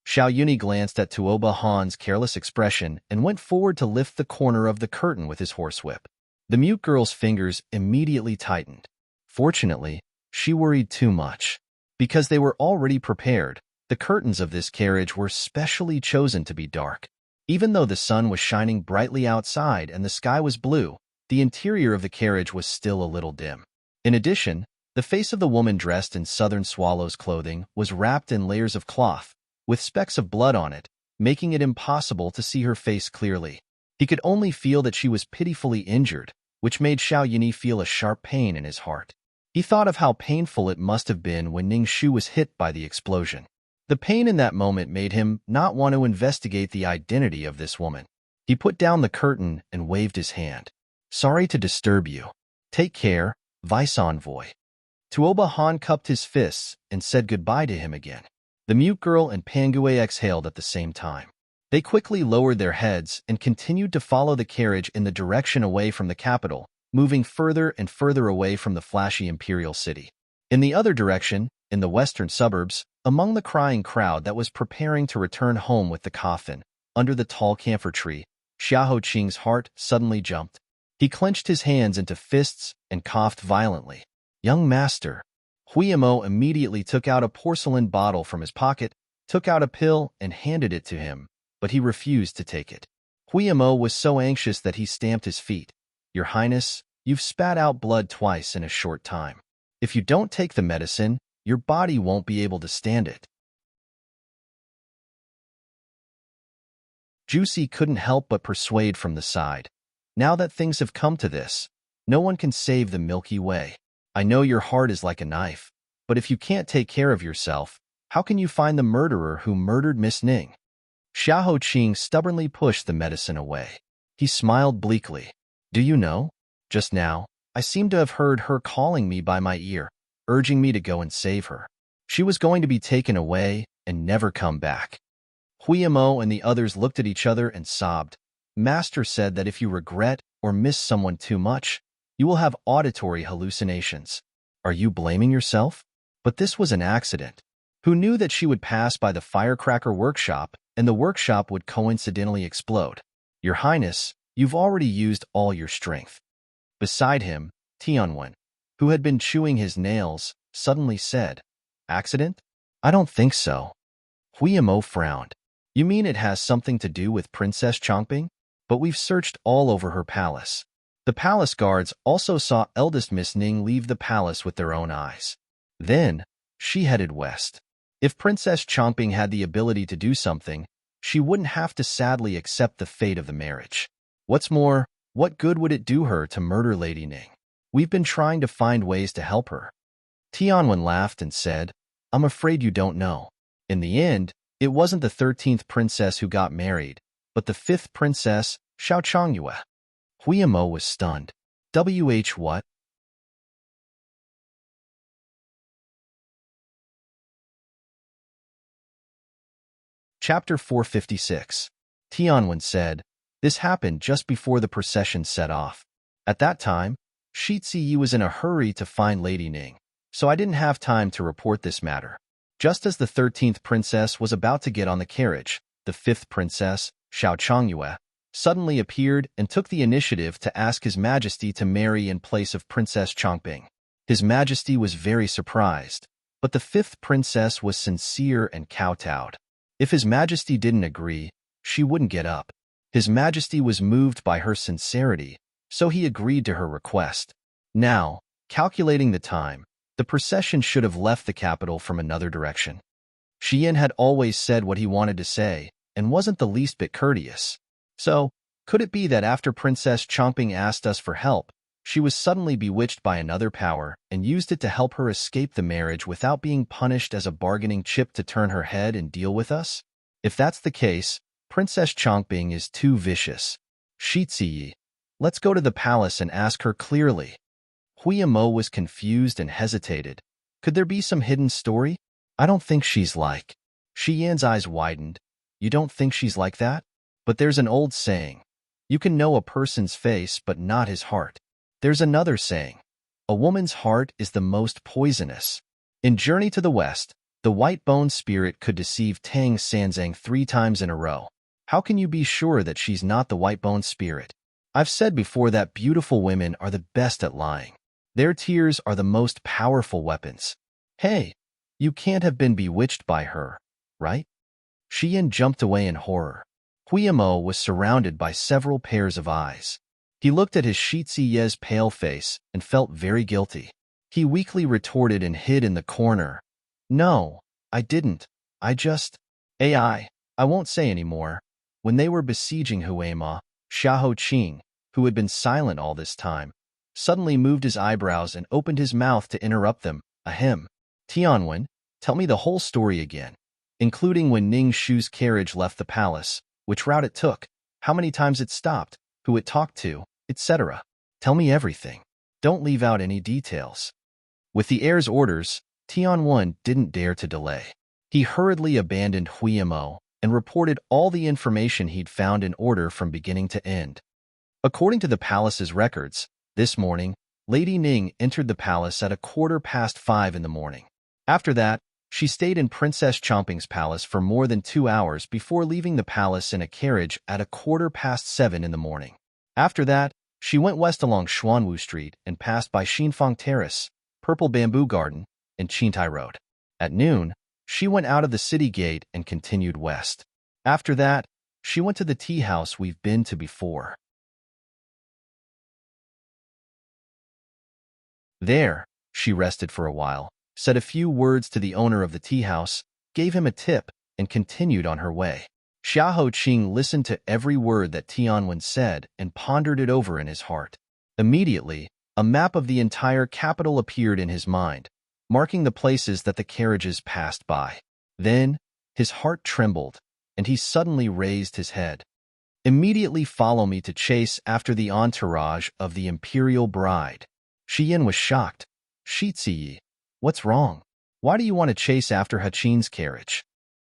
Xiao Yunyi glanced at Tuoba Han's careless expression and went forward to lift the corner of the curtain with his horsewhip. The mute girl's fingers immediately tightened. Fortunately, she worried too much. Because they were already prepared, the curtains of this carriage were specially chosen to be dark. Even though the sun was shining brightly outside and the sky was blue, the interior of the carriage was still a little dim. In addition, the face of the woman dressed in southern swallow's clothing was wrapped in layers of cloth, with specks of blood on it, making it impossible to see her face clearly. He could only feel that she was pitifully injured, which made Xiao Yunyi feel a sharp pain in his heart. He thought of how painful it must have been when Ning Shu was hit by the explosion. The pain in that moment made him not want to investigate the identity of this woman. He put down the curtain and waved his hand. Sorry to disturb you. Take care, Vice Envoy. Tuoba Han cupped his fists and said goodbye to him again. The mute girl and Pangue exhaled at the same time. They quickly lowered their heads and continued to follow the carriage in the direction away from the capital, moving further and further away from the flashy imperial city. In the other direction, in the western suburbs, among the crying crowd that was preparing to return home with the coffin, under the tall camphor tree, Xiahou Qing's heart suddenly jumped. He clenched his hands into fists and coughed violently. Young master. Huiyamo immediately took out a porcelain bottle from his pocket, took out a pill and handed it to him, but he refused to take it. Huiyamo was so anxious that he stamped his feet. Your Highness, you've spat out blood twice in a short time. If you don't take the medicine, your body won't be able to stand it. Juicy couldn't help but persuade from the side. Now that things have come to this, no one can save the Milky Way. I know your heart is like a knife, but if you can't take care of yourself, how can you find the murderer who murdered Miss Ning? Xiahou Qing stubbornly pushed the medicine away. He smiled bleakly. Do you know? Just now, I seem to have heard her calling me by my ear, urging me to go and save her. She was going to be taken away and never come back. Huiyamo and the others looked at each other and sobbed. Master said that if you regret or miss someone too much, you will have auditory hallucinations. Are you blaming yourself? But this was an accident. Who knew that she would pass by the firecracker workshop and the workshop would coincidentally explode? Your Highness, you've already used all your strength. Beside him, Tianwen, who had been chewing his nails, suddenly said, Accident? I don't think so. Huiyamo frowned. You mean it has something to do with Princess Chongping? But we've searched all over her palace. The palace guards also saw eldest Miss Ning leave the palace with their own eyes. Then, she headed west. If Princess Chongping had the ability to do something, she wouldn't have to sadly accept the fate of the marriage. What's more, what good would it do her to murder Lady Ning? We've been trying to find ways to help her. Tianwen laughed and said, I'm afraid you don't know. In the end, it wasn't the 13th princess who got married, but the 5th princess, Xiao Chongyue. Huiyamo was stunned. What? Chapter 456. Tianwen said, this happened just before the procession set off. At that time, Shi Ziyi was in a hurry to find Lady Ning, so I didn't have time to report this matter. Just as the 13th princess was about to get on the carriage, the 5th princess, Xiao Chongyue, suddenly appeared and took the initiative to ask His Majesty to marry in place of Princess Chongping. His Majesty was very surprised, but the 5th princess was sincere and kowtowed. If His Majesty didn't agree, she wouldn't get up. His Majesty was moved by her sincerity, so he agreed to her request. Now, calculating the time, the procession should have left the capital from another direction. Xian had always said what he wanted to say and wasn't the least bit courteous. So, could it be that after Princess Chongping asked us for help, she was suddenly bewitched by another power and used it to help her escape the marriage without being punished as a bargaining chip to turn her head and deal with us? If that's the case, Princess Chongping is too vicious. Shi Ziyi, let's go to the palace and ask her clearly. Huiyamo was confused and hesitated. Could there be some hidden story? I don't think she's like. Shi Yan's eyes widened. You don't think she's like that? But there's an old saying. You can know a person's face but not his heart. There's another saying. A woman's heart is the most poisonous. In Journey to the West, the white-boned spirit could deceive Tang Sanzang 3 times in a row. How can you be sure that she's not the white-boned spirit? I've said before that beautiful women are the best at lying. Their tears are the most powerful weapons. Hey, you can't have been bewitched by her, right? Xian jumped away in horror. Huiyamo was surrounded by several pairs of eyes. He looked at his Shi Ziyi's pale face and felt very guilty. He weakly retorted and hid in the corner. No, I didn't. I won't say any more. When they were besieging Huema, Xiahou Qing, who had been silent all this time, suddenly moved his eyebrows and opened his mouth to interrupt them. Ahem. Tianwen, tell me the whole story again, including when Ning Shu's carriage left the palace, which route it took, how many times it stopped, who it talked to, etc. Tell me everything. Don't leave out any details. With the heir's orders, Tianwen didn't dare to delay. He hurriedly abandoned Huiyamo and reported all the information he'd found in order from beginning to end. According to the palace's records, this morning, Lady Ning entered the palace at 5:15 in the morning. After that, she stayed in Princess Chongping's palace for more than 2 hours before leaving the palace in a carriage at 7:15 in the morning. After that, she went west along Xuanwu Street and passed by Xinfang Terrace, Purple Bamboo Garden, and Qintai Road. At noon, she went out of the city gate and continued west. After that, she went to the tea house we've been to before. There, she rested for a while, said a few words to the owner of the tea house, gave him a tip, and continued on her way. Xiahou Qing listened to every word that Tianwen said and pondered it over in his heart. Immediately, a map of the entire capital appeared in his mind, marking the places that the carriages passed by. Then, his heart trembled, and he suddenly raised his head. Immediately follow me to chase after the entourage of the imperial bride. Xian was shocked. Shi Ziyi, what's wrong? Why do you want to chase after Haqin's carriage?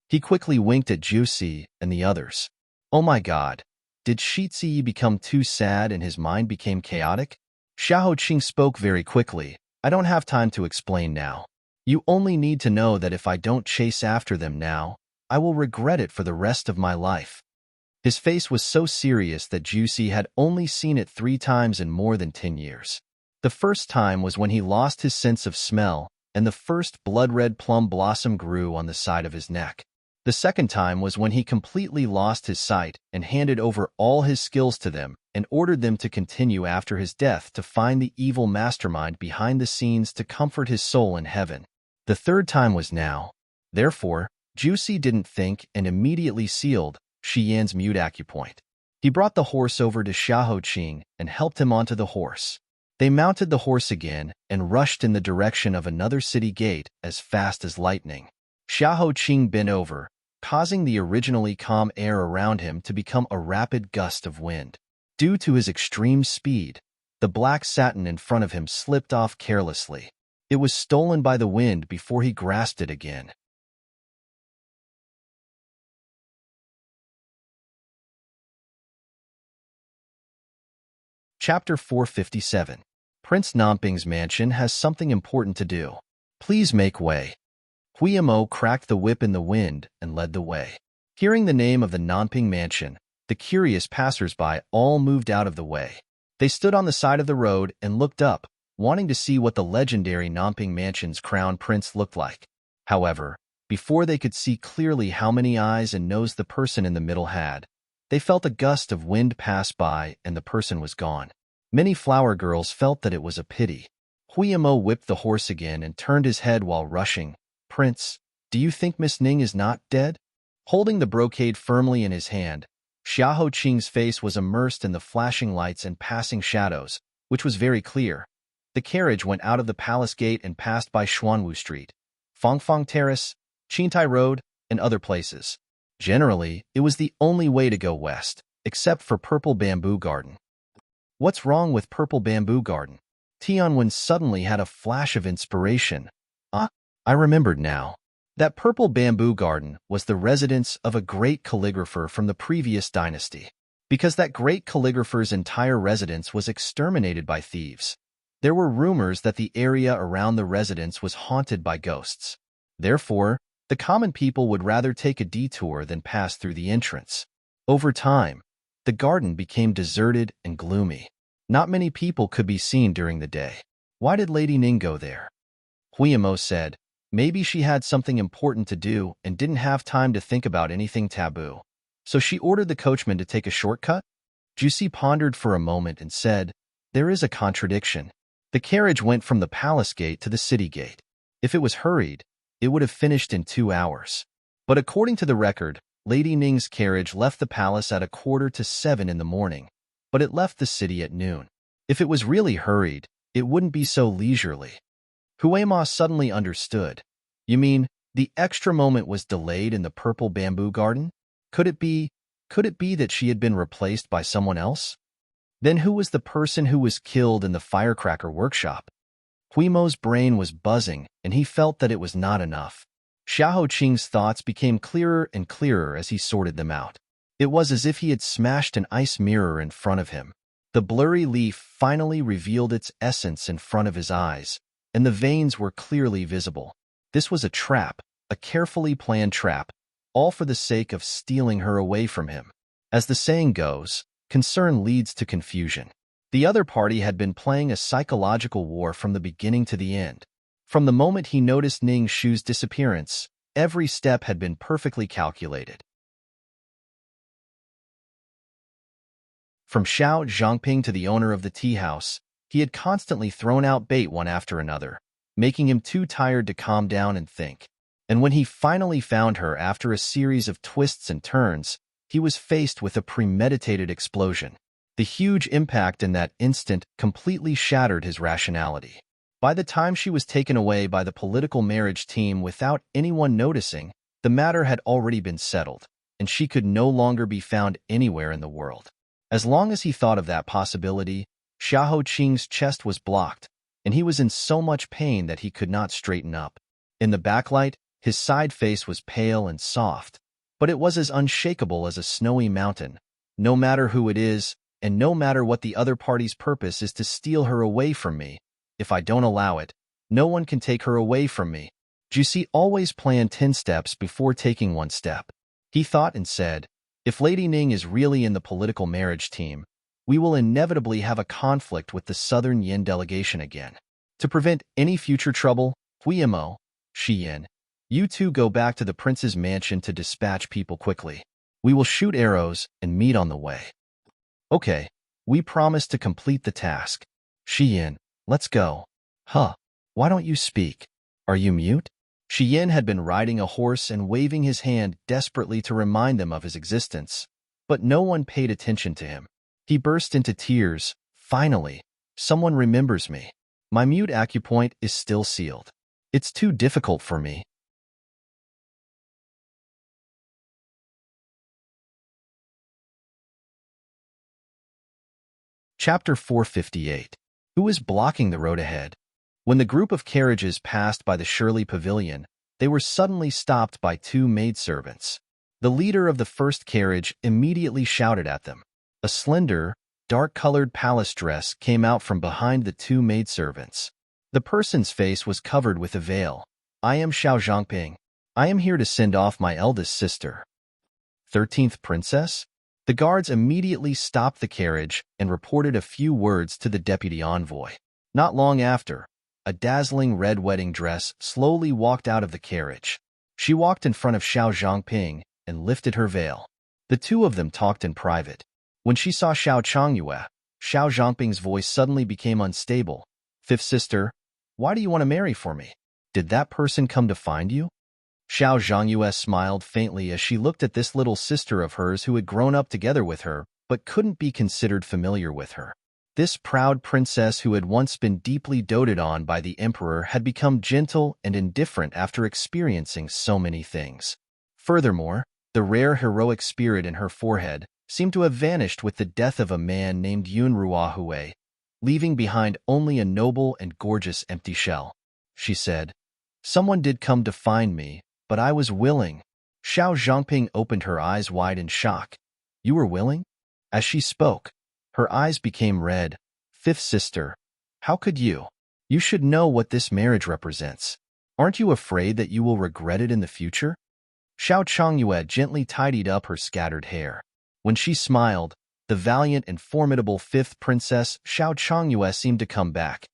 He quickly winked at Jusi and the others. Oh my god, did Shi Ziyi become too sad and his mind became chaotic? Xiahou Qing spoke very quickly. I don't have time to explain now. You only need to know that if I don't chase after them now, I will regret it for the rest of my life. His face was so serious that Jusi had only seen it 3 times in more than 10 years. The first time was when he lost his sense of smell and the first blood-red plum blossom grew on the side of his neck. The second time was when he completely lost his sight and handed over all his skills to them and ordered them to continue after his death to find the evil mastermind behind the scenes to comfort his soul in heaven. The third time was now. Therefore, Juicy didn't think and immediately sealed Shi Yan's mute acupoint. He brought the horse over to Xiahou Qing and helped him onto the horse. They mounted the horse again and rushed in the direction of another city gate as fast as lightning. Xiahou Qing bent over, causing the originally calm air around him to become a rapid gust of wind. Due to his extreme speed, the black satin in front of him slipped off carelessly. It was stolen by the wind before he grasped it again. Chapter 457. Prince Namping's mansion has something important to do. Please make way. Huiyamo cracked the whip in the wind and led the way. Hearing the name of the Nanping mansion, the curious passers-by all moved out of the way. They stood on the side of the road and looked up, wanting to see what the legendary Nanping mansion's crown prince looked like. However, before they could see clearly how many eyes and nose the person in the middle had, they felt a gust of wind pass by and the person was gone. Many flower girls felt that it was a pity. Huiyamo whipped the horse again and turned his head while rushing. Prince, do you think Miss Ning is not dead? Holding the brocade firmly in his hand, Xiahou Qing's face was immersed in the flashing lights and passing shadows, which was very clear. The carriage went out of the palace gate and passed by Xuanwu Street, Fangfang Terrace, Qintai Road, and other places. Generally, it was the only way to go west, except for Purple Bamboo Garden. What's wrong with Purple Bamboo Garden? Tianwen suddenly had a flash of inspiration. I remembered now. That Purple Bamboo Garden was the residence of a great calligrapher from the previous dynasty. Because that great calligrapher's entire residence was exterminated by thieves, there were rumors that the area around the residence was haunted by ghosts. Therefore, the common people would rather take a detour than pass through the entrance. Over time, the garden became deserted and gloomy. Not many people could be seen during the day. Why did Lady Ning go there? Huiyamo said, maybe she had something important to do and didn't have time to think about anything taboo. So she ordered the coachman to take a shortcut? Juicy pondered for a moment and said, there is a contradiction. The carriage went from the palace gate to the city gate. If it was hurried, it would have finished in 2 hours. But according to the record, Lady Ning's carriage left the palace at 6:45 in the morning, but it left the city at noon. If it was really hurried, it wouldn't be so leisurely. Huema suddenly understood. You mean, the extra moment was delayed in the Purple Bamboo Garden? Could it be that she had been replaced by someone else? Then who was the person who was killed in the firecracker workshop? Huimo's brain was buzzing, and he felt that it was not enough. Xiahou Qing's thoughts became clearer and clearer as he sorted them out. It was as if he had smashed an ice mirror in front of him. The blurry leaf finally revealed its essence in front of his eyes, and the veins were clearly visible. This was a trap, a carefully planned trap, all for the sake of stealing her away from him. As the saying goes, concern leads to confusion. The other party had been playing a psychological war from the beginning to the end. From the moment he noticed Ning Shu's disappearance, every step had been perfectly calculated. From Xiao Zhangping to the owner of the tea house, he had constantly thrown out bait one after another, making him too tired to calm down and think. And when he finally found her after a series of twists and turns, he was faced with a premeditated explosion. The huge impact in that instant completely shattered his rationality. By the time she was taken away by the political marriage team without anyone noticing, the matter had already been settled, and she could no longer be found anywhere in the world. As long as he thought of that possibility, Xiahou Qing's chest was blocked, and he was in so much pain that he could not straighten up. In the backlight, his side face was pale and soft, but it was as unshakable as a snowy mountain. No matter who it is, and no matter what the other party's purpose is to steal her away from me, if I don't allow it, no one can take her away from me. Juicy always planned 10 steps before taking one step. He thought and said, if Lady Ning is really in the political marriage team, we will inevitably have a conflict with the Southern Yin delegation again. To prevent any future trouble, Huiyamo, Shi Yin, You two go back to the prince's mansion to dispatch people quickly. We will shoot arrows and meet on the way. Okay, we promise to complete the task. Yin, let's go. Huh, why don't you speak? Are you mute? Yin had been riding a horse and waving his hand desperately to remind them of his existence, but no one paid attention to him. He burst into tears. Finally, someone remembers me. My mute acupoint is still sealed. It's too difficult for me. Chapter 458. Who is blocking the road ahead? When the group of carriages passed by the Shirley Pavilion, they were suddenly stopped by two maidservants. The leader of the first carriage immediately shouted at them. A slender, dark-colored palace dress came out from behind the two maidservants. The person's face was covered with a veil. I am Xiao Zhangping. I am here to send off my eldest sister. 13th Princess? The guards immediately stopped the carriage and reported a few words to the deputy envoy. Not long after, a dazzling red wedding dress slowly walked out of the carriage. She walked in front of Xiao Zhangping and lifted her veil. The two of them talked in private. When she saw Xiao Changyue, Xiao Zhangping's voice suddenly became unstable. Fifth sister, why do you want to marry for me? Did that person come to find you? Xiao Zhangyue smiled faintly as she looked at this little sister of hers who had grown up together with her, but couldn't be considered familiar with her. This proud princess who had once been deeply doted on by the emperor had become gentle and indifferent after experiencing so many things. Furthermore, the rare heroic spirit in her forehead seemed to have vanished with the death of a man named Yun Ruahue, leaving behind only a noble and gorgeous empty shell. She said, "Someone did come to find me, but I was willing." Xiao Zhangping opened her eyes wide in shock. You were willing? As she spoke, her eyes became red. Fifth sister, how could you? You should know what this marriage represents. Aren't you afraid that you will regret it in the future? Xiao Changyue gently tidied up her scattered hair. When she smiled, the valiant and formidable fifth princess Xiao Changyue seemed to come back.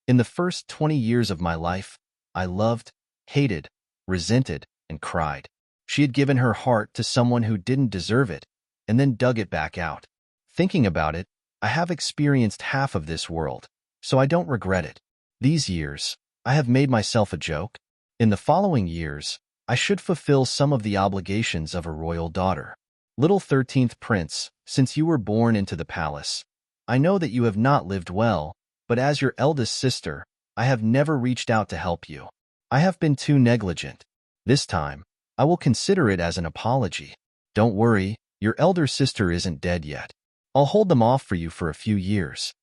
In the first 20 years of my life, I loved, hated, resented, and cried. She had given her heart to someone who didn't deserve it, and then dug it back out. Thinking about it, I have experienced half of this world, so I don't regret it. These years, I have made myself a joke. In the following years, I should fulfill some of the obligations of a royal daughter. Little 13th prince, since you were born into the palace, I know that you have not lived well, but as your eldest sister, I have never reached out to help you. I have been too negligent. This time, I will consider it as an apology. Don't worry, your elder sister isn't dead yet. I'll hold them off for you for a few years.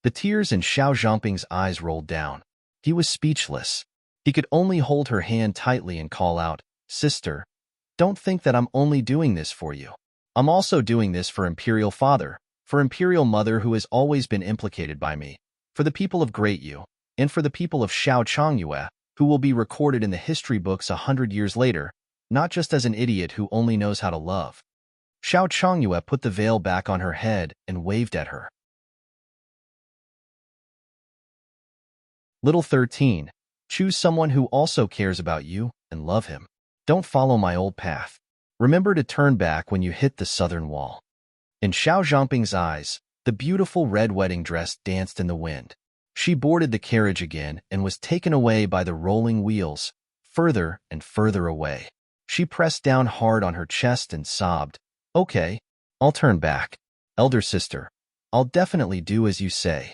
The tears in Xiao Zhangping's eyes rolled down. He was speechless. He could only hold her hand tightly and call out, "Sister, don't think that I'm only doing this for you. I'm also doing this for Imperial Father, for Imperial Mother who has always been implicated by me, for the people of Great Yu, and for the people of Xiao Changyue, who will be recorded in the history books 100 years later, not just as an idiot who only knows how to love." Xiao Changyue put the veil back on her head and waved at her. Little 13, choose someone who also cares about you and love him. Don't follow my old path. Remember to turn back when you hit the southern wall. In Xiao Zhangping's eyes, the beautiful red wedding dress danced in the wind. She boarded the carriage again and was taken away by the rolling wheels, further and further away. She pressed down hard on her chest and sobbed, "Okay, I'll turn back. Elder sister, I'll definitely do as you say."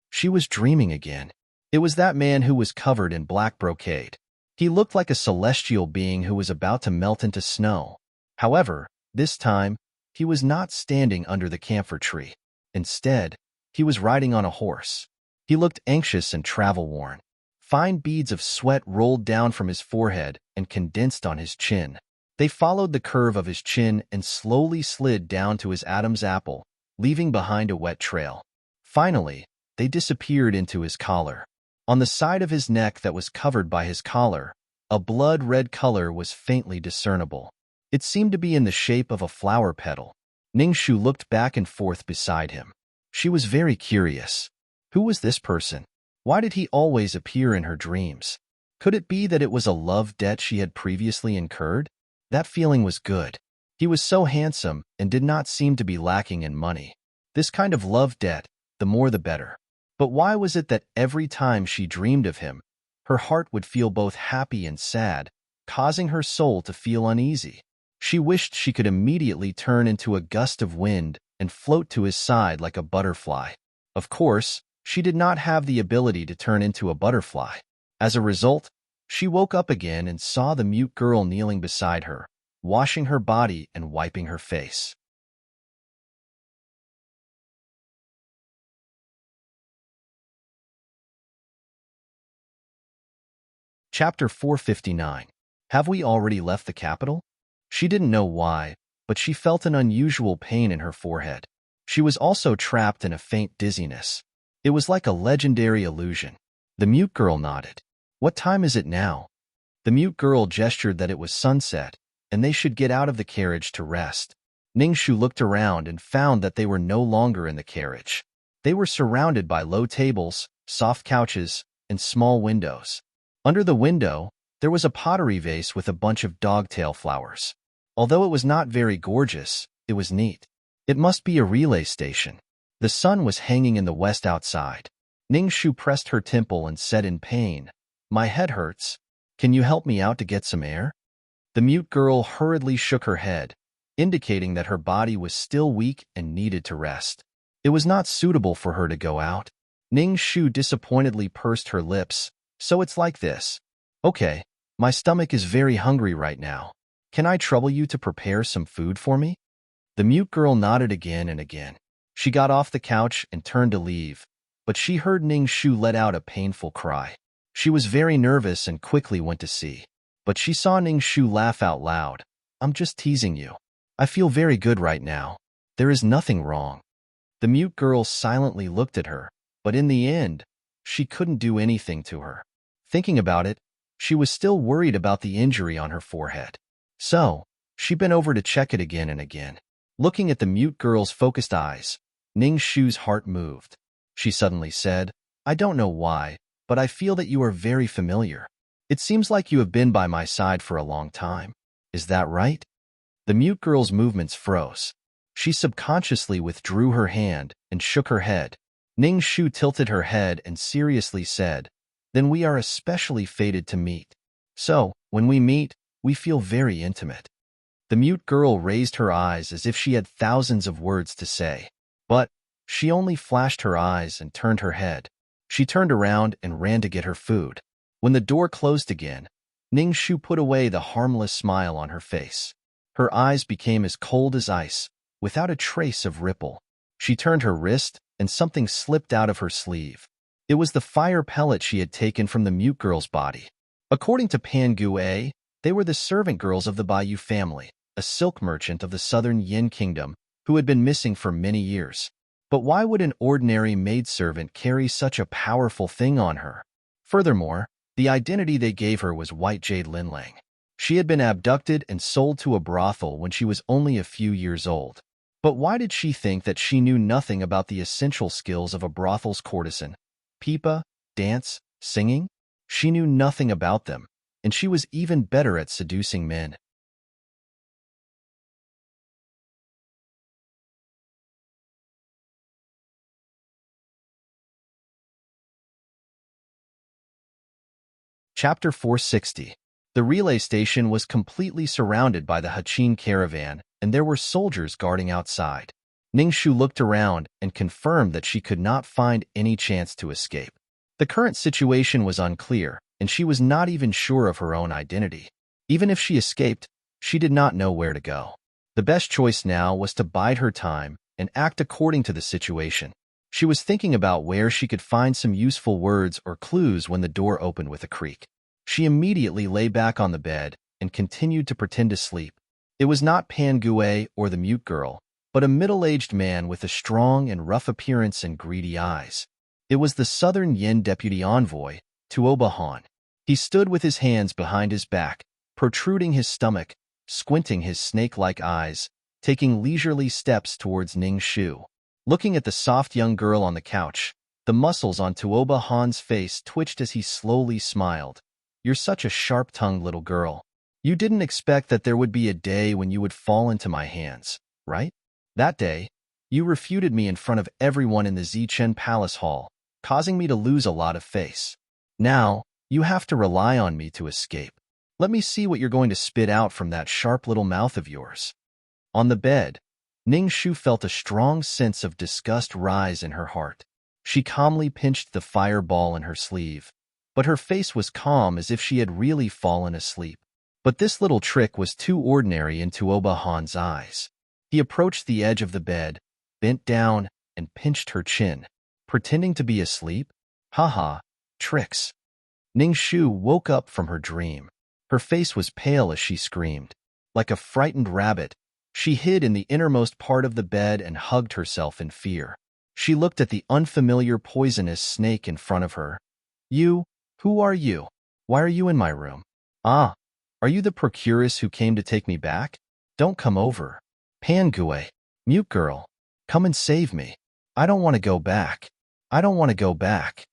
She was dreaming again. It was that man who was covered in black brocade. He looked like a celestial being who was about to melt into snow. However, this time, he was not standing under the camphor tree. Instead, he was riding on a horse. He looked anxious and travel-worn. Fine beads of sweat rolled down from his forehead and condensed on his chin. They followed the curve of his chin and slowly slid down to his Adam's apple, leaving behind a wet trail. Finally, they disappeared into his collar. On the side of his neck that was covered by his collar, a blood-red color was faintly discernible. It seemed to be in the shape of a flower petal. Ningxu looked back and forth beside him. She was very curious. Who was this person? Why did he always appear in her dreams? Could it be that it was a love debt she had previously incurred? That feeling was good. He was so handsome and did not seem to be lacking in money. This kind of love debt, the more the better. But why was it that every time she dreamed of him, her heart would feel both happy and sad, causing her soul to feel uneasy? She wished she could immediately turn into a gust of wind and float to his side like a butterfly. Of course, she did not have the ability to turn into a butterfly. As a result, she woke up again and saw the mute girl kneeling beside her, washing her body and wiping her face. Chapter 459. Have we already left the capital? She didn't know why, but she felt an unusual pain in her forehead. She was also trapped in a faint dizziness. It was like a legendary illusion. The mute girl nodded. What time is it now? The mute girl gestured that it was sunset, and they should get out of the carriage to rest. Ningxu looked around and found that they were no longer in the carriage. They were surrounded by low tables, soft couches, and small windows. Under the window, there was a pottery vase with a bunch of dogtail flowers. Although it was not very gorgeous, it was neat. It must be a relay station. The sun was hanging in the west outside. Ningxu pressed her temple and said in pain, "My head hurts. Can you help me out to get some air?" The mute girl hurriedly shook her head, indicating that her body was still weak and needed to rest. It was not suitable for her to go out. Ningxu disappointedly pursed her lips. So it's like this. Okay, my stomach is very hungry right now. Can I trouble you to prepare some food for me? The mute girl nodded again and again. She got off the couch and turned to leave, but she heard Ningxu let out a painful cry. She was very nervous and quickly went to see. But she saw Ningxu laugh out loud. "I'm just teasing you. I feel very good right now. There is nothing wrong." The mute girl silently looked at her, but in the end, she couldn't do anything to her. Thinking about it, she was still worried about the injury on her forehead. So, she bent over to check it again and again. Looking at the mute girl's focused eyes, Ningxu's heart moved. She suddenly said, "I don't know why, but I feel that you are very familiar. It seems like you have been by my side for a long time. Is that right?" The mute girl's movements froze. She subconsciously withdrew her hand and shook her head. Ningxu tilted her head and seriously said, "Then we are especially fated to meet. So, when we meet, we feel very intimate." The mute girl raised her eyes as if she had thousands of words to say. But she only flashed her eyes and turned her head. She turned around and ran to get her food. When the door closed again, Ningxu put away the harmless smile on her face. Her eyes became as cold as ice, without a trace of ripple. She turned her wrist, and something slipped out of her sleeve. It was the fire pellet she had taken from the mute girl's body. According to Pan Gue, they were the servant girls of the Bayou family, a silk merchant of the southern Yin kingdom, who had been missing for many years. But why would an ordinary maidservant carry such a powerful thing on her? Furthermore, the identity they gave her was White Jade Linlang. She had been abducted and sold to a brothel when she was only a few years old. But why did she think that she knew nothing about the essential skills of a brothel's courtesan? Pipa, dance, singing? She knew nothing about them, and she was even better at seducing men. Chapter 460. The relay station was completely surrounded by the Hachin caravan, and there were soldiers guarding outside. Ningxu looked around and confirmed that she could not find any chance to escape. The current situation was unclear, and she was not even sure of her own identity. Even if she escaped, she did not know where to go. The best choice now was to bide her time and act according to the situation. She was thinking about where she could find some useful words or clues when the door opened with a creak. She immediately lay back on the bed and continued to pretend to sleep. It was not Pan Gue or the mute girl, but a middle-aged man with a strong and rough appearance and greedy eyes. It was the Southern Yin deputy envoy, Tuoba Han. He stood with his hands behind his back, protruding his stomach, squinting his snake-like eyes, taking leisurely steps towards Ningxu. Looking at the soft young girl on the couch, the muscles on Tuoba Han's face twitched as he slowly smiled. You're such a sharp-tongued little girl. You didn't expect that there would be a day when you would fall into my hands, right? That day, you refuted me in front of everyone in the Zichen Palace Hall, causing me to lose a lot of face. Now, you have to rely on me to escape. Let me see what you're going to spit out from that sharp little mouth of yours. On the bed, Ning Shu felt a strong sense of disgust rise in her heart. She calmly pinched the fireball in her sleeve, but her face was calm as if she had really fallen asleep. But this little trick was too ordinary in Tuoba Han's eyes. He approached the edge of the bed, bent down, and pinched her chin. Pretending to be asleep? Haha, tricks. Ning Shu woke up from her dream. Her face was pale as she screamed. Like a frightened rabbit, she hid in the innermost part of the bed and hugged herself in fear. She looked at the unfamiliar poisonous snake in front of her. You? Who are you? Why are you in my room? Ah, are you the procuress who came to take me back? Don't come over. Pangue, mute girl, come and save me. I don't want to go back. I don't want to go back.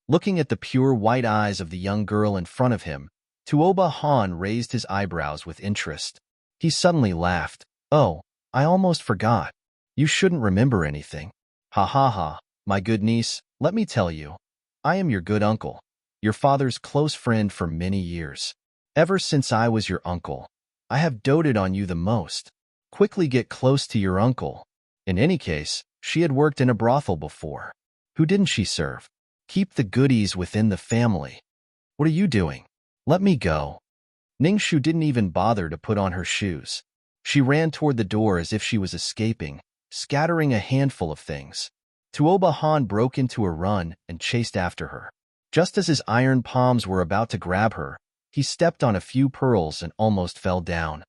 Looking at the pure white eyes of the young girl in front of him, Tuoba Han raised his eyebrows with interest. He suddenly laughed. Oh, I almost forgot. You shouldn't remember anything. Ha ha ha, my good niece, let me tell you. I am your good uncle, your father's close friend for many years. Ever since I was your uncle, I have doted on you the most. Quickly get close to your uncle. In any case, she had worked in a brothel before. Who didn't she serve? Keep the goodies within the family. What are you doing? Let me go. Ning Shu didn't even bother to put on her shoes. She ran toward the door as if she was escaping, scattering a handful of things. Tuoba Han broke into a run and chased after her. Just as his iron palms were about to grab her, he stepped on a few pearls and almost fell down.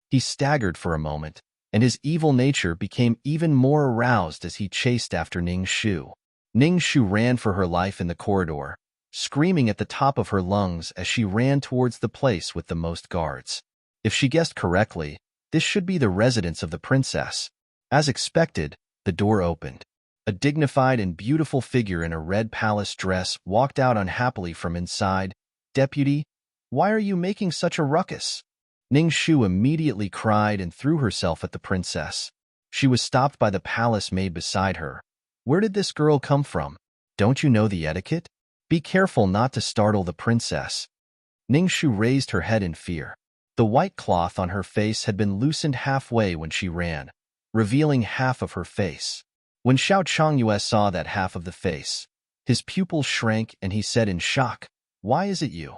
He staggered for a moment, and his evil nature became even more aroused as he chased after Ning Shu. Ning Shu ran for her life in the corridor, screaming at the top of her lungs as she ran towards the place with the most guards. If she guessed correctly, this should be the residence of the princess. As expected, the door opened. A dignified and beautiful figure in a red palace dress walked out unhappily from inside. Deputy, why are you making such a ruckus? Ning Shu immediately cried and threw herself at the princess. She was stopped by the palace maid beside her. Where did this girl come from? Don't you know the etiquette? Be careful not to startle the princess. Ning Shu raised her head in fear. The white cloth on her face had been loosened halfway when she ran, revealing half of her face. When Xiao Changyue saw that half of the face, his pupils shrank and he said in shock, "Why is it you?"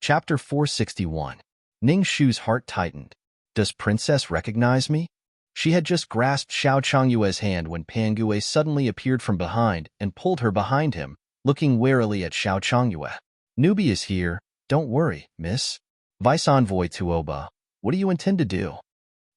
Chapter 461. Ning Shu's heart tightened. Does Princess recognize me? She had just grasped Xiao Changyue's hand when Pangue suddenly appeared from behind and pulled her behind him, looking warily at Xiao Changyue. Newbie is here. Don't worry, miss. Vice Envoy Tuoba, what do you intend to do?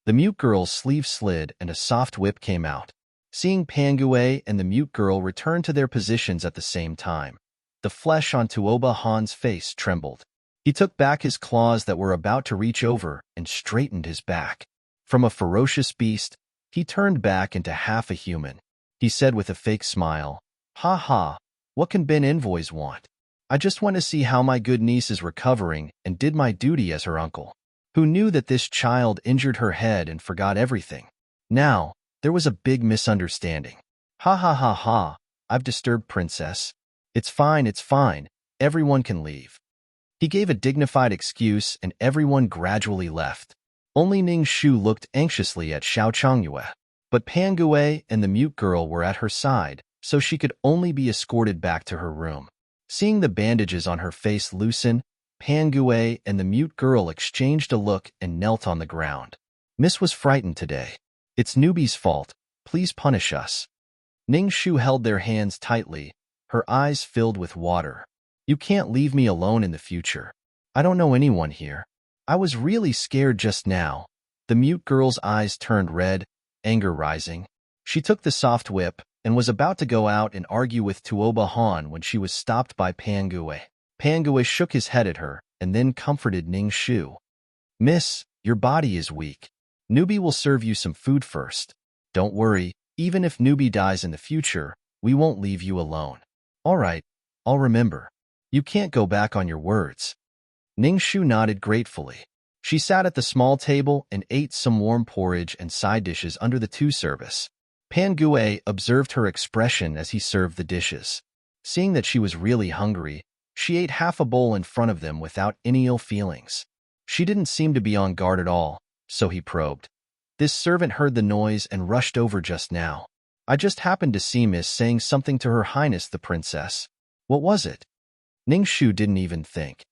The mute girl's sleeve slid and a soft whip came out. Seeing Pangue and the mute girl return to their positions at the same time, the flesh on Tuoba Han's face trembled. He took back his claws that were about to reach over and straightened his back. From a ferocious beast, he turned back into half a human. He said with a fake smile, "Ha ha, what can Ben Envoys want? I just want to see how my good niece is recovering and did my duty as her uncle, who knew that this child injured her head and forgot everything. Now, there was a big misunderstanding. Ha ha ha ha, I've disturbed Princess. It's fine, everyone can leave." He gave a dignified excuse and everyone gradually left. Only Ning Shu looked anxiously at Xiao Changyue. But Pangue and the mute girl were at her side, so she could only be escorted back to her room. Seeing the bandages on her face loosen, Pangue and the mute girl exchanged a look and knelt on the ground. Miss was frightened today. It's Newbie's fault. Please punish us. Ning Shu held their hands tightly, her eyes filled with water. You can't leave me alone in the future. I don't know anyone here. I was really scared just now. The mute girl's eyes turned red, anger rising. She took the soft whip and was about to go out and argue with Tuoba Han when she was stopped by Pangue. Pangue shook his head at her and then comforted Ning Shu. Miss, Your body is weak. Newbie will serve you some food first. Don't worry, even if Newbie dies in the future, we won't leave you alone. All right, I'll remember. You can't go back on your words. Ningshu nodded gratefully. She sat at the small table and ate some warm porridge and side dishes under the two-service. Pan Gue observed her expression as he served the dishes. Seeing that she was really hungry, she ate half a bowl in front of them without any ill feelings. She didn't seem to be on guard at all, so he probed. This servant heard the noise and rushed over just now. I just happened to see Miss saying something to Her Highness the Princess. What was it? Ningshu didn't even think.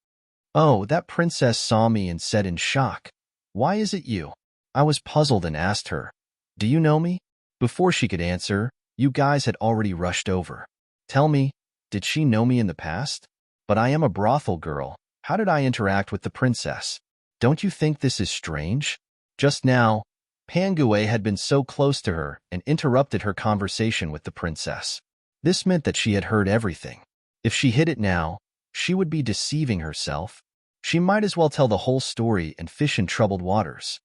Oh, that princess saw me and said in shock, "Why is it you?" I was puzzled and asked her, "Do you know me?" Before she could answer, you guys had already rushed over. Tell me, did she know me in the past? But I am a brothel girl. How did I interact with the princess? Don't you think this is strange? Just now, Pan Gue had been so close to her and interrupted her conversation with the princess. This meant that she had heard everything. If she hid it now, she would be deceiving herself. She might as well tell the whole story and fish in troubled waters.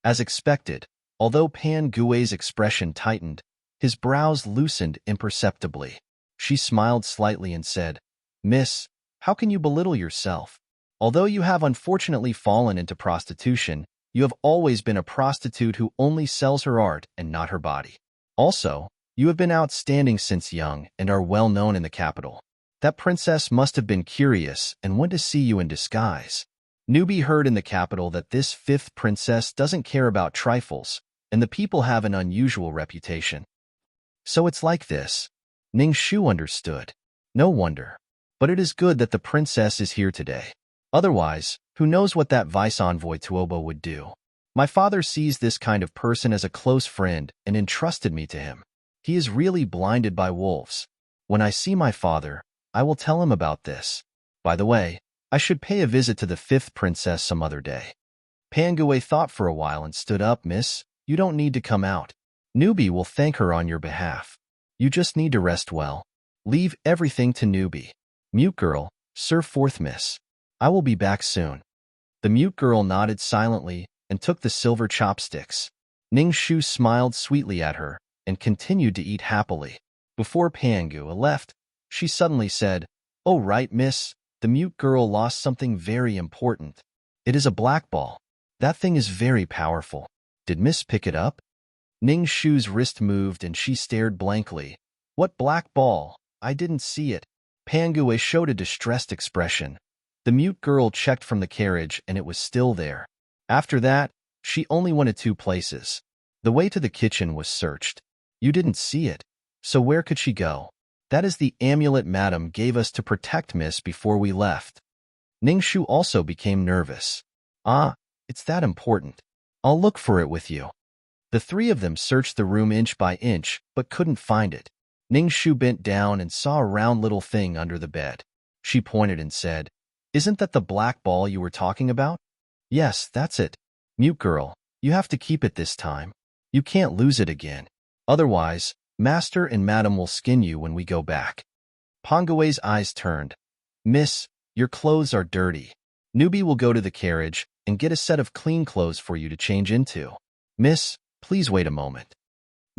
As expected, although Pan Gue's expression tightened, his brows loosened imperceptibly. She smiled slightly and said, "Miss, how can you belittle yourself? Although you have unfortunately fallen into prostitution, you have always been a prostitute who only sells her art and not her body. Also, you have been outstanding since young and are well known in the capital. That princess must have been curious and went to see you in disguise. Newbie heard in the capital that this fifth princess doesn't care about trifles, and the people have an unusual reputation. So it's like this." Ningshu understood. No wonder. But it is good that the princess is here today. Otherwise, who knows what that vice envoy Tuobo would do. My father sees this kind of person as a close friend and entrusted me to him. He is really blinded by wolves. When I see my father, I will tell him about this. By the way, I should pay a visit to the fifth princess some other day. Pan Gue thought for a while and stood up. "Miss, you don't need to come out. Newbie will thank her on your behalf. You just need to rest well. Leave everything to Newbie. Mute girl, serve forth, miss. I will be back soon." The mute girl nodded silently and took the silver chopsticks. Ningshu smiled sweetly at her and continued to eat happily. Before Pan Gue left, she suddenly said, "Oh right, miss, the mute girl lost something very important. It is a black ball. That thing is very powerful. Did miss pick it up?" Ningshu's wrist moved and she stared blankly. "What black ball? I didn't see it." Pan Gue showed a distressed expression. The mute girl checked from the carriage and it was still there. After that, she only went to two places. The way to the kitchen was searched. You didn't see it. So where could she go? That is the amulet madam gave us to protect miss before we left. Ningshu also became nervous. "Ah, it's that important. I'll look for it with you." The three of them searched the room inch by inch, but couldn't find it. Ningshu bent down and saw a round little thing under the bed. She pointed and said, "Isn't that the black ball you were talking about?" "Yes, that's it. Mute girl, you have to keep it this time. You can't lose it again. Otherwise, master and madam will skin you when we go back." Pangue's eyes turned. "Miss, your clothes are dirty. Newbie will go to the carriage and get a set of clean clothes for you to change into. Miss, please wait a moment."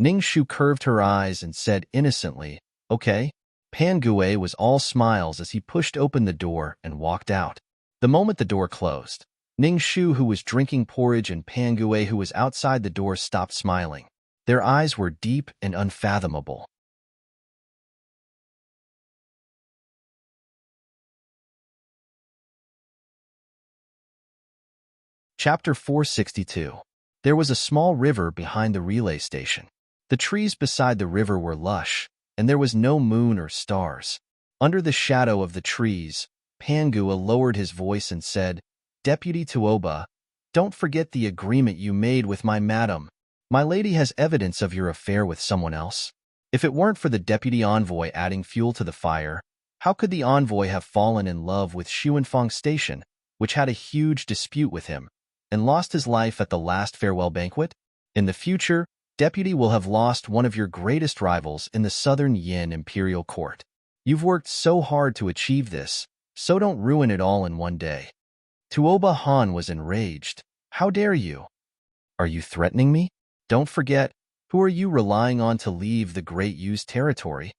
Ningshu curved her eyes and said innocently, "Okay." Pan Gue was all smiles as he pushed open the door and walked out. The moment the door closed, Ningshu, who was drinking porridge, and Pan Gue, who was outside the door, stopped smiling. Their eyes were deep and unfathomable. Chapter 462. There was a small river behind the relay station. The trees beside the river were lush, and there was no moon or stars. Under the shadow of the trees, Pan Gue lowered his voice and said, "Deputy Tuoba, don't forget the agreement you made with my madam. My lady has evidence of your affair with someone else. If it weren't for the deputy envoy adding fuel to the fire, how could the envoy have fallen in love with Xuanfang Station, which had a huge dispute with him, and lost his life at the last farewell banquet? In the future, Deputy will have lost one of your greatest rivals in the Southern Yin Imperial Court. You've worked so hard to achieve this, so don't ruin it all in one day. Tuoba Han was enraged. How dare you? Are you threatening me? Don't forget, who are you relying on to leave the Great Yu's territory?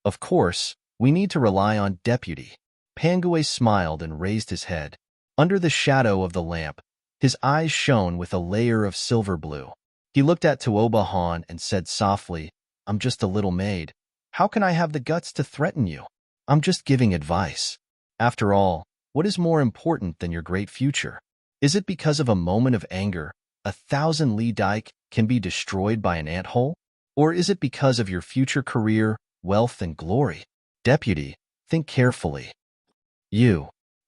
Of course, we need to rely on Deputy. Pangue smiled and raised his head. Under the shadow of the lamp, his eyes shone with a layer of silver blue. He looked at Tuoba Han and said softly, I'm just a little maid. How can I have the guts to threaten you? I'm just giving advice. After all, what is more important than your great future? Is it because of a moment of anger, 1,000 li dike can be destroyed by an anthole? Or is it because of your future career, wealth, and glory? Deputy, think carefully.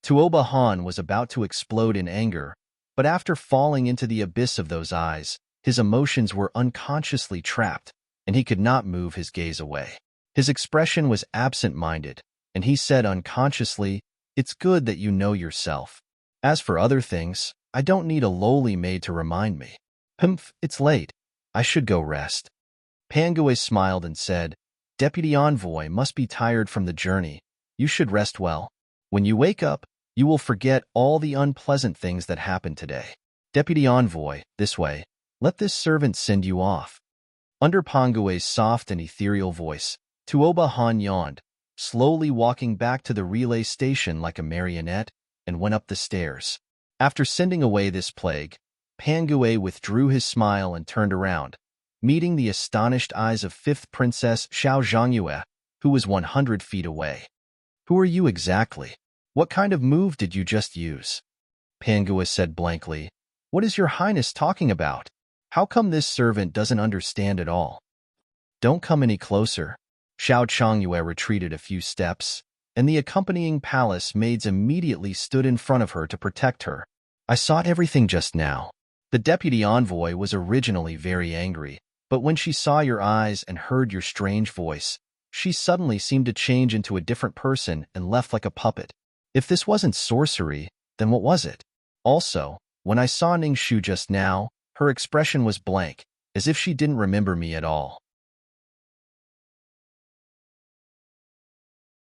Tuoba Han was about to explode in anger, but after falling into the abyss of those eyes, his emotions were unconsciously trapped, and he could not move his gaze away. His expression was absent-minded, and he said unconsciously, It's good that you know yourself. As for other things, I don't need a lowly maid to remind me. Humph, it's late. I should go rest. Pangue smiled and said, Deputy Envoy must be tired from the journey. You should rest well. When you wake up, you will forget all the unpleasant things that happened today. Deputy Envoy, this way. Let this servant send you off. Under Pangue's soft and ethereal voice, Tuoba Han yawned, slowly walking back to the relay station like a marionette, and went up the stairs. After sending away this plague, Pangue withdrew his smile and turned around, meeting the astonished eyes of 5th Princess Xiao Zhangyue, who was 100 feet away. Who are you exactly? What kind of move did you just use? Pangue said blankly, What is your highness talking about? How come this servant doesn't understand at all? Don't come any closer. Xiao Zhangyue retreated a few steps, and the accompanying palace maids immediately stood in front of her to protect her. I saw everything just now. The deputy envoy was originally very angry, but when she saw your eyes and heard your strange voice, she suddenly seemed to change into a different person and left like a puppet. If this wasn't sorcery, then what was it? Also, when I saw Ningxu just now, her expression was blank, as if she didn't remember me at all.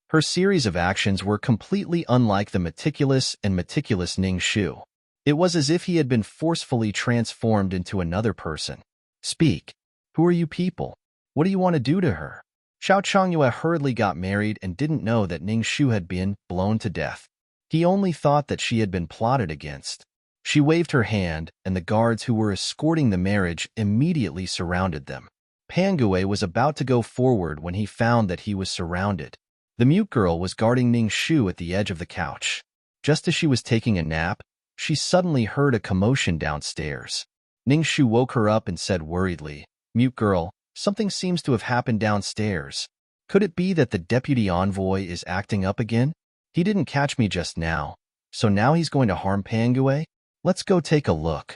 Her series of actions were completely unlike the meticulous Ningxu. It was as if he had been forcefully transformed into another person. Speak. Who are you people? What do you want to do to her? Xiao Zhangyue hurriedly got married and didn't know that Ningxu had been blown to death. He only thought that she had been plotted against. She waved her hand, and the guards who were escorting the marriage immediately surrounded them. Pangue was about to go forward when he found that he was surrounded. The mute girl was guarding Ningxu at the edge of the couch. Just as she was taking a nap, she suddenly heard a commotion downstairs. Ningxu woke her up and said worriedly, Mute girl, something seems to have happened downstairs. Could it be that the deputy envoy is acting up again? He didn't catch me just now, so now he's going to harm Pangue? Let's go take a look.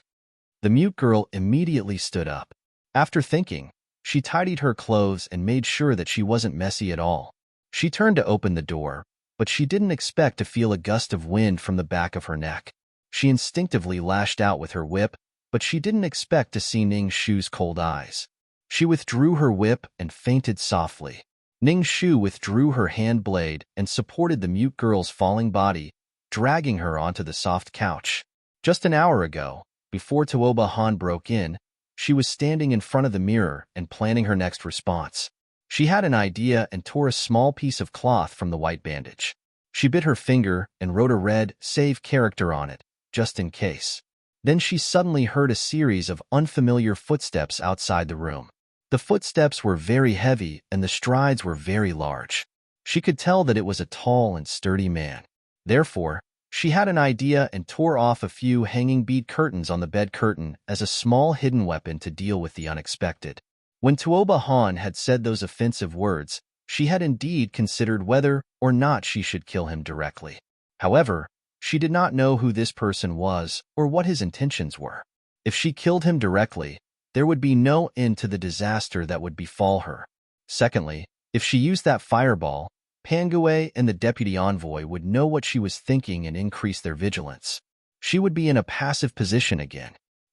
The mute girl immediately stood up. After thinking, she tidied her clothes and made sure that she wasn't messy at all. She turned to open the door, but she didn't expect to feel a gust of wind from the back of her neck. She instinctively lashed out with her whip, but she didn't expect to see Ningxu's cold eyes. She withdrew her whip and fainted softly. Ningxu withdrew her hand blade and supported the mute girl's falling body, dragging her onto the soft couch. Just an hour ago, before Tuoba Han broke in, she was standing in front of the mirror and planning her next response. She had an idea and tore a small piece of cloth from the white bandage. She bit her finger and wrote a red save character on it, just in case. Then she suddenly heard a series of unfamiliar footsteps outside the room. The footsteps were very heavy and the strides were very large. She could tell that it was a tall and sturdy man. Therefore, she had an idea and tore off a few hanging bead curtains on the bed curtain as a small hidden weapon to deal with the unexpected. When Tuoba Han had said those offensive words, she had indeed considered whether or not she should kill him directly. However, she did not know who this person was or what his intentions were. If she killed him directly, there would be no end to the disaster that would befall her. Secondly, if she used that fireball, Pangue and the deputy envoy would know what she was thinking and increase their vigilance. She would be in a passive position again.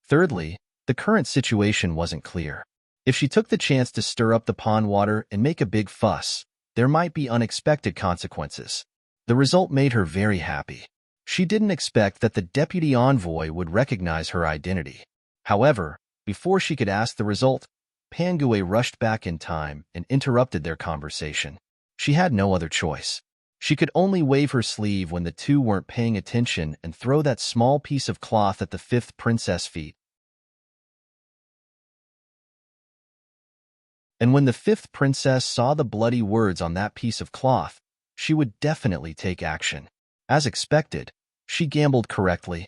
Thirdly, the current situation wasn't clear. If she took the chance to stir up the pond water and make a big fuss, there might be unexpected consequences. The result made her very happy. She didn't expect that the deputy envoy would recognize her identity. However, before she could ask the result, Pangue rushed back in time and interrupted their conversation. She had no other choice. She could only wave her sleeve when the two weren't paying attention and throw that small piece of cloth at the fifth princess' feet. And when the fifth princess saw the bloody words on that piece of cloth, she would definitely take action. As expected, she gambled correctly.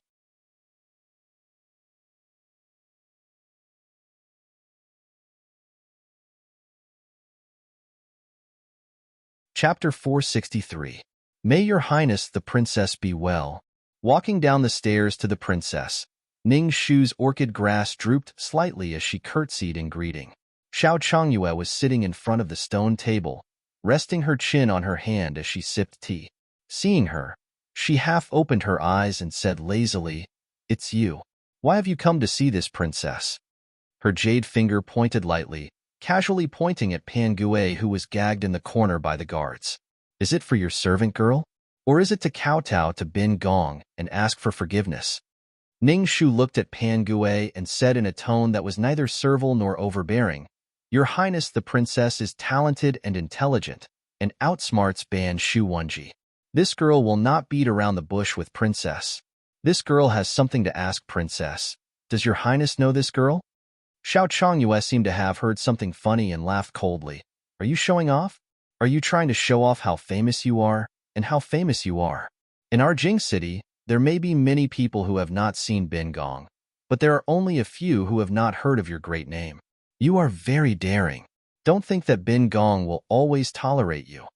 Chapter 463. May Your Highness the Princess be well. Walking down the stairs to the princess, Ning Shu's orchid grass drooped slightly as she curtsied in greeting. Xiao Changyue was sitting in front of the stone table, resting her chin on her hand as she sipped tea. Seeing her, she half opened her eyes and said lazily, "It's you. Why have you come to see this princess?" Her jade finger pointed lightly, casually pointing at Pangue, who was gagged in the corner by the guards. "Is it for your servant girl? Or is it to kowtow to Bin Gong and ask for forgiveness?" Ning Shu looked at Pangue and said in a tone that was neither servile nor overbearing, "Your Highness the Princess is talented and intelligent, and outsmarts Ban Shu Wenji. This girl will not beat around the bush with Princess. This girl has something to ask Princess. Does your Highness know this girl?" Xiao Changyue seemed to have heard something funny and laughed coldly. "Are you showing off? Are you trying to show off how famous you are, and how famous you are? In our Jing City, there may be many people who have not seen Bin Gong, but there are only a few who have not heard of your great name. You are very daring. Don't think that Bin Gong will always tolerate you."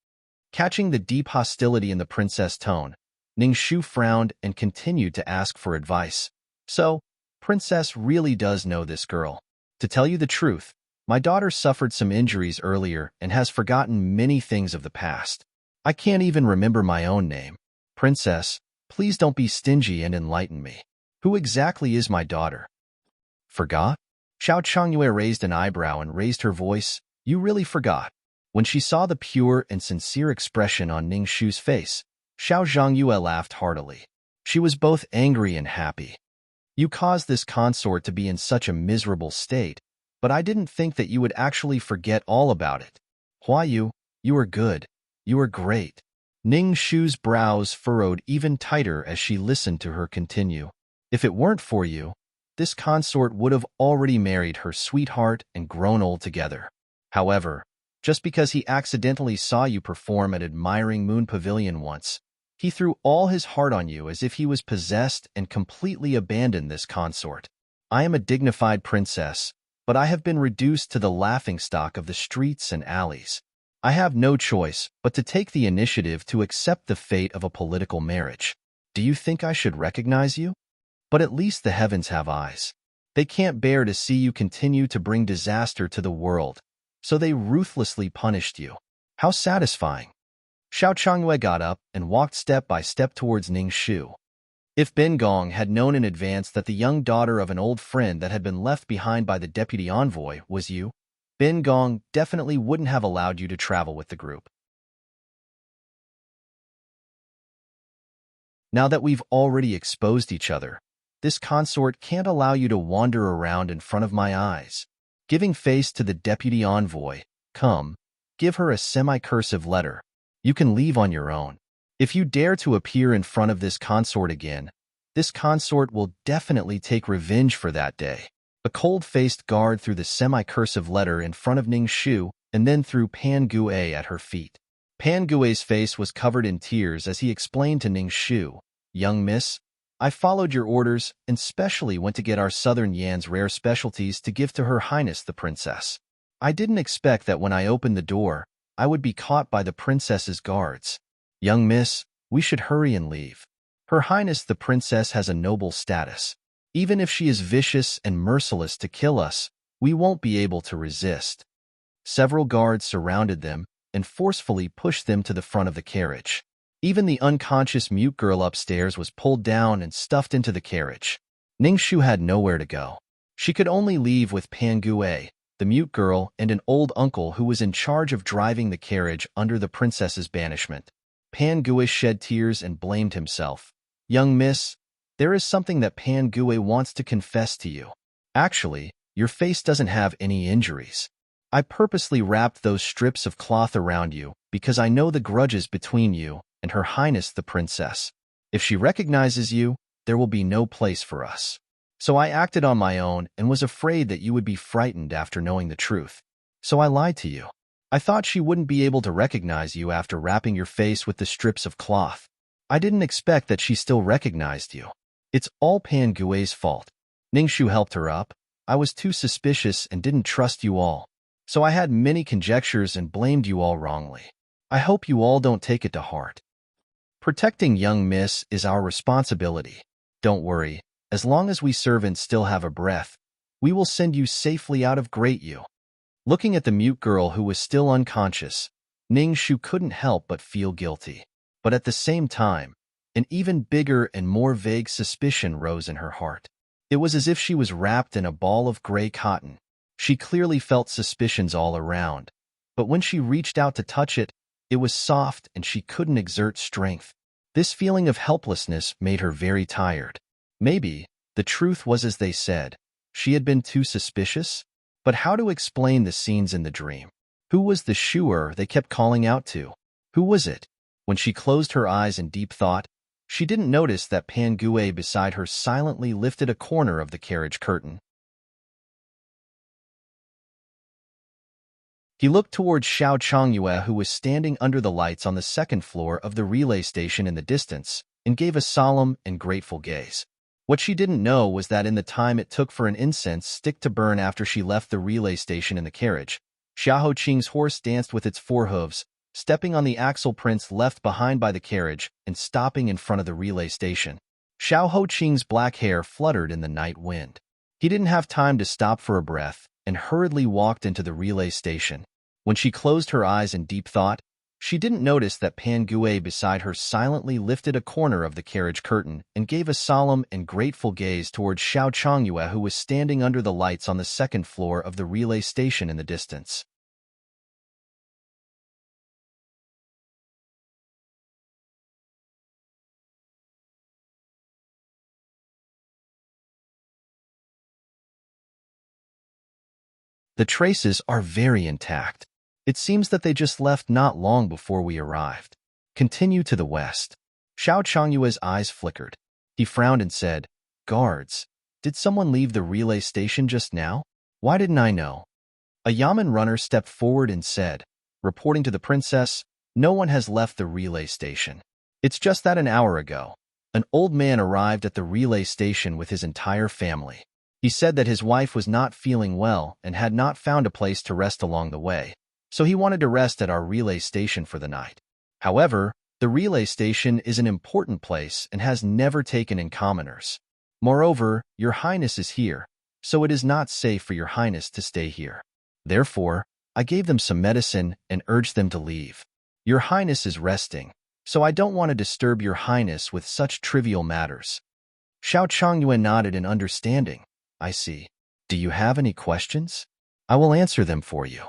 Catching the deep hostility in the princess' tone, Ning Shu frowned and continued to ask for advice. "So, Princess really does know this girl. To tell you the truth, my daughter suffered some injuries earlier and has forgotten many things of the past. I can't even remember my own name. Princess, please don't be stingy and enlighten me. Who exactly is my daughter?" "Forgot?" Xiao Changyue raised an eyebrow and raised her voice. "You really forgot?" When she saw the pure and sincere expression on Ning Shu's face, Xiao Zhangyue laughed heartily. She was both angry and happy. "You caused this consort to be in such a miserable state, but I didn't think that you would actually forget all about it. Huayu, you are good. You are great." Ning Shu's brows furrowed even tighter as she listened to her continue. "If it weren't for you, this consort would have already married her sweetheart and grown old together. However, just because he accidentally saw you perform at Admiring Moon Pavilion once, he threw all his heart on you as if he was possessed and completely abandoned this consort. I am a dignified princess, but I have been reduced to the laughingstock of the streets and alleys. I have no choice but to take the initiative to accept the fate of a political marriage. Do you think I should recognize you? But at least the heavens have eyes. They can't bear to see you continue to bring disaster to the world, so they ruthlessly punished you. How satisfying." Xiao Changyue got up and walked step by step towards Ning Shu. If Bin Gong had known in advance that the young daughter of an old friend that had been left behind by the deputy envoy was you, Bin Gong definitely wouldn't have allowed you to travel with the group. Now that we've already exposed each other, this consort can't allow you to wander around in front of my eyes. Giving face to the deputy envoy, come, give her a semi-cursive letter. You can leave on your own. If you dare to appear in front of this consort again, this consort will definitely take revenge for that day." A cold-faced guard threw the semi-cursive letter in front of Ning Shu and then threw Pangue at her feet. Pangue's face was covered in tears as he explained to Ning Shu, "Young miss, I followed your orders and specially went to get our Southern Yan's rare specialties to give to Her Highness the Princess. I didn't expect that when I opened the door, I would be caught by the princess's guards. Young miss, we should hurry and leave. Her Highness the Princess has a noble status. Even if she is vicious and merciless to kill us, we won't be able to resist." Several guards surrounded them and forcefully pushed them to the front of the carriage. Even the unconscious mute girl upstairs was pulled down and stuffed into the carriage. Ning Shu had nowhere to go. She could only leave with Pangue, the mute girl, and an old uncle who was in charge of driving the carriage under the princess's banishment. Pan Gue shed tears and blamed himself. Young miss, there is something that Pan Gue wants to confess to you. Actually, your face doesn't have any injuries. I purposely wrapped those strips of cloth around you because I know the grudges between you and Her Highness the Princess. If she recognizes you, there will be no place for us. So I acted on my own and was afraid that you would be frightened after knowing the truth. So I lied to you. I thought she wouldn't be able to recognize you after wrapping your face with the strips of cloth. I didn't expect that she still recognized you. It's all Pan Gue's fault. Ningxu helped her up. I was too suspicious and didn't trust you all. So I had many conjectures and blamed you all wrongly. I hope you all don't take it to heart. Protecting young miss is our responsibility. Don't worry, as long as we servants still have a breath, we will send you safely out of Great Yu. Looking at the mute girl who was still unconscious, Ningxu couldn't help but feel guilty. But at the same time, an even bigger and more vague suspicion rose in her heart. It was as if she was wrapped in a ball of gray cotton. She clearly felt suspicions all around, but when she reached out to touch it, it was soft and she couldn't exert strength. This feeling of helplessness made her very tired. Maybe the truth was as they said. She had been too suspicious? But how to explain the scenes in the dream? Who was the shuer they kept calling out to? Who was it? When she closed her eyes in deep thought, she didn't notice that Pan Gue beside her silently lifted a corner of the carriage curtain. He looked towards Xiao Changyue, who was standing under the lights on the second floor of the relay station in the distance, and gave a solemn and grateful gaze. What she didn't know was that in the time it took for an incense stick to burn after she left the relay station in the carriage, Xiao Qing's horse danced with its four hooves, stepping on the axle prints left behind by the carriage and stopping in front of the relay station. Xiao Qing's black hair fluttered in the night wind. He didn't have time to stop for a breath and hurriedly walked into the relay station. When she closed her eyes in deep thought, she didn't notice that Pan Gue beside her silently lifted a corner of the carriage curtain and gave a solemn and grateful gaze towards Xiao Changyue, who was standing under the lights on the second floor of the relay station in the distance. The traces are very intact. It seems that they just left not long before we arrived. Continue to the west. Xiao Changyue's eyes flickered. He frowned and said, "Guards, did someone leave the relay station just now? Why didn't I know?" A yamen runner stepped forward and said, reporting to the princess, "No one has left the relay station. It's just that an hour ago, an old man arrived at the relay station with his entire family. He said that his wife was not feeling well and had not found a place to rest along the way, so he wanted to rest at our relay station for the night. However, the relay station is an important place and has never taken in commoners. Moreover, Your Highness is here, so it is not safe for Your Highness to stay here. Therefore, I gave them some medicine and urged them to leave. Your Highness is resting, so I don't want to disturb Your Highness with such trivial matters." Xiao Changyue nodded in understanding. "I see. Do you have any questions? I will answer them for you."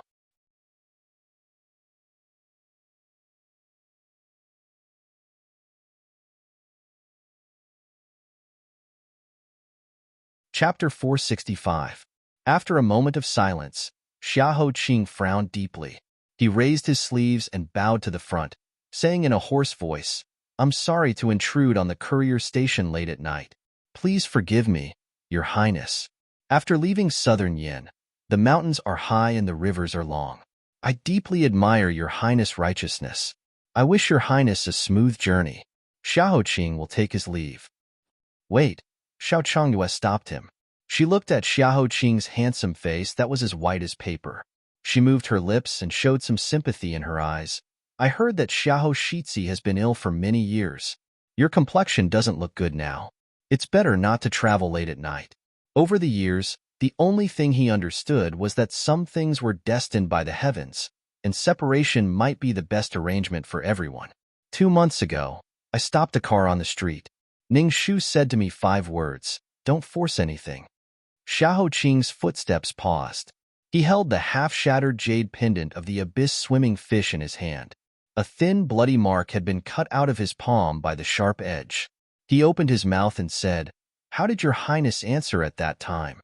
Chapter 465. After a moment of silence, Xiao Qing frowned deeply. He raised his sleeves and bowed to the front, saying in a hoarse voice, "I'm sorry to intrude on the courier station late at night. Please forgive me, Your Highness. After leaving southern Yin, the mountains are high and the rivers are long. I deeply admire Your Highness' righteousness. I wish Your Highness a smooth journey." Xiao Qing will take his leave. "Wait," Xiao Changyue stopped him. She looked at Xiao Qing's handsome face that was as white as paper. She moved her lips and showed some sympathy in her eyes. "I heard that Xiao Shitzi has been ill for many years. Your complexion doesn't look good now. It's better not to travel late at night." Over the years, the only thing he understood was that some things were destined by the heavens, and separation might be the best arrangement for everyone. 2 months ago, I stopped a car on the street. Ningxu said to me 5 words, "Don't force anything." Xiao Qing's footsteps paused. He held the half-shattered jade pendant of the abyss swimming fish in his hand. A thin, bloody mark had been cut out of his palm by the sharp edge. He opened his mouth and said, "How did your highness answer at that time?"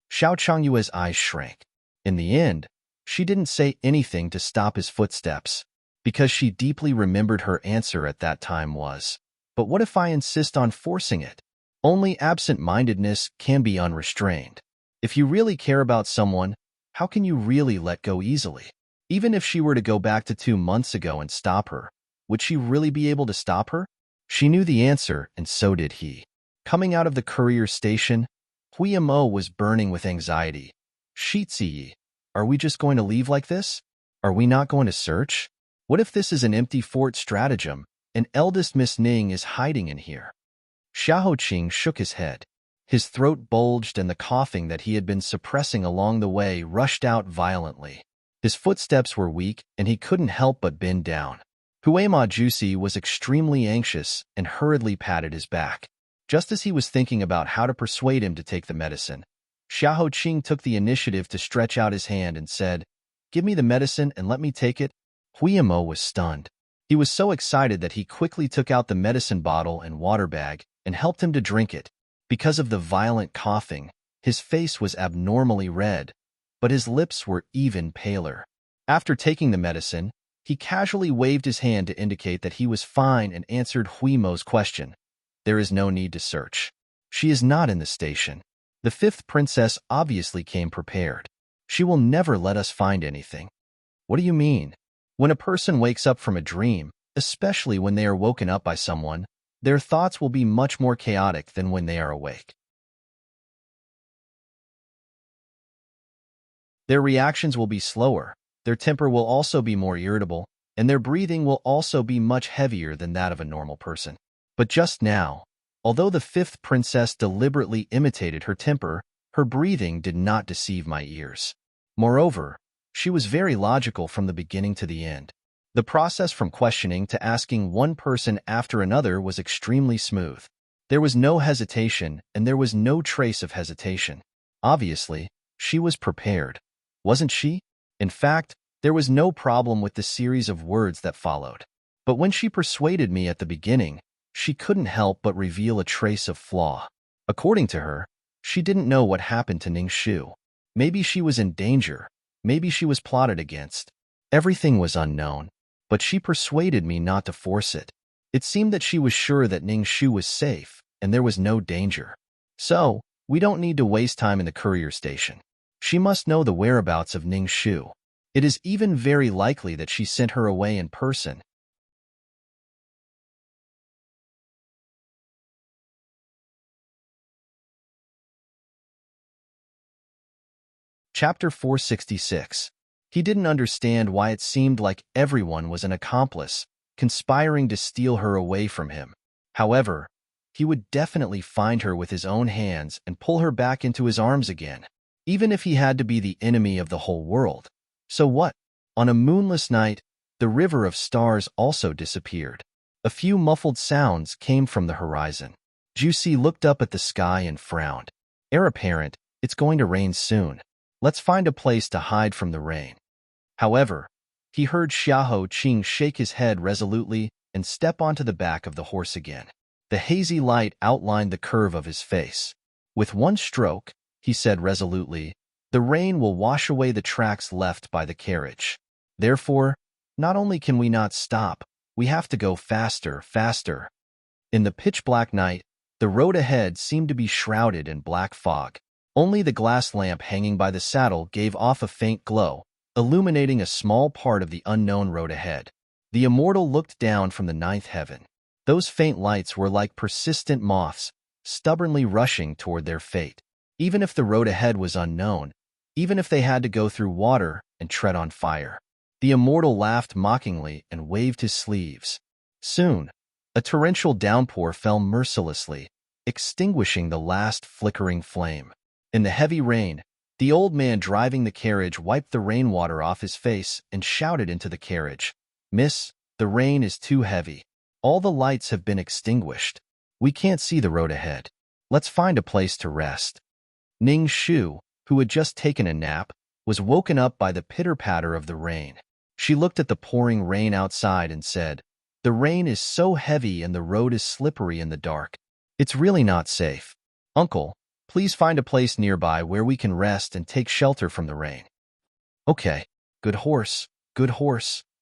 Xiao Changyue's eyes shrank. In the end, she didn't say anything to stop his footsteps, because she deeply remembered her answer at that time was, "But what if I insist on forcing it?" Only absent-mindedness can be unrestrained. If you really care about someone, how can you really let go easily? Even if she were to go back to 2 months ago and stop her, would she really be able to stop her? She knew the answer, and so did he. Coming out of the courier station, Huiyamo was burning with anxiety. "Shiziyi, are we just going to leave like this? Are we not going to search? What if this is an empty fort stratagem, and eldest Miss Ning is hiding in here?" Xiao Qing shook his head. His throat bulged and the coughing that he had been suppressing along the way rushed out violently. His footsteps were weak, and he couldn't help but bend down. Huema Juicy was extremely anxious and hurriedly patted his back. Just as he was thinking about how to persuade him to take the medicine, Xiao Qing took the initiative to stretch out his hand and said, "Give me the medicine and let me take it." Huiyamo was stunned. He was so excited that he quickly took out the medicine bottle and water bag and helped him to drink it. Because of the violent coughing, his face was abnormally red, but his lips were even paler. After taking the medicine, he casually waved his hand to indicate that he was fine and answered Huimo's question. "There is no need to search. She is not in the station. The fifth princess obviously came prepared. She will never let us find anything." "What do you mean?" When a person wakes up from a dream, especially when they are woken up by someone, their thoughts will be much more chaotic than when they are awake. Their reactions will be slower, their temper will also be more irritable, and their breathing will also be much heavier than that of a normal person. But just now, although the fifth princess deliberately imitated her temper, her breathing did not deceive my ears. Moreover, she was very logical from the beginning to the end. The process from questioning to asking one person after another was extremely smooth. There was no hesitation, and there was no trace of hesitation. Obviously, she was prepared. Wasn't she? In fact, there was no problem with the series of words that followed. But when she persuaded me at the beginning, she couldn't help but reveal a trace of flaw. According to her, she didn't know what happened to Ning Shu. Maybe she was in danger. Maybe she was plotted against. Everything was unknown, but she persuaded me not to force it. It seemed that she was sure that Ning Shu was safe, and there was no danger. So, we don't need to waste time in the courier station. She must know the whereabouts of Ning Shu. It is even very likely that she sent her away in person. Chapter 466. He didn't understand why it seemed like everyone was an accomplice, conspiring to steal her away from him. However, he would definitely find her with his own hands and pull her back into his arms again, even if he had to be the enemy of the whole world. So what? On a moonless night, the river of stars also disappeared. A few muffled sounds came from the horizon. Juicy looked up at the sky and frowned. "Heir apparent, it's going to rain soon. Let's find a place to hide from the rain." However, he heard Xiao Qing shake his head resolutely and step onto the back of the horse again. The hazy light outlined the curve of his face. "With one stroke," he said resolutely, "the rain will wash away the tracks left by the carriage. Therefore, not only can we not stop, we have to go faster, faster." In the pitch-black night, the road ahead seemed to be shrouded in black fog. Only the glass lamp hanging by the saddle gave off a faint glow, illuminating a small part of the unknown road ahead. The immortal looked down from the ninth heaven. Those faint lights were like persistent moths, stubbornly rushing toward their fate. Even if the road ahead was unknown, even if they had to go through water and tread on fire. The immortal laughed mockingly and waved his sleeves. Soon, a torrential downpour fell mercilessly, extinguishing the last flickering flame. In the heavy rain, the old man driving the carriage wiped the rainwater off his face and shouted into the carriage, "Miss, the rain is too heavy. All the lights have been extinguished. We can't see the road ahead. Let's find a place to rest." Ning Shu, who had just taken a nap, was woken up by the pitter-patter of the rain. She looked at the pouring rain outside and said, "The rain is so heavy and the road is slippery in the dark. It's really not safe. Uncle, please find a place nearby where we can rest and take shelter from the rain." "Okay, good horse,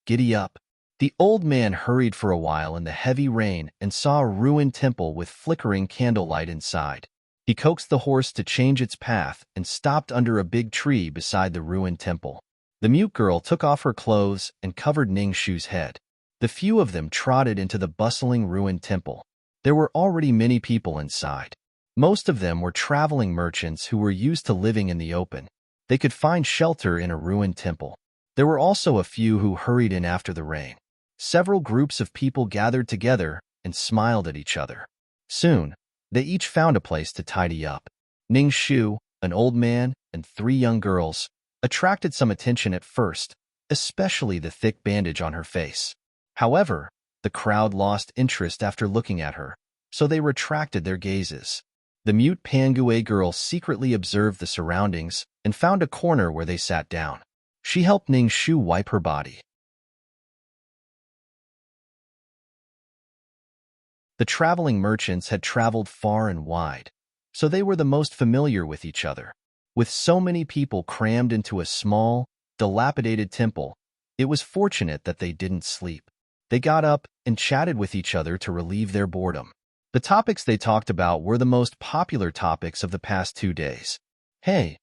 giddy up." The old man hurried for a while in the heavy rain and saw a ruined temple with flickering candlelight inside. He coaxed the horse to change its path and stopped under a big tree beside the ruined temple. The mute girl took off her clothes and covered Ning Shu's head. The few of them trotted into the bustling ruined temple. There were already many people inside. Most of them were traveling merchants who were used to living in the open. They could find shelter in a ruined temple. There were also a few who hurried in after the rain. Several groups of people gathered together and smiled at each other. Soon, they each found a place to tidy up. Ning Shu, an old man, and 3 young girls attracted some attention at first, especially the thick bandage on her face. However, the crowd lost interest after looking at her, so they retracted their gazes. The mute Pangue girl secretly observed the surroundings and found a corner where they sat down. She helped Ning Shu wipe her body. The traveling merchants had traveled far and wide, so they were the most familiar with each other. With so many people crammed into a small, dilapidated temple, it was fortunate that they didn't sleep. They got up and chatted with each other to relieve their boredom. The topics they talked about were the most popular topics of the past 2 days. Hey,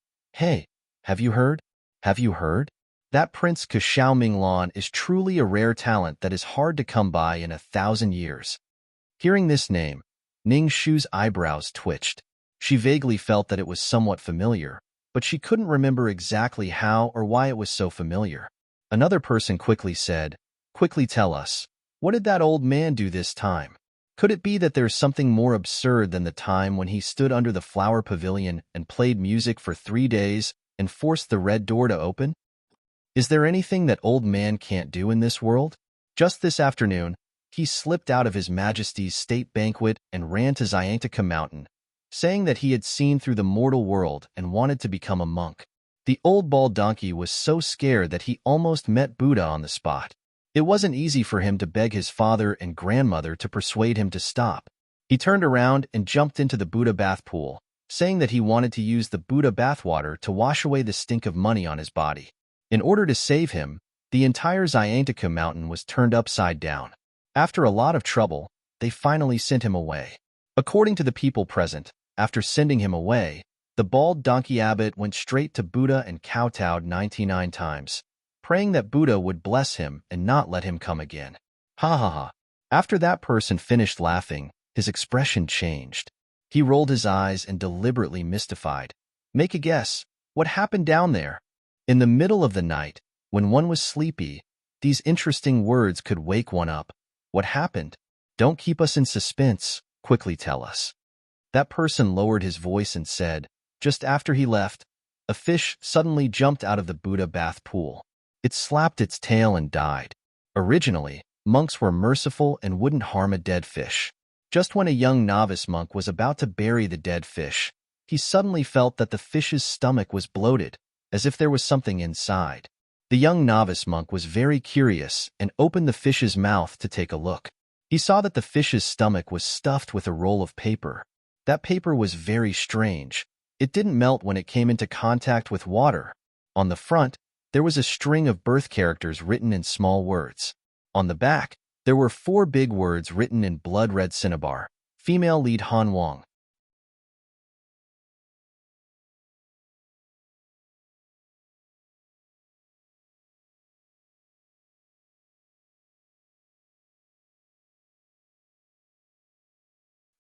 have you heard? Have you heard? That Prince Xiao Minglan is truly a rare talent that is hard to come by in 1,000 years. Hearing this name, Ning Shu's eyebrows twitched. She vaguely felt that it was somewhat familiar, but she couldn't remember exactly how or why it was so familiar. Another person quickly said, "Quickly tell us, what did that old man do this time? Could it be that there's something more absurd than the time when he stood under the flower pavilion and played music for 3 days and forced the red door to open? Is there anything that old man can't do in this world?" Just this afternoon, he slipped out of His Majesty's state banquet and ran to Xiantica Mountain, saying that he had seen through the mortal world and wanted to become a monk. The old bald donkey was so scared that he almost met Buddha on the spot. It wasn't easy for him to beg his father and grandmother to persuade him to stop. He turned around and jumped into the Buddha bath pool, saying that he wanted to use the Buddha bathwater to wash away the stink of money on his body. In order to save him, the entire Xiantica mountain was turned upside down. After a lot of trouble, they finally sent him away. According to the people present, after sending him away, the bald donkey abbot went straight to Buddha and kowtowed 99 times, praying that Buddha would bless him and not let him come again. Ha ha ha. After that person finished laughing, his expression changed. He rolled his eyes and deliberately mystified. "Make a guess. What happened down there?" In the middle of the night, when one was sleepy, these interesting words could wake one up. "What happened? Don't keep us in suspense. Quickly tell us." That person lowered his voice and said, "Just after he left, a fish suddenly jumped out of the Buddha bath pool. It slapped its tail and died. Originally, monks were merciful and wouldn't harm a dead fish. Just when a young novice monk was about to bury the dead fish, he suddenly felt that the fish's stomach was bloated, as if there was something inside. The young novice monk was very curious and opened the fish's mouth to take a look. He saw that the fish's stomach was stuffed with a roll of paper. That paper was very strange. It didn't melt when it came into contact with water. On the front, there was a string of birth characters written in small words. On the back, there were 4 big words written in blood-red cinnabar. Female lead Han Wang.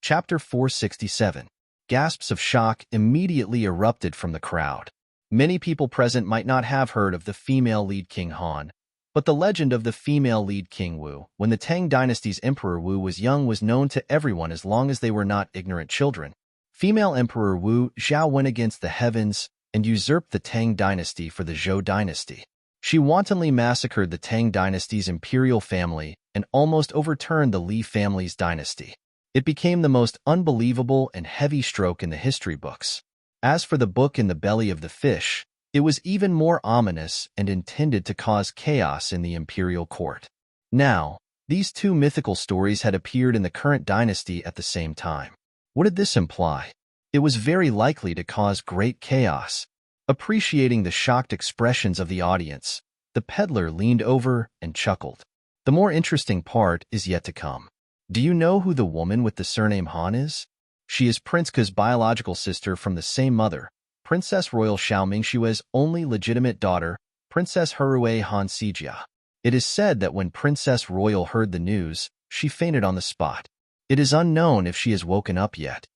Chapter 467. Gasps of shock immediately erupted from the crowd. Many people present might not have heard of the female lead King Han, but the legend of the female lead King Wu, when the Tang dynasty's Emperor Wu was young, was known to everyone as long as they were not ignorant children. Female Emperor Wu Zhao went against the heavens and usurped the Tang dynasty for the Zhou dynasty. She wantonly massacred the Tang dynasty's imperial family and almost overturned the Li family's dynasty. It became the most unbelievable and heavy stroke in the history books. As for the book in the belly of the fish, It was even more ominous and intended to cause chaos in the imperial court. Now, these two mythical stories had appeared in the current dynasty at the same time. What did this imply? It was very likely to cause great chaos. Appreciating the shocked expressions of the audience, the peddler leaned over and chuckled. The more interesting part is yet to come. Do you know who the woman with the surname Han is? She is Prince Ke's biological sister from the same mother, Princess Royal Xiaomingshua's only legitimate daughter, Princess Herue Han Sijia. It is said that when Princess Royal heard the news, she fainted on the spot. It is unknown if she has woken up yet.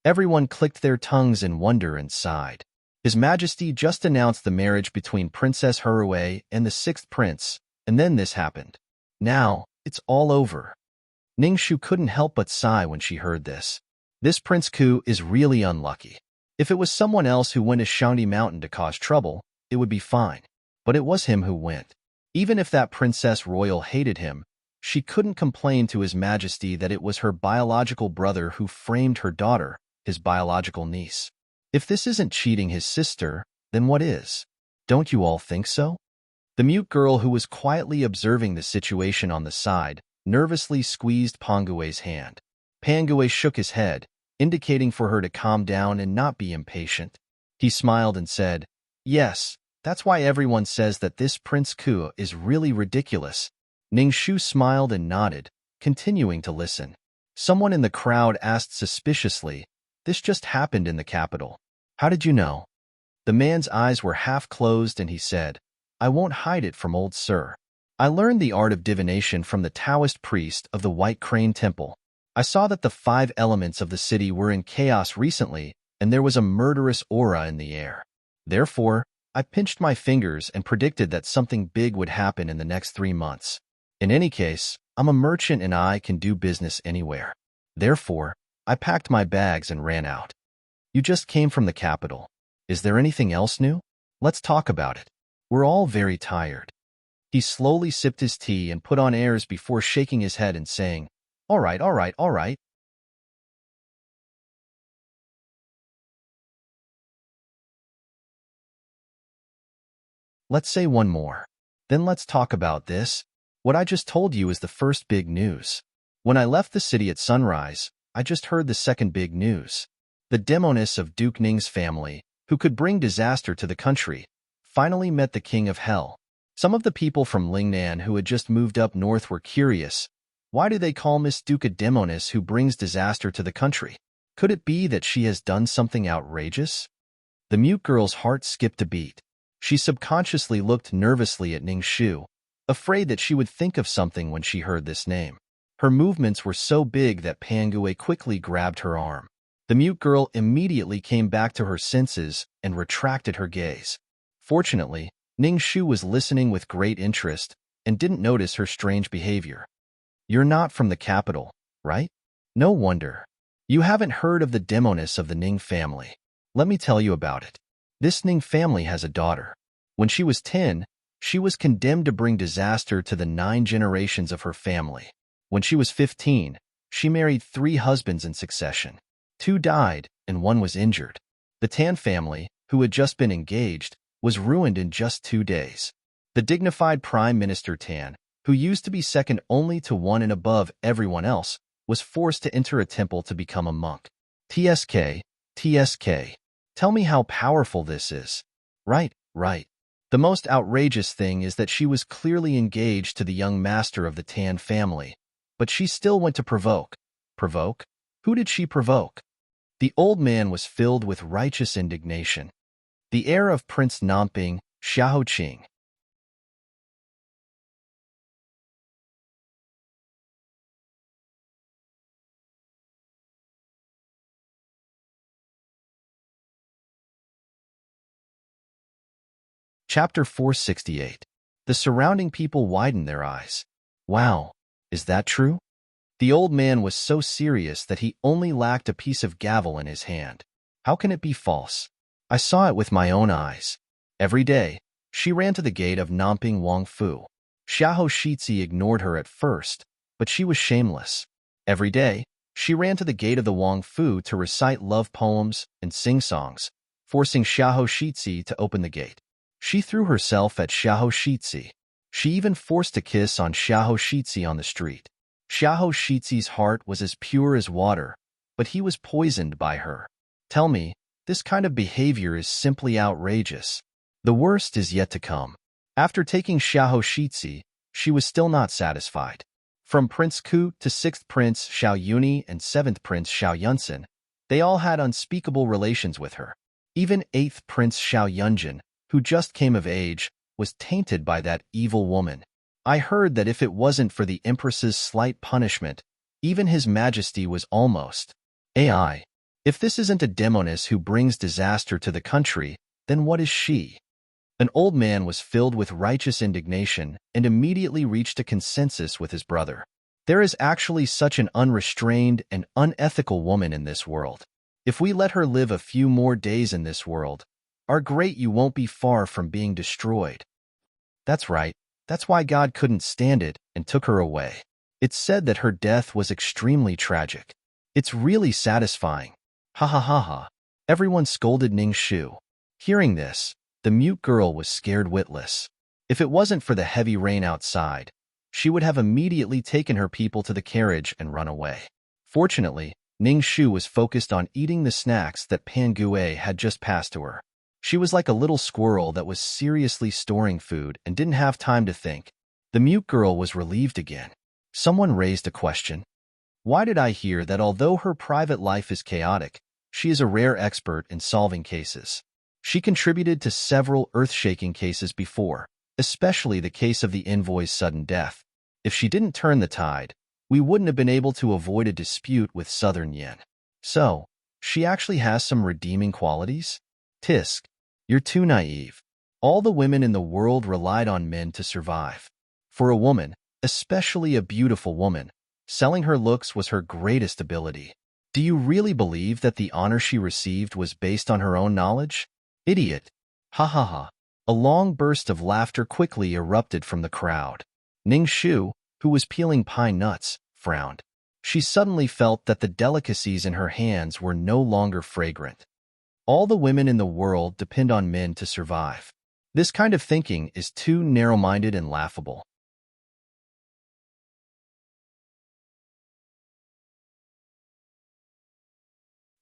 Everyone clicked their tongues in wonder and sighed. His Majesty just announced the marriage between Princess Herue and the sixth prince, and then this happened. Now, it's all over. Ningxu couldn't help but sigh when she heard this. This Prince Ku is really unlucky. If it was someone else who went to Shangdi Mountain to cause trouble, it would be fine. But it was him who went. Even if that Princess Royal hated him, she couldn't complain to His Majesty that it was her biological brother who framed her daughter, his biological niece. If this isn't cheating his sister, then what is? Don't you all think so? The mute girl who was quietly observing the situation on the side nervously squeezed Pangue's hand. Pangue shook his head, indicating for her to calm down and not be impatient. He smiled and said, "Yes, that's why everyone says that this Prince Ku is really ridiculous." Ningxu smiled and nodded, continuing to listen. Someone in the crowd asked suspiciously, "This just happened in the capital. How did you know?" The man's eyes were half closed and he said, "I won't hide it from old sir. I learned the art of divination from the Taoist priest of the White Crane Temple. I saw that the 5 elements of the city were in chaos recently, and there was a murderous aura in the air. Therefore, I pinched my fingers and predicted that something big would happen in the next 3 months. In any case, I'm a merchant and I can do business anywhere. Therefore, I packed my bags and ran out." "You just came from the capital. Is there anything else new? Let's talk about it. We're all very tired." He slowly sipped his tea and put on airs before shaking his head and saying, All right. Let's say one more. Then let's talk about this. What I just told you is the first big news. When I left the city at sunrise, I just heard the second big news. The demoness of Duke Ning's family, who could bring disaster to the country, finally met the king of hell. Some of the people from Lingnan who had just moved up north were curious. Why do they call Miss Duke a demoness who brings disaster to the country? Could it be that she has done something outrageous? The mute girl's heart skipped a beat. She subconsciously looked nervously at Ningxu, afraid that she would think of something when she heard this name. Her movements were so big that Pangue quickly grabbed her arm. The mute girl immediately came back to her senses and retracted her gaze. Fortunately, Ningxu was listening with great interest and didn't notice her strange behavior. "You're not from the capital, right? No wonder. You haven't heard of the demoness of the Ning family. Let me tell you about it. This Ning family has a daughter. When she was 10, she was condemned to bring disaster to the 9 generations of her family. When she was 15, she married 3 husbands in succession. 2 died and 1 was injured. The Tan family, who had just been engaged, was ruined in just 2 days. The dignified Prime Minister Tan, who used to be second only to 1 and above everyone else, was forced to enter a temple to become a monk. TSK. Tell me how powerful this is." Right. The most outrageous thing is that she was clearly engaged to the young master of the Tan family, but she still went to provoke. Provoke? Who did she provoke? The old man was filled with righteous indignation. The heir of Prince Namping, Xiaoqing. Chapter 468. The surrounding people widened their eyes. "Wow, is that true?" The old man was so serious that he only lacked a piece of gavel in his hand. "How can it be false? I saw it with my own eyes." Every day, she ran to the gate of Namping Wang Fu. Xiahou Shizi ignored her at first, but she was shameless. Every day, she ran to the gate of the Wang Fu to recite love poems and sing songs, forcing Xiahou Shizi to open the gate. She threw herself at Xiahou Shitzi. She even forced a kiss on Xiahou Shitzi on the street. Xiahou Shitzi's heart was as pure as water, but he was poisoned by her. Tell me, this kind of behavior is simply outrageous. The worst is yet to come. After taking Xiahou Shitzi, she was still not satisfied. From Prince Ku to 6th Prince Xiao Yuni and 7th Prince Xiao Yunsen, they all had unspeakable relations with her. Even 8th Prince Xiao Yunjin, who just came of age, was tainted by that evil woman. I heard that if it wasn't for the Empress's slight punishment, even His Majesty was almost. AI. If this isn't a demoness who brings disaster to the country, then what is she? An old man was filled with righteous indignation and immediately reached a consensus with his brother. There is actually such an unrestrained and unethical woman in this world. If we let her live a few more days in this world, our great you won't be far from being destroyed. That's right. That's why God couldn't stand it and took her away. It's said that her death was extremely tragic. It's really satisfying. Ha ha ha ha. Everyone scolded Ning Shu. Hearing this, the mute girl was scared witless. If it wasn't for the heavy rain outside, she would have immediately taken her people to the carriage and run away. Fortunately, Ning Shu was focused on eating the snacks that Pan Gue had just passed to her. She was like a little squirrel that was seriously storing food and didn't have time to think. The mute girl was relieved again. Someone raised a question. Why did I hear that although her private life is chaotic, she is a rare expert in solving cases? She contributed to several earth-shaking cases before, especially the case of the envoy's sudden death. If she didn't turn the tide, we wouldn't have been able to avoid a dispute with Southern Yin. So, she actually has some redeeming qualities? Tisk, you're too naive. All the women in the world relied on men to survive. For a woman, especially a beautiful woman, selling her looks was her greatest ability. Do you really believe that the honor she received was based on her own knowledge? Idiot. Ha ha ha. A long burst of laughter quickly erupted from the crowd. Ning Shu, who was peeling pine nuts, frowned. She suddenly felt that the delicacies in her hands were no longer fragrant. All the women in the world depend on men to survive. This kind of thinking is too narrow-minded and laughable.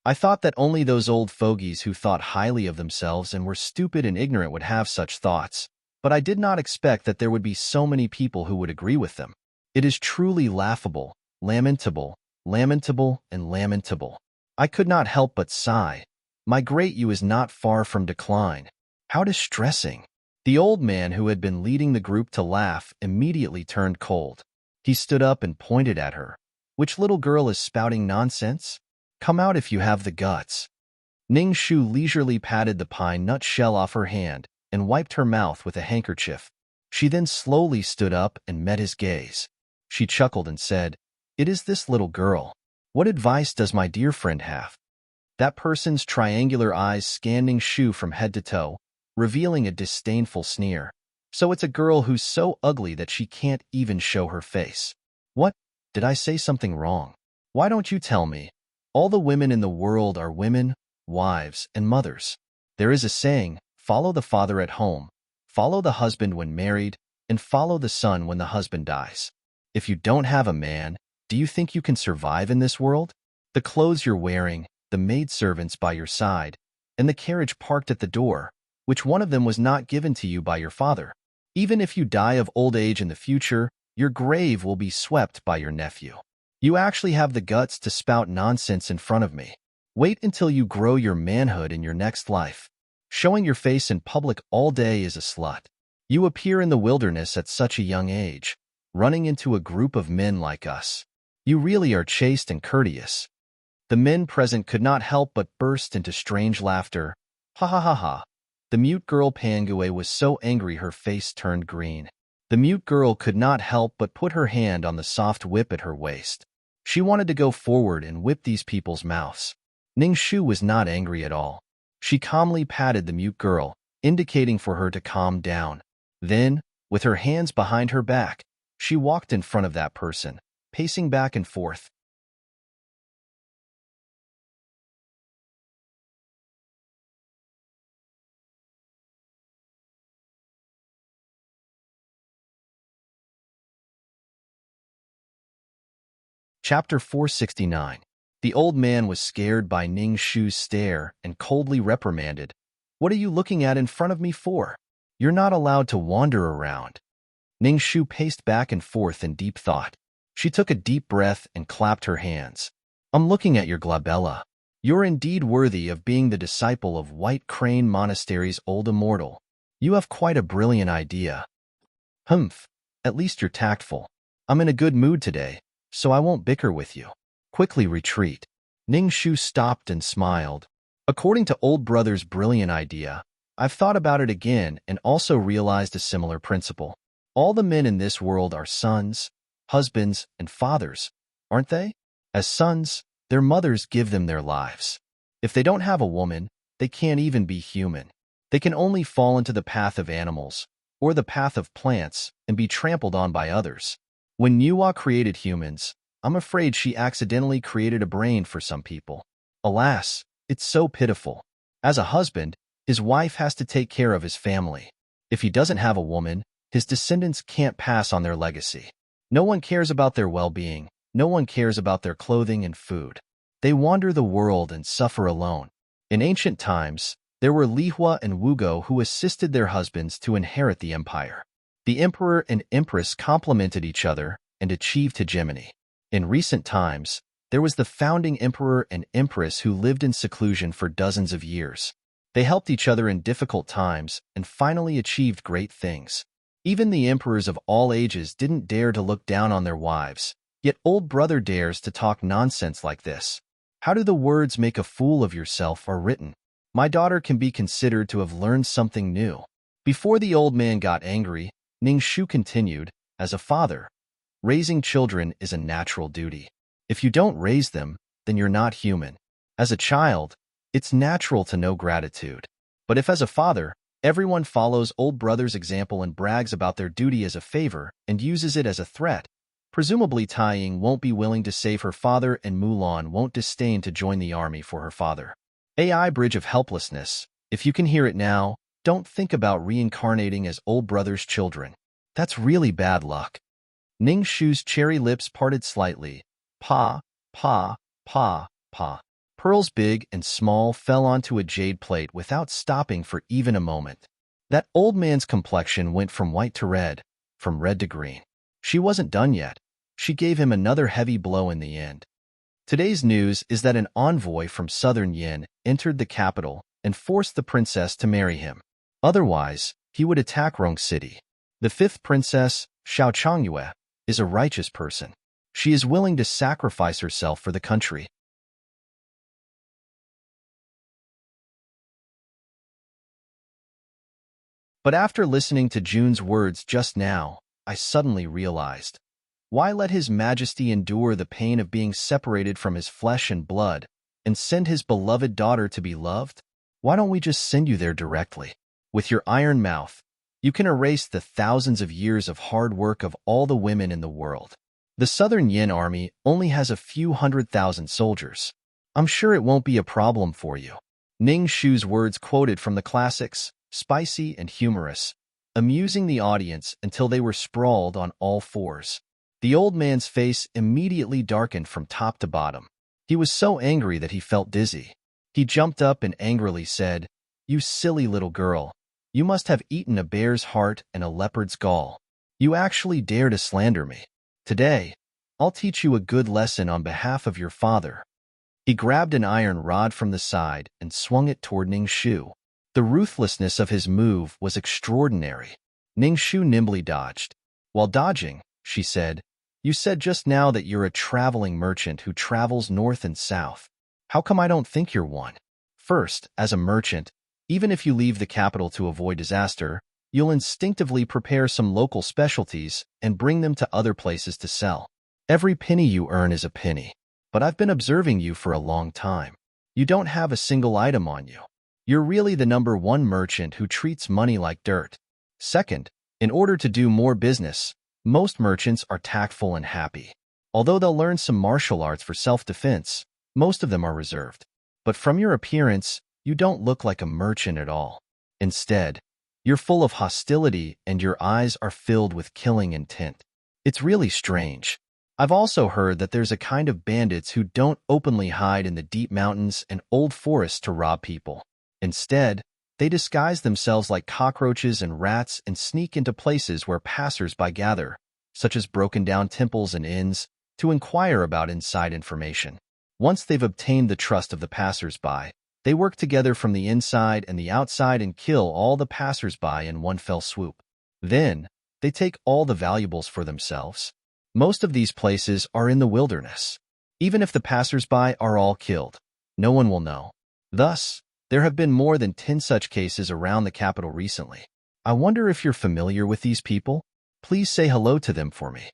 I thought that only those old fogies who thought highly of themselves and were stupid and ignorant would have such thoughts, but I did not expect that there would be so many people who would agree with them. It is truly laughable, lamentable, lamentable, and lamentable. I could not help but sigh. My great you is not far from decline. How distressing. The old man who had been leading the group to laugh immediately turned cold. He stood up and pointed at her. Which little girl is spouting nonsense? Come out if you have the guts. Ning Shu leisurely patted the pine nut shell off her hand and wiped her mouth with a handkerchief. She then slowly stood up and met his gaze. She chuckled and said, "It is this little girl. What advice does my dear friend have?" That person's triangular eyes scanned Ning Shu from head to toe, revealing a disdainful sneer. So it's a girl who's so ugly that she can't even show her face. What? Did I say something wrong? Why don't you tell me? All the women in the world are women, wives, and mothers. There is a saying, follow the father at home, follow the husband when married, and follow the son when the husband dies. If you don't have a man, do you think you can survive in this world? The clothes you're wearing, the maidservants by your side, and the carriage parked at the door, which one of them was not given to you by your father. Even if you die of old age in the future, your grave will be swept by your nephew. You actually have the guts to spout nonsense in front of me. Wait until you grow your manhood in your next life. Showing your face in public all day is a slut. You appear in the wilderness at such a young age, running into a group of men like us. You really are chaste and courteous. The men present could not help but burst into strange laughter. Ha ha ha ha. The mute girl Pangue was so angry her face turned green. The mute girl could not help but put her hand on the soft whip at her waist. She wanted to go forward and whip these people's mouths. Ning Shu was not angry at all. She calmly patted the mute girl, indicating for her to calm down. Then, with her hands behind her back, she walked in front of that person, pacing back and forth. Chapter 469. The old man was scared by Ning Shu's stare and coldly reprimanded. "What are you looking at in front of me for? You're not allowed to wander around." Ning Shu paced back and forth in deep thought. She took a deep breath and clapped her hands. "I'm looking at your glabella. You're indeed worthy of being the disciple of White Crane Monastery's old immortal. You have quite a brilliant idea." "Humph, at least you're tactful. I'm in a good mood today, so I won't bicker with you. Quickly retreat." Ning Shu stopped and smiled. "According to old brother's brilliant idea, I've thought about it again and also realized a similar principle. All the men in this world are sons, husbands, and fathers, aren't they? As sons, their mothers give them their lives. If they don't have a woman, they can't even be human. They can only fall into the path of animals, or the path of plants, and be trampled on by others. When Nuwa created humans, I'm afraid she accidentally created a brain for some people. Alas, it's so pitiful. As a husband, his wife has to take care of his family. If he doesn't have a woman, his descendants can't pass on their legacy. No one cares about their well-being. No one cares about their clothing and food. They wander the world and suffer alone. In ancient times, there were Lihua and Wugo who assisted their husbands to inherit the empire. The emperor and empress complemented each other and achieved hegemony. In recent times, there was the founding emperor and empress who lived in seclusion for dozens of years. They helped each other in difficult times and finally achieved great things. Even the emperors of all ages didn't dare to look down on their wives, yet old brother dares to talk nonsense like this. How do the words "make a fool of yourself" are written? My daughter can be considered to have learned something new. Before the old man got angry, Ning Shu continued, "As a father, raising children is a natural duty. If you don't raise them, then you're not human. As a child, it's natural to know gratitude. But if as a father, everyone follows old brother's example and brags about their duty as a favor and uses it as a threat, presumably Tai Ying won't be willing to save her father and Mulan won't disdain to join the army for her father. AI Bridge of Helplessness. If you can hear it now, don't think about reincarnating as old brother's children. That's really bad luck." Ning Shu's cherry lips parted slightly. Pa, pa, pa, pa. Pearls big and small fell onto a jade plate without stopping for even a moment. That old man's complexion went from white to red, from red to green. She wasn't done yet. She gave him another heavy blow in the end. Today's news is that an envoy from southern Yin entered the capital and forced the princess to marry him. Otherwise, he would attack Rong City. The fifth princess, Xiao Changyue, is a righteous person. She is willing to sacrifice herself for the country. But after listening to Jun's words just now, I suddenly realized, why let His Majesty endure the pain of being separated from his flesh and blood and send his beloved daughter to be loved? Why don't we just send you there directly? With your iron mouth, you can erase the thousands of years of hard work of all the women in the world. The Southern Yin army only has a few 100,000 soldiers. I'm sure it won't be a problem for you. Ning Shu's words quoted from the classics, spicy and humorous, amusing the audience until they were sprawled on all fours. The old man's face immediately darkened from top to bottom. He was so angry that he felt dizzy. He jumped up and angrily said, "You silly little girl, you must have eaten a bear's heart and a leopard's gall. You actually dare to slander me. Today, I'll teach you a good lesson on behalf of your father." He grabbed an iron rod from the side and swung it toward Ning Shu. The ruthlessness of his move was extraordinary. Ning Shu nimbly dodged. While dodging, she said, "You said just now that you're a traveling merchant who travels north and south. How come I don't think you're one? First, as a merchant, even if you leave the capital to avoid disaster, you'll instinctively prepare some local specialties and bring them to other places to sell. Every penny you earn is a penny. But I've been observing you for a long time. You don't have a single item on you. You're really the #1 merchant who treats money like dirt. Second, in order to do more business, most merchants are tactful and happy. Although they'll learn some martial arts for self-defense, most of them are reserved. But from your appearance, you don't look like a merchant at all. Instead, you're full of hostility and your eyes are filled with killing intent. It's really strange. I've also heard that there's a kind of bandits who don't openly hide in the deep mountains and old forests to rob people. Instead, they disguise themselves like cockroaches and rats and sneak into places where passers-by gather, such as broken-down temples and inns, to inquire about inside information. Once they've obtained the trust of the passers-by, they work together from the inside and the outside and kill all the passers-by in one fell swoop. Then, they take all the valuables for themselves. Most of these places are in the wilderness. Even if the passers-by are all killed, no one will know. Thus, there have been more than 10 such cases around the capital recently. I wonder if you're familiar with these people? Please say hello to them for me.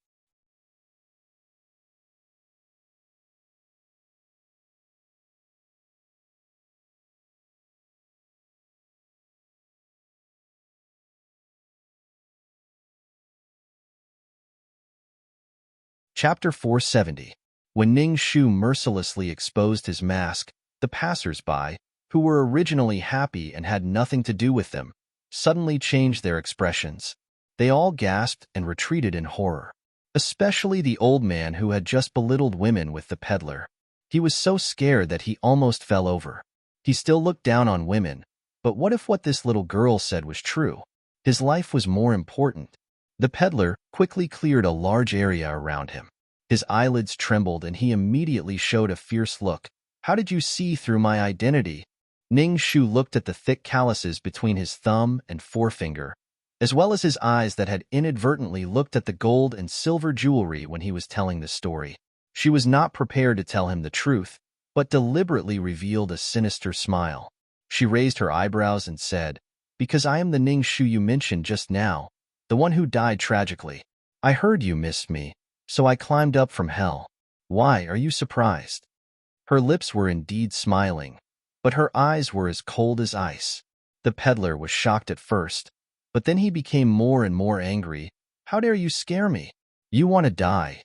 Chapter 470. When Ning Shu mercilessly exposed his mask, the passers-by, who were originally happy and had nothing to do with them, suddenly changed their expressions. They all gasped and retreated in horror, especially the old man who had just belittled women with the peddler. He was so scared that he almost fell over. He still looked down on women, but what if what this little girl said was true? His life was more important. The peddler quickly cleared a large area around him. His eyelids trembled and he immediately showed a fierce look. How did you see through my identity? Ning Shu looked at the thick calluses between his thumb and forefinger, as well as his eyes that had inadvertently looked at the gold and silver jewelry when he was telling the story. She was not prepared to tell him the truth, but deliberately revealed a sinister smile. She raised her eyebrows and said, "Because I am the Ning Shu you mentioned just now, the one who died tragically. I heard you missed me, so I climbed up from hell. Why are you surprised?" Her lips were indeed smiling, but her eyes were as cold as ice. The peddler was shocked at first, but then he became more and more angry. "How dare you scare me? You want to die."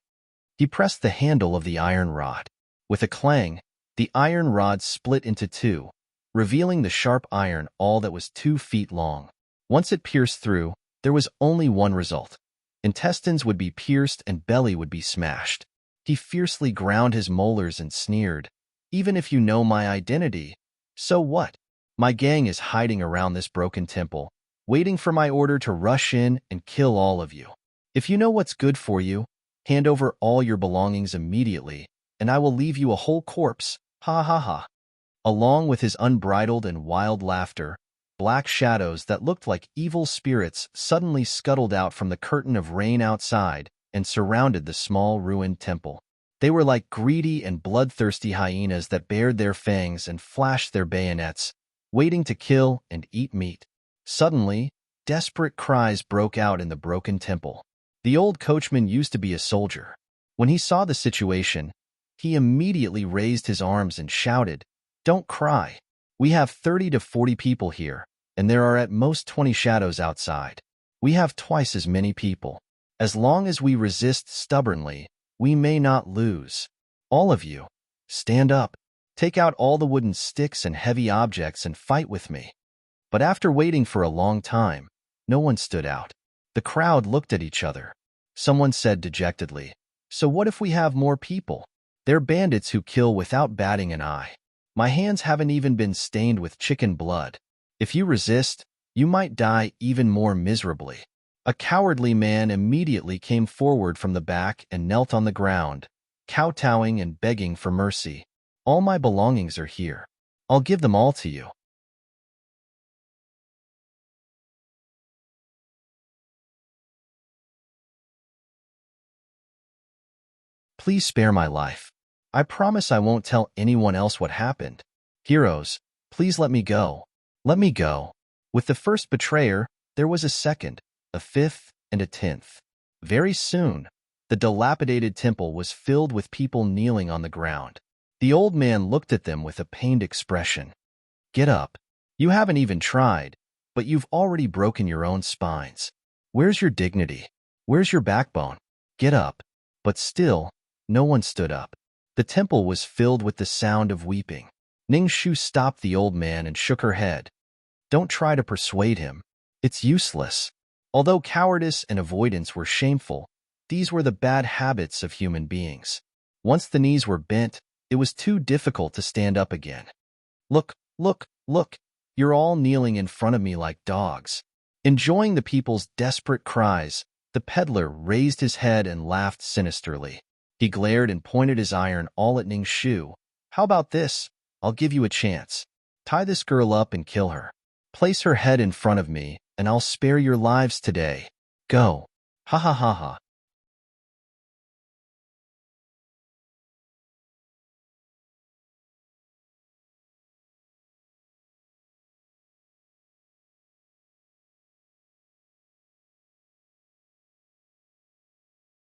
He pressed the handle of the iron rod. With a clang, the iron rod split into two, revealing the sharp iron all that was 2 feet long. Once it pierced through, there was only one result. Intestines would be pierced and belly would be smashed. He fiercely ground his molars and sneered, "Even if you know my identity, so what? My gang is hiding around this broken temple, waiting for my order to rush in and kill all of you. If you know what's good for you, hand over all your belongings immediately, and I will leave you a whole corpse. Ha ha ha." Along with his unbridled and wild laughter, black shadows that looked like evil spirits suddenly scuttled out from the curtain of rain outside and surrounded the small ruined temple. They were like greedy and bloodthirsty hyenas that bared their fangs and flashed their bayonets, waiting to kill and eat meat. Suddenly, desperate cries broke out in the broken temple. The old coachman used to be a soldier. When he saw the situation, he immediately raised his arms and shouted, "Don't cry. We have 30 to 40 people here, and there are at most 20 shadows outside. We have twice as many people. As long as we resist stubbornly, we may not lose. All of you, stand up. Take out all the wooden sticks and heavy objects and fight with me." But after waiting for a long time, no one stood out. The crowd looked at each other. Someone said dejectedly, "So what if we have more people? They're bandits who kill without batting an eye. My hands haven't even been stained with chicken blood. If you resist, you might die even more miserably." A cowardly man immediately came forward from the back and knelt on the ground, kowtowing and begging for mercy. "All my belongings are here. I'll give them all to you." "Please spare my life. I promise I won't tell anyone else what happened. Heroes, please let me go. Let me go." With the first betrayer, there was a second, a fifth, and a 10th. Very soon, the dilapidated temple was filled with people kneeling on the ground. The old man looked at them with a pained expression. "Get up. You haven't even tried, but you've already broken your own spines. Where's your dignity? Where's your backbone? Get up." But still, no one stood up. The temple was filled with the sound of weeping. Ning Shu stopped the old man and shook her head. "Don't try to persuade him. It's useless." Although cowardice and avoidance were shameful, these were the bad habits of human beings. Once the knees were bent, it was too difficult to stand up again. Look, look, look, you're all kneeling in front of me like dogs. Enjoying the people's desperate cries, the peddler raised his head and laughed sinisterly. He glared and pointed his iron awl at Ning's shoe. How about this? I'll give you a chance. Tie this girl up and kill her. Place her head in front of me, and I'll spare your lives today. Go. Ha ha ha ha.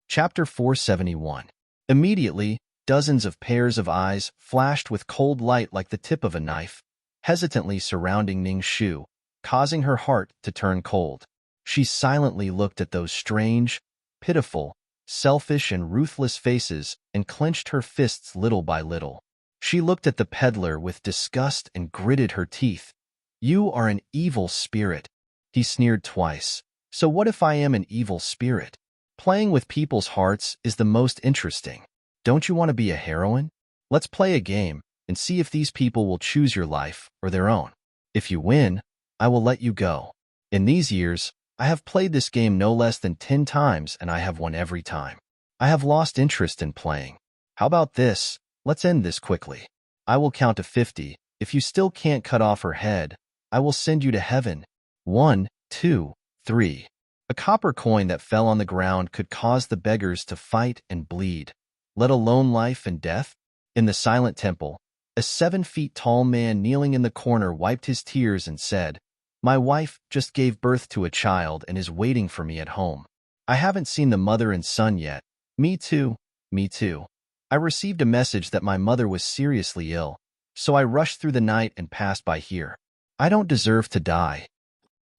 Chapter 471. Immediately, dozens of pairs of eyes flashed with cold light like the tip of a knife, hesitantly surrounding Ning's shoe, causing her heart to turn cold. She silently looked at those strange, pitiful, selfish and ruthless faces and clenched her fists little by little. She looked at the peddler with disgust and gritted her teeth. You are an evil spirit. He sneered twice. So what if I am an evil spirit? Playing with people's hearts is the most interesting. Don't you want to be a heroine? Let's play a game and see if these people will choose your life or their own. If you win, I will let you go. In these years, I have played this game no less than 10 times and I have won every time. I have lost interest in playing. How about this? Let's end this quickly. I will count to 50. If you still can't cut off her head, I will send you to heaven. 1, 2, 3. A copper coin that fell on the ground could cause the beggars to fight and bleed, let alone life and death. In the silent temple, a 7-feet-tall man kneeling in the corner wiped his tears and said, My wife just gave birth to a child and is waiting for me at home. I haven't seen the mother and son yet. Me too, me too. I received a message that my mother was seriously ill, so I rushed through the night and passed by here. I don't deserve to die.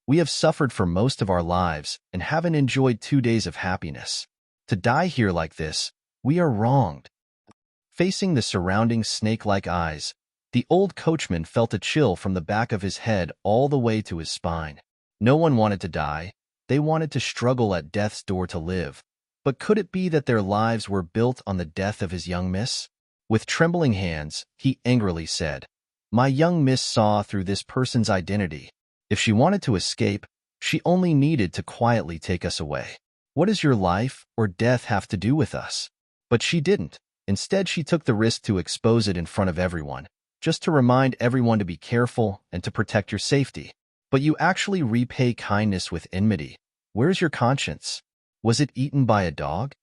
We have suffered for most of our lives and haven't enjoyed 2 days of happiness. To die here like this, we are wronged. Facing the surrounding snake-like eyes, the old coachman felt a chill from the back of his head all the way to his spine. No one wanted to die. They wanted to struggle at death's door to live. But could it be that their lives were built on the death of his young miss? With trembling hands, he angrily said, My young miss saw through this person's identity. If she wanted to escape, she only needed to quietly take us away. What does your life or death have to do with us? But she didn't. Instead, she took the risk to expose it in front of everyone, just to remind everyone to be careful and to protect your safety. But you actually repay kindness with enmity. Where's your conscience? Was it eaten by a dog?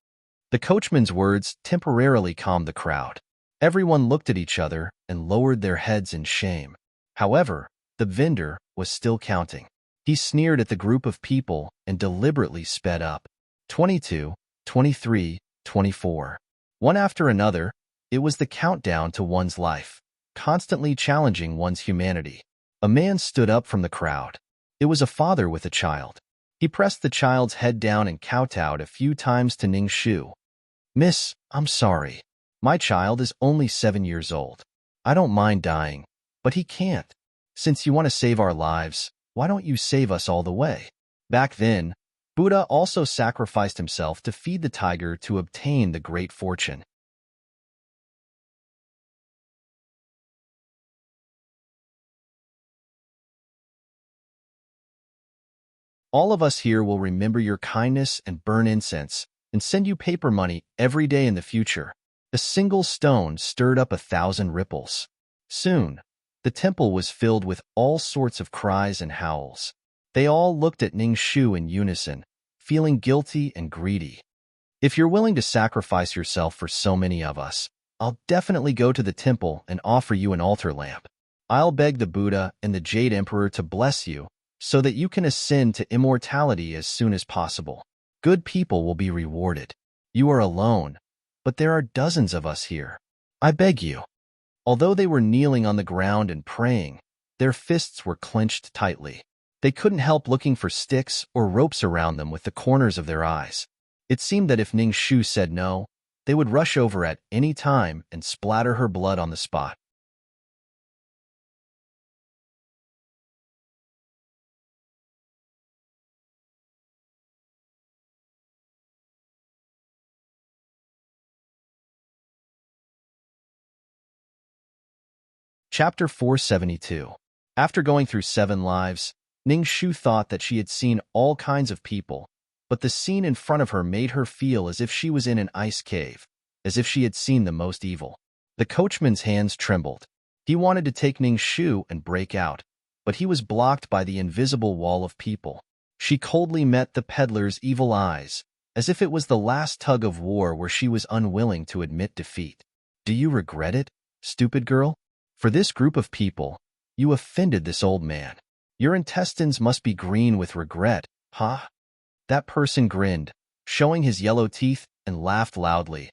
The coachman's words temporarily calmed the crowd. Everyone looked at each other and lowered their heads in shame. However, the vendor was still counting. He sneered at the group of people and deliberately sped up. 22, 23, 24. One after another, it was the countdown to one's life, constantly challenging one's humanity. A man stood up from the crowd. It was a father with a child. He pressed the child's head down and kowtowed a few times to Ning's shoe. Miss, I'm sorry. My child is only 7 years old. I don't mind dying, but he can't. Since you want to save our lives, why don't you save us all the way? Back then, Buddha also sacrificed himself to feed the tiger to obtain the great fortune. All of us here will remember your kindness and burn incense and send you paper money every day in the future. A single stone stirred up 1,000 ripples. Soon, the temple was filled with all sorts of cries and howls. They all looked at Ning's shoe in unison, feeling guilty and greedy. If you're willing to sacrifice yourself for so many of us, I'll definitely go to the temple and offer you an altar lamp. I'll beg the Buddha and the Jade Emperor to bless you so that you can ascend to immortality as soon as possible. Good people will be rewarded. You are alone, but there are dozens of us here. I beg you. Although they were kneeling on the ground and praying, their fists were clenched tightly. They couldn't help looking for sticks or ropes around them with the corners of their eyes. It seemed that if Ning's shoe said no, they would rush over at any time and splatter her blood on the spot. Chapter 472. After going through 7 lives, Ning Shu thought that she had seen all kinds of people, but the scene in front of her made her feel as if she was in an ice cave, as if she had seen the most evil. The coachman's hands trembled. He wanted to take Ning Shu and break out, but he was blocked by the invisible wall of people. She coldly met the peddler's evil eyes, as if it was the last tug of war where she was unwilling to admit defeat. Do you regret it, stupid girl? For this group of people, you offended this old man. Your intestines must be green with regret, huh? That person grinned, showing his yellow teeth, and laughed loudly.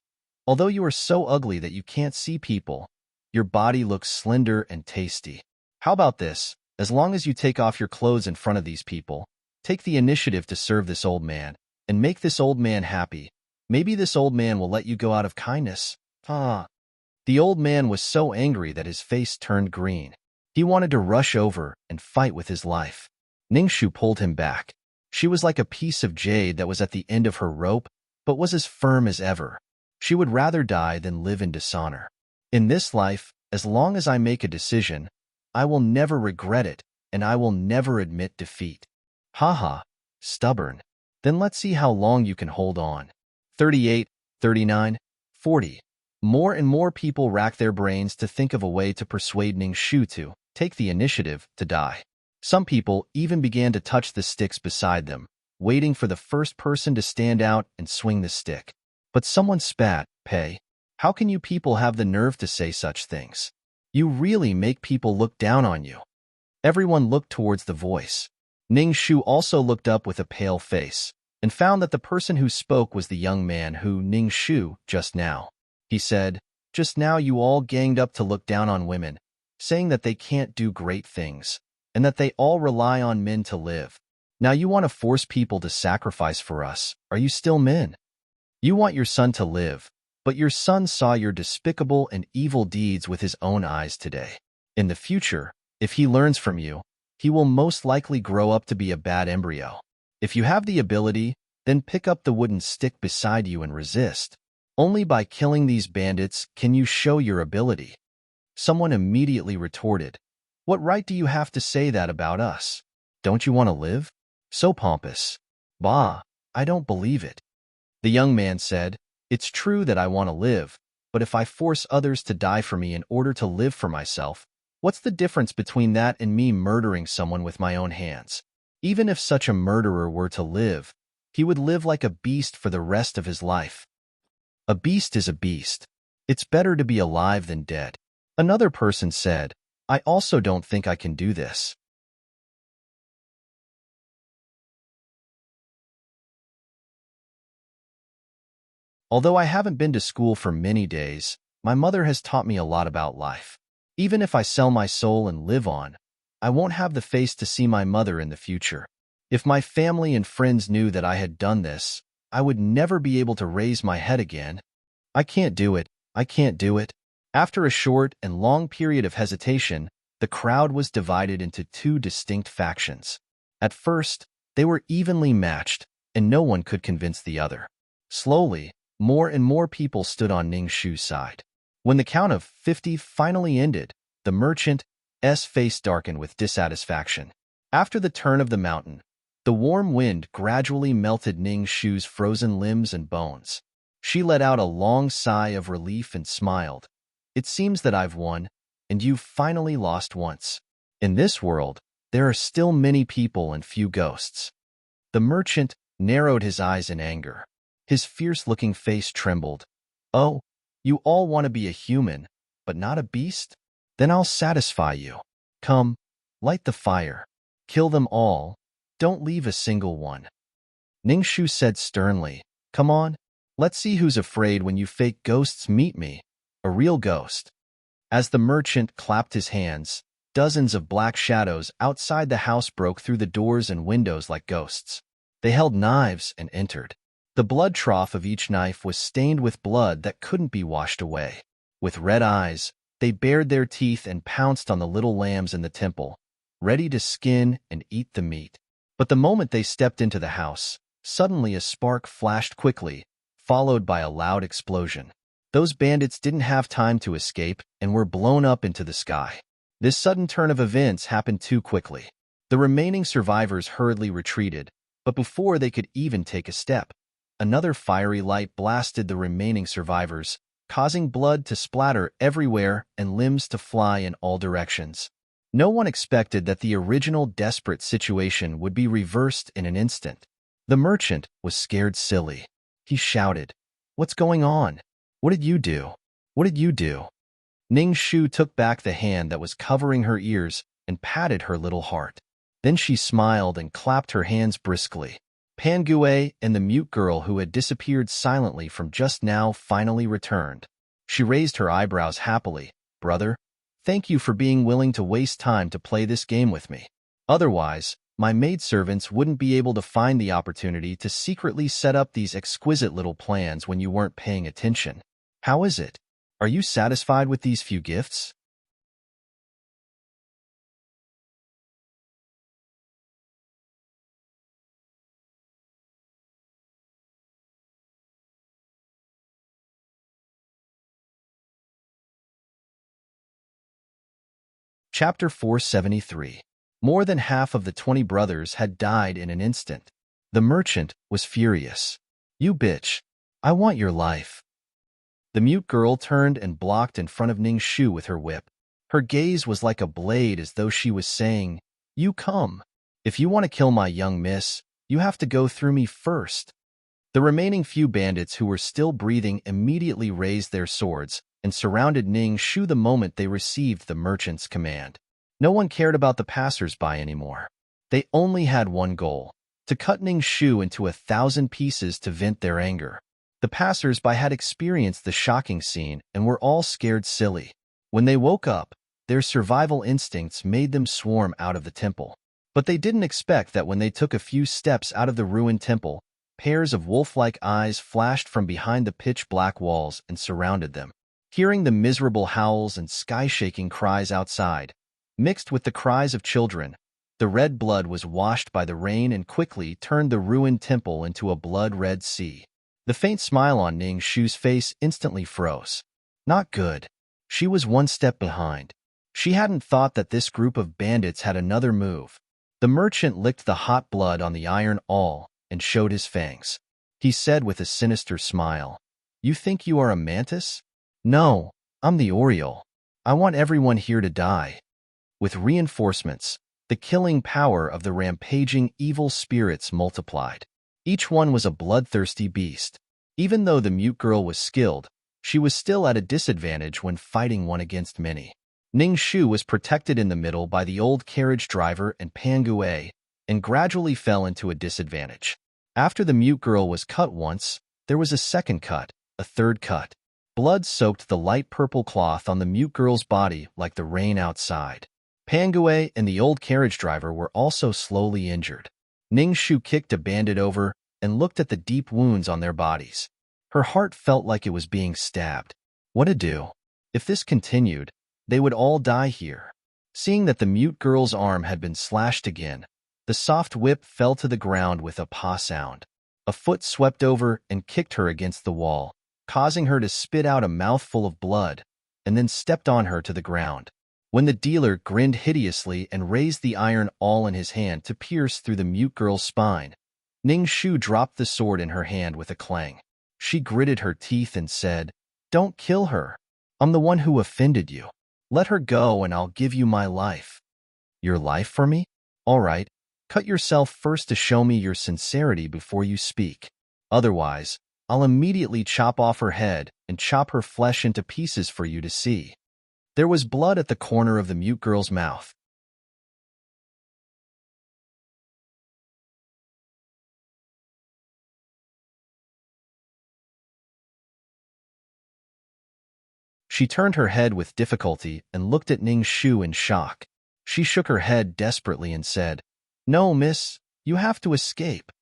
Although you are so ugly that you can't see people, your body looks slender and tasty. How about this? As long as you take off your clothes in front of these people, take the initiative to serve this old man, and make this old man happy. Maybe this old man will let you go out of kindness. The old man was so angry that his face turned green. He wanted to rush over and fight with his life. Ning Shu pulled him back. She was like a piece of jade that was at the end of her rope, but was as firm as ever. She would rather die than live in dishonor. In this life, as long as I make a decision, I will never regret it, and I will never admit defeat. Haha, stubborn. Then let's see how long you can hold on. 38, 39, 40. More and more people rack their brains to think of a way to persuade Ning Shu to take the initiative to die. Some people even began to touch the sticks beside them, waiting for the first person to stand out and swing the stick. But someone spat, "Pei, how can you people have the nerve to say such things? You really make people look down on you." Everyone looked towards the voice. Ning Shu also looked up with a pale face, and found that the person who spoke was the young man who Ning Shu just now. He said, "Just now you all ganged up to look down on women, saying that they can't do great things, and that they all rely on men to live. Now you want to force people to sacrifice for us. Are you still men? You want your son to live, but your son saw your despicable and evil deeds with his own eyes today. In the future, if he learns from you, he will most likely grow up to be a bad embryo. If you have the ability, then pick up the wooden stick beside you and resist. Only by killing these bandits can you show your ability." Someone immediately retorted, "What right do you have to say that about us? Don't you want to live? So pompous. Bah, I don't believe it." The young man said, "It's true that I want to live, but if I force others to die for me in order to live for myself, what's the difference between that and me murdering someone with my own hands? Even if such a murderer were to live, he would live like a beast for the rest of his life. A beast is a beast. It's better to be alive than dead." Another person said, "I also don't think I can do this." Although I haven't been to school for many days, my mother has taught me a lot about life. Even if I sell my soul and live on, I won't have the face to see my mother in the future. If my family and friends knew that I had done this, I would never be able to raise my head again. I can't do it. I can't do it. After a short and long period of hesitation, the crowd was divided into 2 distinct factions. At first, they were evenly matched, and no one could convince the other. Slowly, more and more people stood on Ning Shu's side. When the count of 50 finally ended, the merchant's face darkened with dissatisfaction. After the turn of the mountain, the warm wind gradually melted Ning Shu's frozen limbs and bones. She let out a long sigh of relief and smiled. "It seems that I've won, and you've finally lost once. In this world, there are still many people and few ghosts." The merchant narrowed his eyes in anger. His fierce-looking face trembled. "Oh, you all want to be a human, but not a beast? Then I'll satisfy you. Come, light the fire. Kill them all. Don't leave a single one." Ning Shu said sternly, "Come on. Let's see who's afraid when you fake ghosts meet me, a real ghost." As the merchant clapped his hands, dozens of black shadows outside the house broke through the doors and windows like ghosts. They held knives and entered. The blood trough of each knife was stained with blood that couldn't be washed away. With red eyes, they bared their teeth and pounced on the little lambs in the temple, ready to skin and eat the meat. But the moment they stepped into the house, suddenly a spark flashed quickly, followed by a loud explosion. Those bandits didn't have time to escape and were blown up into the sky. This sudden turn of events happened too quickly. The remaining survivors hurriedly retreated, but before they could even take a step, another fiery light blasted the remaining survivors, causing blood to splatter everywhere and limbs to fly in all directions. No one expected that the original desperate situation would be reversed in an instant. The merchant was scared silly. He shouted, "What's going on? What did you do? What did you do?" Ning Shu took back the hand that was covering her ears and patted her little heart. Then she smiled and clapped her hands briskly. Pan Gue and the mute girl who had disappeared silently from just now finally returned. She raised her eyebrows happily. "Brother, thank you for being willing to waste time to play this game with me. Otherwise, my maidservants wouldn't be able to find the opportunity to secretly set up these exquisite little plans when you weren't paying attention. How is it? Are you satisfied with these few gifts?" Chapter 473. More than half of the 20 brothers had died in an instant. The merchant was furious. "You bitch. I want your life." The mute girl turned and blocked in front of Ning Shu with her whip. Her gaze was like a blade as though she was saying, "You come. If you want to kill my young miss, you have to go through me first." The remaining few bandits who were still breathing immediately raised their swords and surrounded Ning Shu the moment they received the merchant's command. No one cared about the passers-by anymore. They only had one goal, to cut Ning Shu into 1,000 pieces to vent their anger. The passers-by had experienced the shocking scene and were all scared silly. When they woke up, their survival instincts made them swarm out of the temple. But they didn't expect that when they took a few steps out of the ruined temple, pairs of wolf-like eyes flashed from behind the pitch-black walls and surrounded them. Hearing the miserable howls and sky-shaking cries outside, mixed with the cries of children, the red blood was washed by the rain and quickly turned the ruined temple into a blood-red sea. The faint smile on Ning Shu's face instantly froze. Not good. She was one step behind. She hadn't thought that this group of bandits had another move. The merchant licked the hot blood on the iron awl and showed his fangs. He said with a sinister smile, "You think you are a mantis? No, I'm the Oriole. I want everyone here to die." With reinforcements, the killing power of the rampaging evil spirits multiplied. Each one was a bloodthirsty beast. Even though the mute girl was skilled, she was still at a disadvantage when fighting one against many. Ning Shu was protected in the middle by the old carriage driver and Pan Gue, and gradually fell into a disadvantage. After the mute girl was cut once, there was a second cut, a third cut. Blood soaked the light purple cloth on the mute girl's body like the rain outside. Pan Gue and the old carriage driver were also slowly injured. Ning Shu kicked a bandit over and looked at the deep wounds on their bodies. Her heart felt like it was being stabbed. What to do? If this continued, they would all die here. Seeing that the mute girl's arm had been slashed again, the soft whip fell to the ground with a paw sound. A foot swept over and kicked her against the wall, causing her to spit out a mouthful of blood, and then stepped on her to the ground. When the dealer grinned hideously and raised the iron awl in his hand to pierce through the mute girl's spine, Ning Shu dropped the sword in her hand with a clang. She gritted her teeth and said, "Don't kill her. I'm the one who offended you. Let her go and I'll give you my life." "Your life for me? All right. Cut yourself first to show me your sincerity before you speak. Otherwise, I'll immediately chop off her head and chop her flesh into pieces for you to see." There was blood at the corner of the mute girl's mouth. She turned her head with difficulty and looked at Ning Shu in shock. She shook her head desperately and said, "No, miss, you have to escape.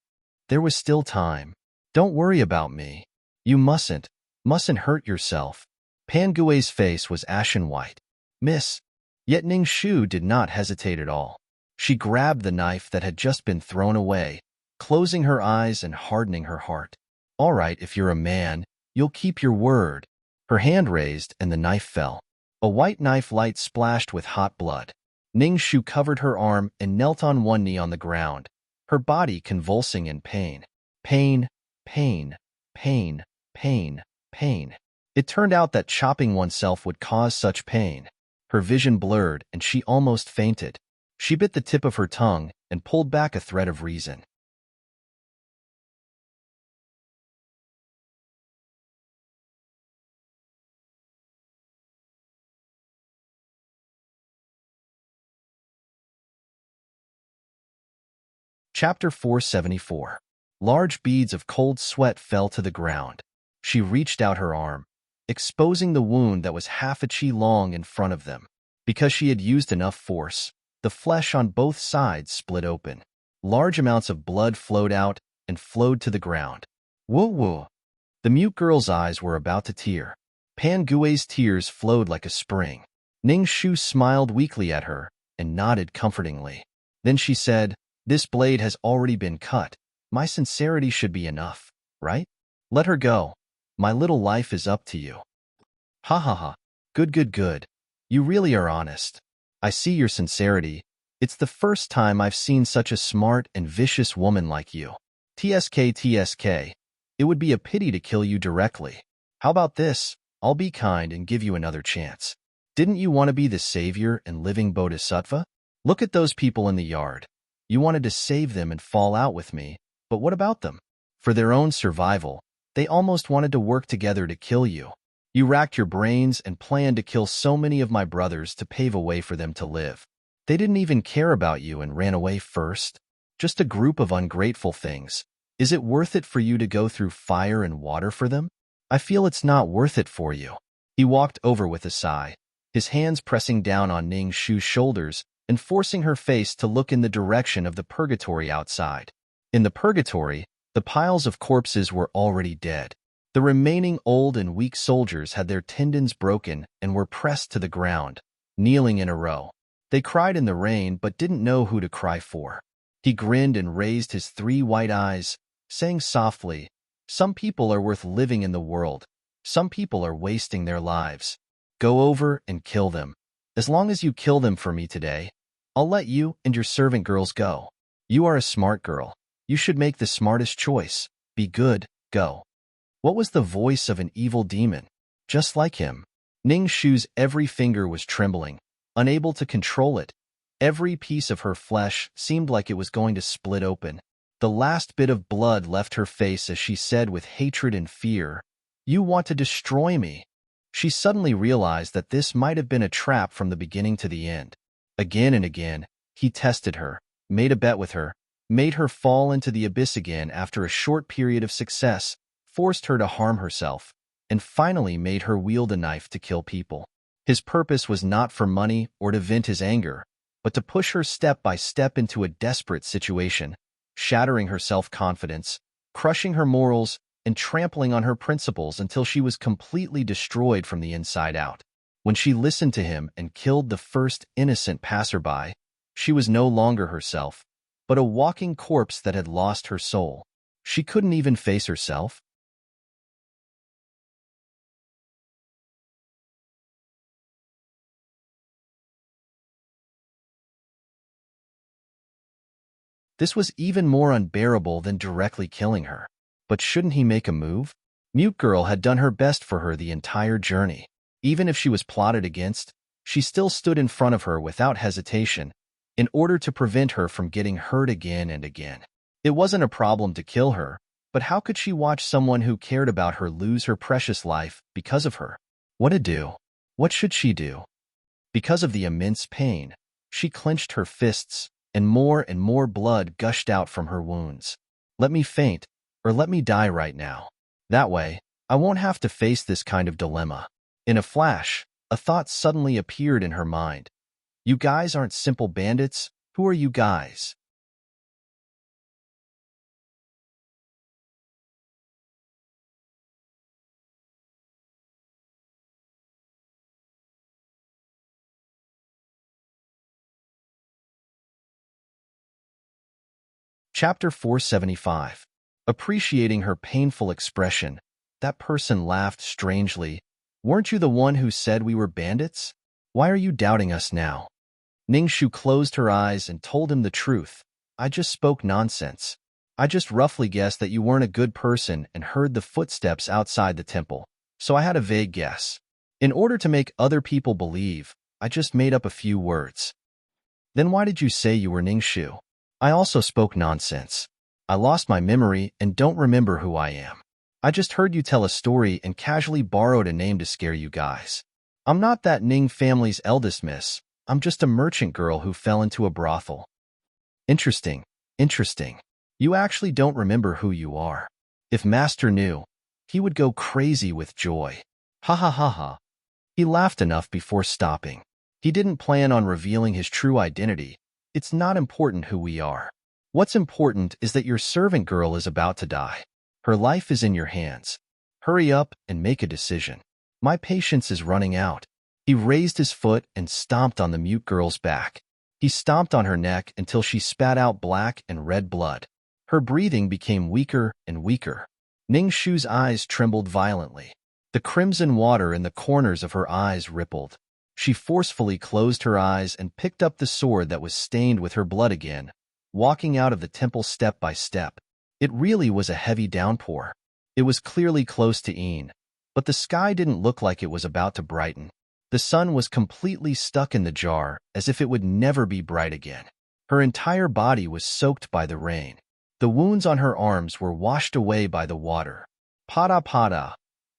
There was still time. Don't worry about me. You mustn't hurt yourself." Pan Gui's face was ashen white. "Miss." Yet Ning Shu did not hesitate at all. She grabbed the knife that had just been thrown away, closing her eyes and hardening her heart. "All right, if you're a man, you'll keep your word." Her hand raised and the knife fell. A white knife light splashed with hot blood. Ning's shoe covered her arm and knelt on one knee on the ground, her body convulsing in pain. Pain, pain, pain, pain, pain. It turned out that chopping oneself would cause such pain. Her vision blurred and she almost fainted. She bit the tip of her tongue and pulled back a thread of reason. Chapter 474. Large beads of cold sweat fell to the ground. She reached out her arm, exposing the wound that was half a chi long in front of them. Because she had used enough force, the flesh on both sides split open. Large amounts of blood flowed out and flowed to the ground. Woo woo! The mute girl's eyes were about to tear. Pan Gui's tears flowed like a spring. Ning Shu smiled weakly at her and nodded comfortingly. Then she said, "This blade has already been cut. My sincerity should be enough, right? Let her go. My little life is up to you." Ha ha ha. Good, good, good. You really are honest. I see your sincerity. It's the first time I've seen such a smart and vicious woman like you. TSK, TSK. It would be a pity to kill you directly. How about this? I'll be kind and give you another chance. Didn't you want to be the savior and living bodhisattva? Look at those people in the yard. You wanted to save them and fall out with me, but what about them? For their own survival, they almost wanted to work together to kill you. You racked your brains and planned to kill so many of my brothers to pave a way for them to live. They didn't even care about you and ran away first. Just a group of ungrateful things. Is it worth it for you to go through fire and water for them? I feel it's not worth it for you. He walked over with a sigh, his hands pressing down on Ning Shu's shoulders and forcing her face to look in the direction of the purgatory outside. In the purgatory, the piles of corpses were already dead. The remaining old and weak soldiers had their tendons broken and were pressed to the ground, kneeling in a row. They cried in the rain but didn't know who to cry for. He grinned and raised his 3 white eyes, saying softly, "Some people are worth living in the world. Some people are wasting their lives. Go over and kill them. As long as you kill them for me today, I'll let you and your servant girls go. You are a smart girl. You should make the smartest choice. Be good, go." What was the voice of an evil demon? Just like him. Ning Shu's every finger was trembling, unable to control it. Every piece of her flesh seemed like it was going to split open. The last bit of blood left her face as she said with hatred and fear, "You want to destroy me." She suddenly realized that this might have been a trap from the beginning to the end. Again and again, he tested her, made a bet with her, made her fall into the abyss again after a short period of success, forced her to harm herself, and finally made her wield a knife to kill people. His purpose was not for money or to vent his anger, but to push her step by step into a desperate situation, shattering her self-confidence, crushing her morals, and trampling on her principles until she was completely destroyed from the inside out. When she listened to him and killed the first innocent passerby, she was no longer herself, but a walking corpse that had lost her soul. She couldn't even face herself. This was even more unbearable than directly killing her. But shouldn't he make a move? Mute Girl had done her best for her the entire journey. Even if she was plotted against, she still stood in front of her without hesitation, in order to prevent her from getting hurt again and again. It wasn't a problem to kill her, but how could she watch someone who cared about her lose her precious life because of her? What to do? What should she do? Because of the immense pain, she clenched her fists, and more blood gushed out from her wounds. Let me faint, or let me die right now. That way, I won't have to face this kind of dilemma. In a flash, a thought suddenly appeared in her mind. You guys aren't simple bandits. Who are you guys? Chapter 475. Appreciating her painful expression, that person laughed strangely, Weren't you the one who said we were bandits? Why are you doubting us now? Ningshu closed her eyes and told him the truth. I just spoke nonsense. I just roughly guessed that you weren't a good person and heard the footsteps outside the temple, so I had a vague guess. In order to make other people believe, I just made up a few words. Then why did you say you were Ningshu? I also spoke nonsense. I lost my memory and don't remember who I am. I just heard you tell a story and casually borrowed a name to scare you guys. I'm not that Ning family's eldest miss. I'm just a merchant girl who fell into a brothel. Interesting, interesting. You actually don't remember who you are. If Master knew, he would go crazy with joy. Ha ha ha ha. He laughed enough before stopping. He didn't plan on revealing his true identity. It's not important who we are. What's important is that your servant girl is about to die. Her life is in your hands. Hurry up and make a decision. My patience is running out. He raised his foot and stomped on the mute girl's back. He stomped on her neck until she spat out black and red blood. Her breathing became weaker and weaker. Ningshu's eyes trembled violently. The crimson water in the corners of her eyes rippled. She forcefully closed her eyes and picked up the sword that was stained with her blood again, walking out of the temple step by step. It really was a heavy downpour. It was clearly close to Een, but the sky didn't look like it was about to brighten. The sun was completely stuck in the jar, as if it would never be bright again. Her entire body was soaked by the rain. The wounds on her arms were washed away by the water. Pada pada.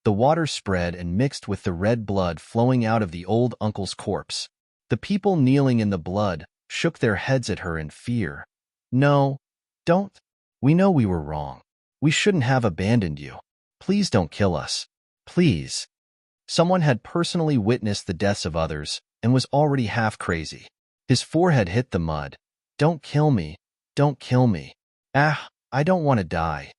The water spread and mixed with the red blood flowing out of the old uncle's corpse. The people kneeling in the blood shook their heads at her in fear. No, don't. We know we were wrong. We shouldn't have abandoned you. Please don't kill us. Please. Someone had personally witnessed the deaths of others and was already half crazy. His forehead hit the mud. Don't kill me. Don't kill me. Ah, I don't want to die.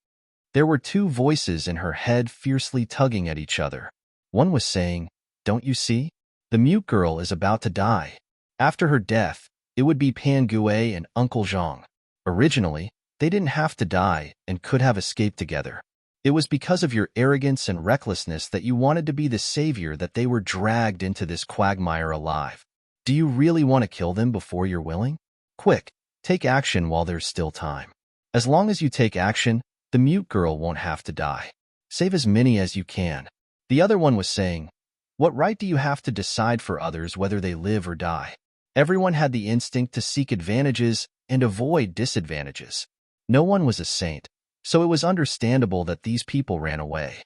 There were two voices in her head fiercely tugging at each other. One was saying, don't you see? The mute girl is about to die. After her death, it would be Pan Gue and Uncle Zhang. Originally, they didn't have to die and could have escaped together. It was because of your arrogance and recklessness that you wanted to be the savior that they were dragged into this quagmire alive. Do you really want to kill them before you're willing? Quick, take action while there's still time. As long as you take action, the mute girl won't have to die. Save as many as you can. The other one was saying, what right do you have to decide for others whether they live or die? Everyone had the instinct to seek advantages and avoid disadvantages. No one was a saint, so it was understandable that these people ran away.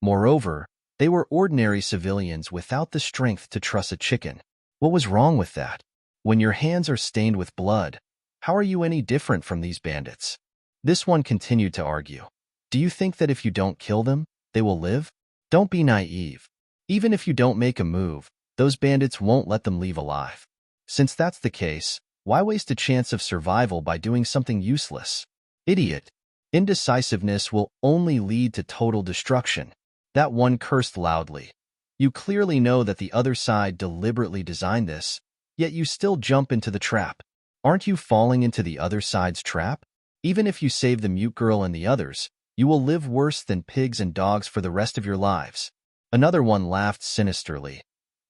Moreover, they were ordinary civilians without the strength to truss a chicken. What was wrong with that? When your hands are stained with blood, how are you any different from these bandits? This one continued to argue. Do you think that if you don't kill them, they will live? Don't be naive. Even if you don't make a move, those bandits won't let them leave alive. Since that's the case, why waste a chance of survival by doing something useless? Idiot. Indecisiveness will only lead to total destruction. That one cursed loudly. You clearly know that the other side deliberately designed this, yet you still jump into the trap. Aren't you falling into the other side's trap? Even if you save the mute girl and the others, you will live worse than pigs and dogs for the rest of your lives. Another one laughed sinisterly.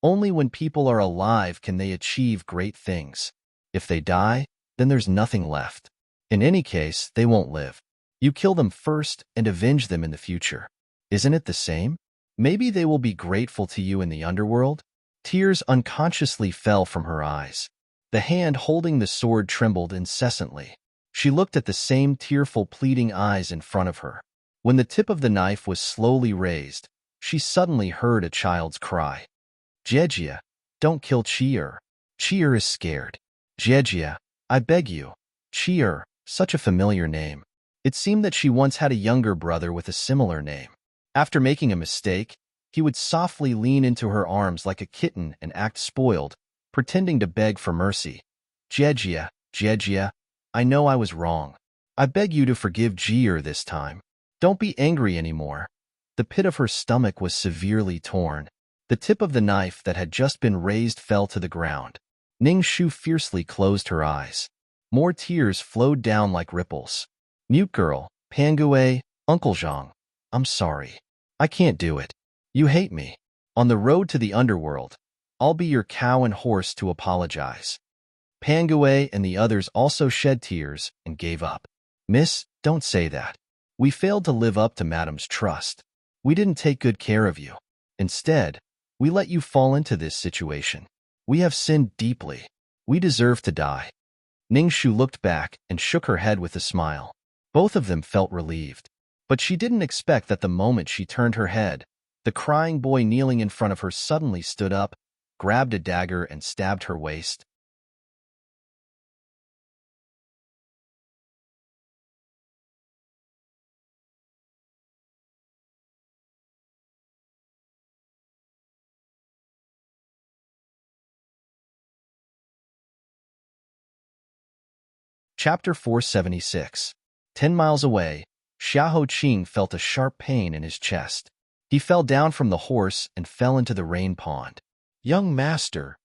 Only when people are alive can they achieve great things. If they die, then there's nothing left. In any case, they won't live. You kill them first and avenge them in the future. Isn't it the same? Maybe they will be grateful to you in the underworld? Tears unconsciously fell from her eyes. The hand holding the sword trembled incessantly. She looked at the same tearful, pleading eyes in front of her. When the tip of the knife was slowly raised, she suddenly heard a child's cry. Jejia, don't kill Chi'er. Chi'er is scared. Jejia, I beg you. Chi'er, such a familiar name. It seemed that she once had a younger brother with a similar name. After making a mistake, he would softly lean into her arms like a kitten and act spoiled, pretending to beg for mercy. Jejia, Jejia, I know I was wrong. I beg you to forgive Chi'er this time. Don't be angry anymore. The pit of her stomach was severely torn. The tip of the knife that had just been raised fell to the ground. Ningshu fiercely closed her eyes. More tears flowed down like ripples. Mute girl, Pangue, Uncle Zhang. I'm sorry. I can't do it. You hate me. On the road to the underworld, I'll be your cow and horse to apologize. Pangue and the others also shed tears and gave up. Miss, don't say that. We failed to live up to Madam's trust. We didn't take good care of you. Instead, we let you fall into this situation. We have sinned deeply. We deserve to die. Ningshu looked back and shook her head with a smile. Both of them felt relieved. But she didn't expect that the moment she turned her head, the crying boy kneeling in front of her suddenly stood up, grabbed a dagger and stabbed her waist. Chapter 476. 10 miles away, Xiahou Qing felt a sharp pain in his chest. He fell down from the horse and fell into the rain pond. Young master.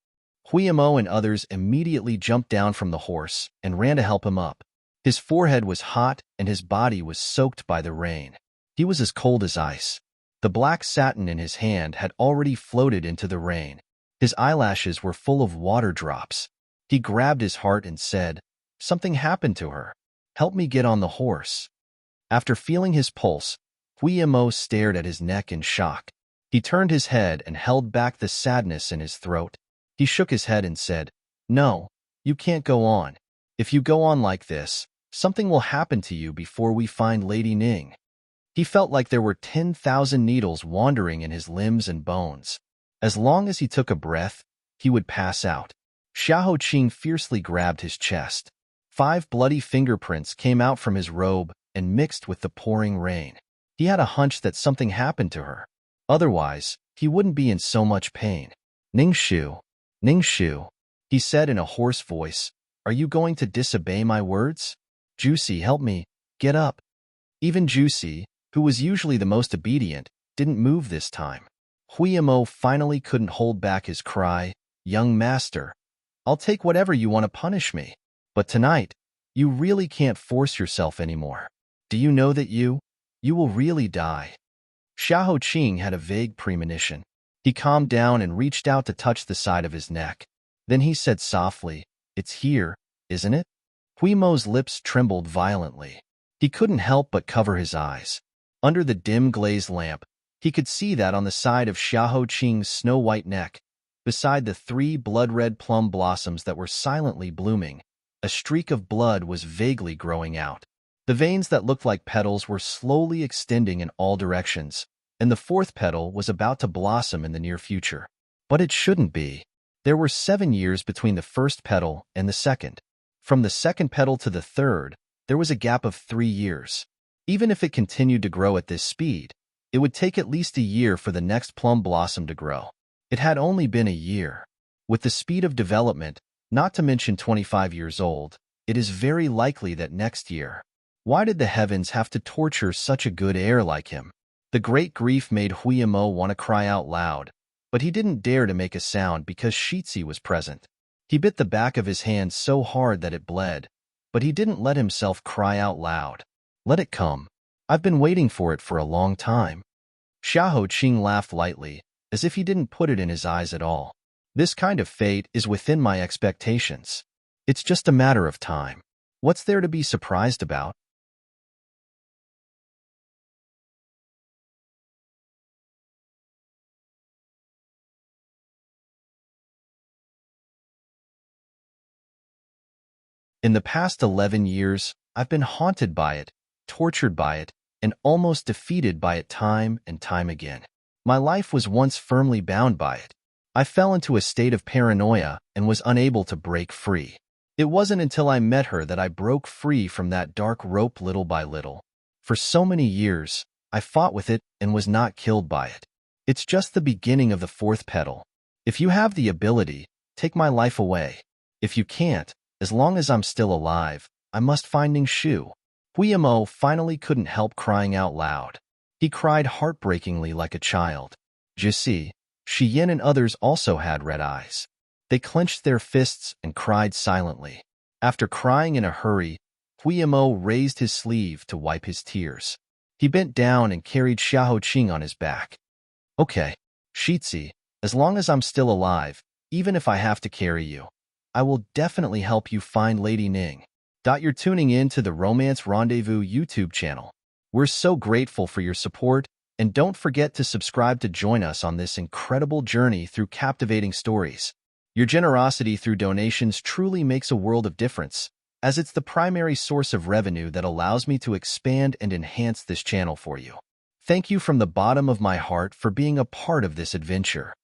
Huiyamo and others immediately jumped down from the horse and ran to help him up. His forehead was hot and his body was soaked by the rain. He was as cold as ice. The black satin in his hand had already floated into the rain. His eyelashes were full of water drops. He grabbed his heart and said, "Something happened to her. Help me get on the horse." After feeling his pulse, Huiyamo stared at his neck in shock. He turned his head and held back the sadness in his throat. He shook his head and said, "No, you can't go on. If you go on like this, something will happen to you before we find Lady Ning." He felt like there were 10,000 needles wandering in his limbs and bones. As long as he took a breath, he would pass out. Xiahou Qing fiercely grabbed his chest. 5 bloody fingerprints came out from his robe and mixed with the pouring rain. He had a hunch that something happened to her. Otherwise, he wouldn't be in so much pain. Ningshu, Ningshu, he said in a hoarse voice, "Are you going to disobey my words? Juicy, help me, get up." Even Juicy, who was usually the most obedient, didn't move this time. Huiyamo finally couldn't hold back his cry, "Young master, I'll take whatever you want to punish me. But tonight, you really can't force yourself anymore. Do you know that you will really die?" Xiahou Qing had a vague premonition. He calmed down and reached out to touch the side of his neck. Then he said softly, "It's here, isn't it?" Huimo's lips trembled violently. He couldn't help but cover his eyes. Under the dim glazed lamp, he could see that on the side of Xiahou Qing's snow-white neck, beside the 3 blood-red plum blossoms that were silently blooming, a streak of blood was vaguely growing out. The veins that looked like petals were slowly extending in all directions, and the 4th petal was about to blossom in the near future. But it shouldn't be. There were 7 years between the 1st petal and the 2nd. From the 2nd petal to the 3rd, there was a gap of 3 years. Even if it continued to grow at this speed, it would take at least a year for the next plum blossom to grow. It had only been a year. With the speed of development, not to mention 25 years old, it is very likely that next year. Why did the heavens have to torture such a good heir like him? The great grief made Huiyamo want to cry out loud, but he didn't dare to make a sound because Shitzi was present. He bit the back of his hand so hard that it bled, but he didn't let himself cry out loud. "Let it come. I've been waiting for it for a long time." Xiahou Qing laughed lightly, as if he didn't put it in his eyes at all. "This kind of fate is within my expectations. It's just a matter of time. What's there to be surprised about?" In the past 11 years, I've been haunted by it, tortured by it, and almost defeated by it time and time again. My life was once firmly bound by it. I fell into a state of paranoia and was unable to break free. It wasn't until I met her that I broke free from that dark rope little by little. For so many years, I fought with it and was not killed by it. It's just the beginning of the 4th petal. If you have the ability, take my life away. If you can't, as long as I'm still alive, I must find Ningshu. Huiyamo finally couldn't help crying out loud. He cried heartbreakingly like a child. Jisi, Shiyin and others also had red eyes. They clenched their fists and cried silently. After crying in a hurry, Huimo raised his sleeve to wipe his tears. He bent down and carried Xiao Qing on his back. Okay, Shitzi, as long as I'm still alive, even if I have to carry you, I will definitely help you find Lady Ning. You're tuning in to the Romance Rendezvous YouTube channel. We're so grateful for your support, and don't forget to subscribe to join us on this incredible journey through captivating stories. Your generosity through donations truly makes a world of difference, as it's the primary source of revenue that allows me to expand and enhance this channel for you. Thank you from the bottom of my heart for being a part of this adventure.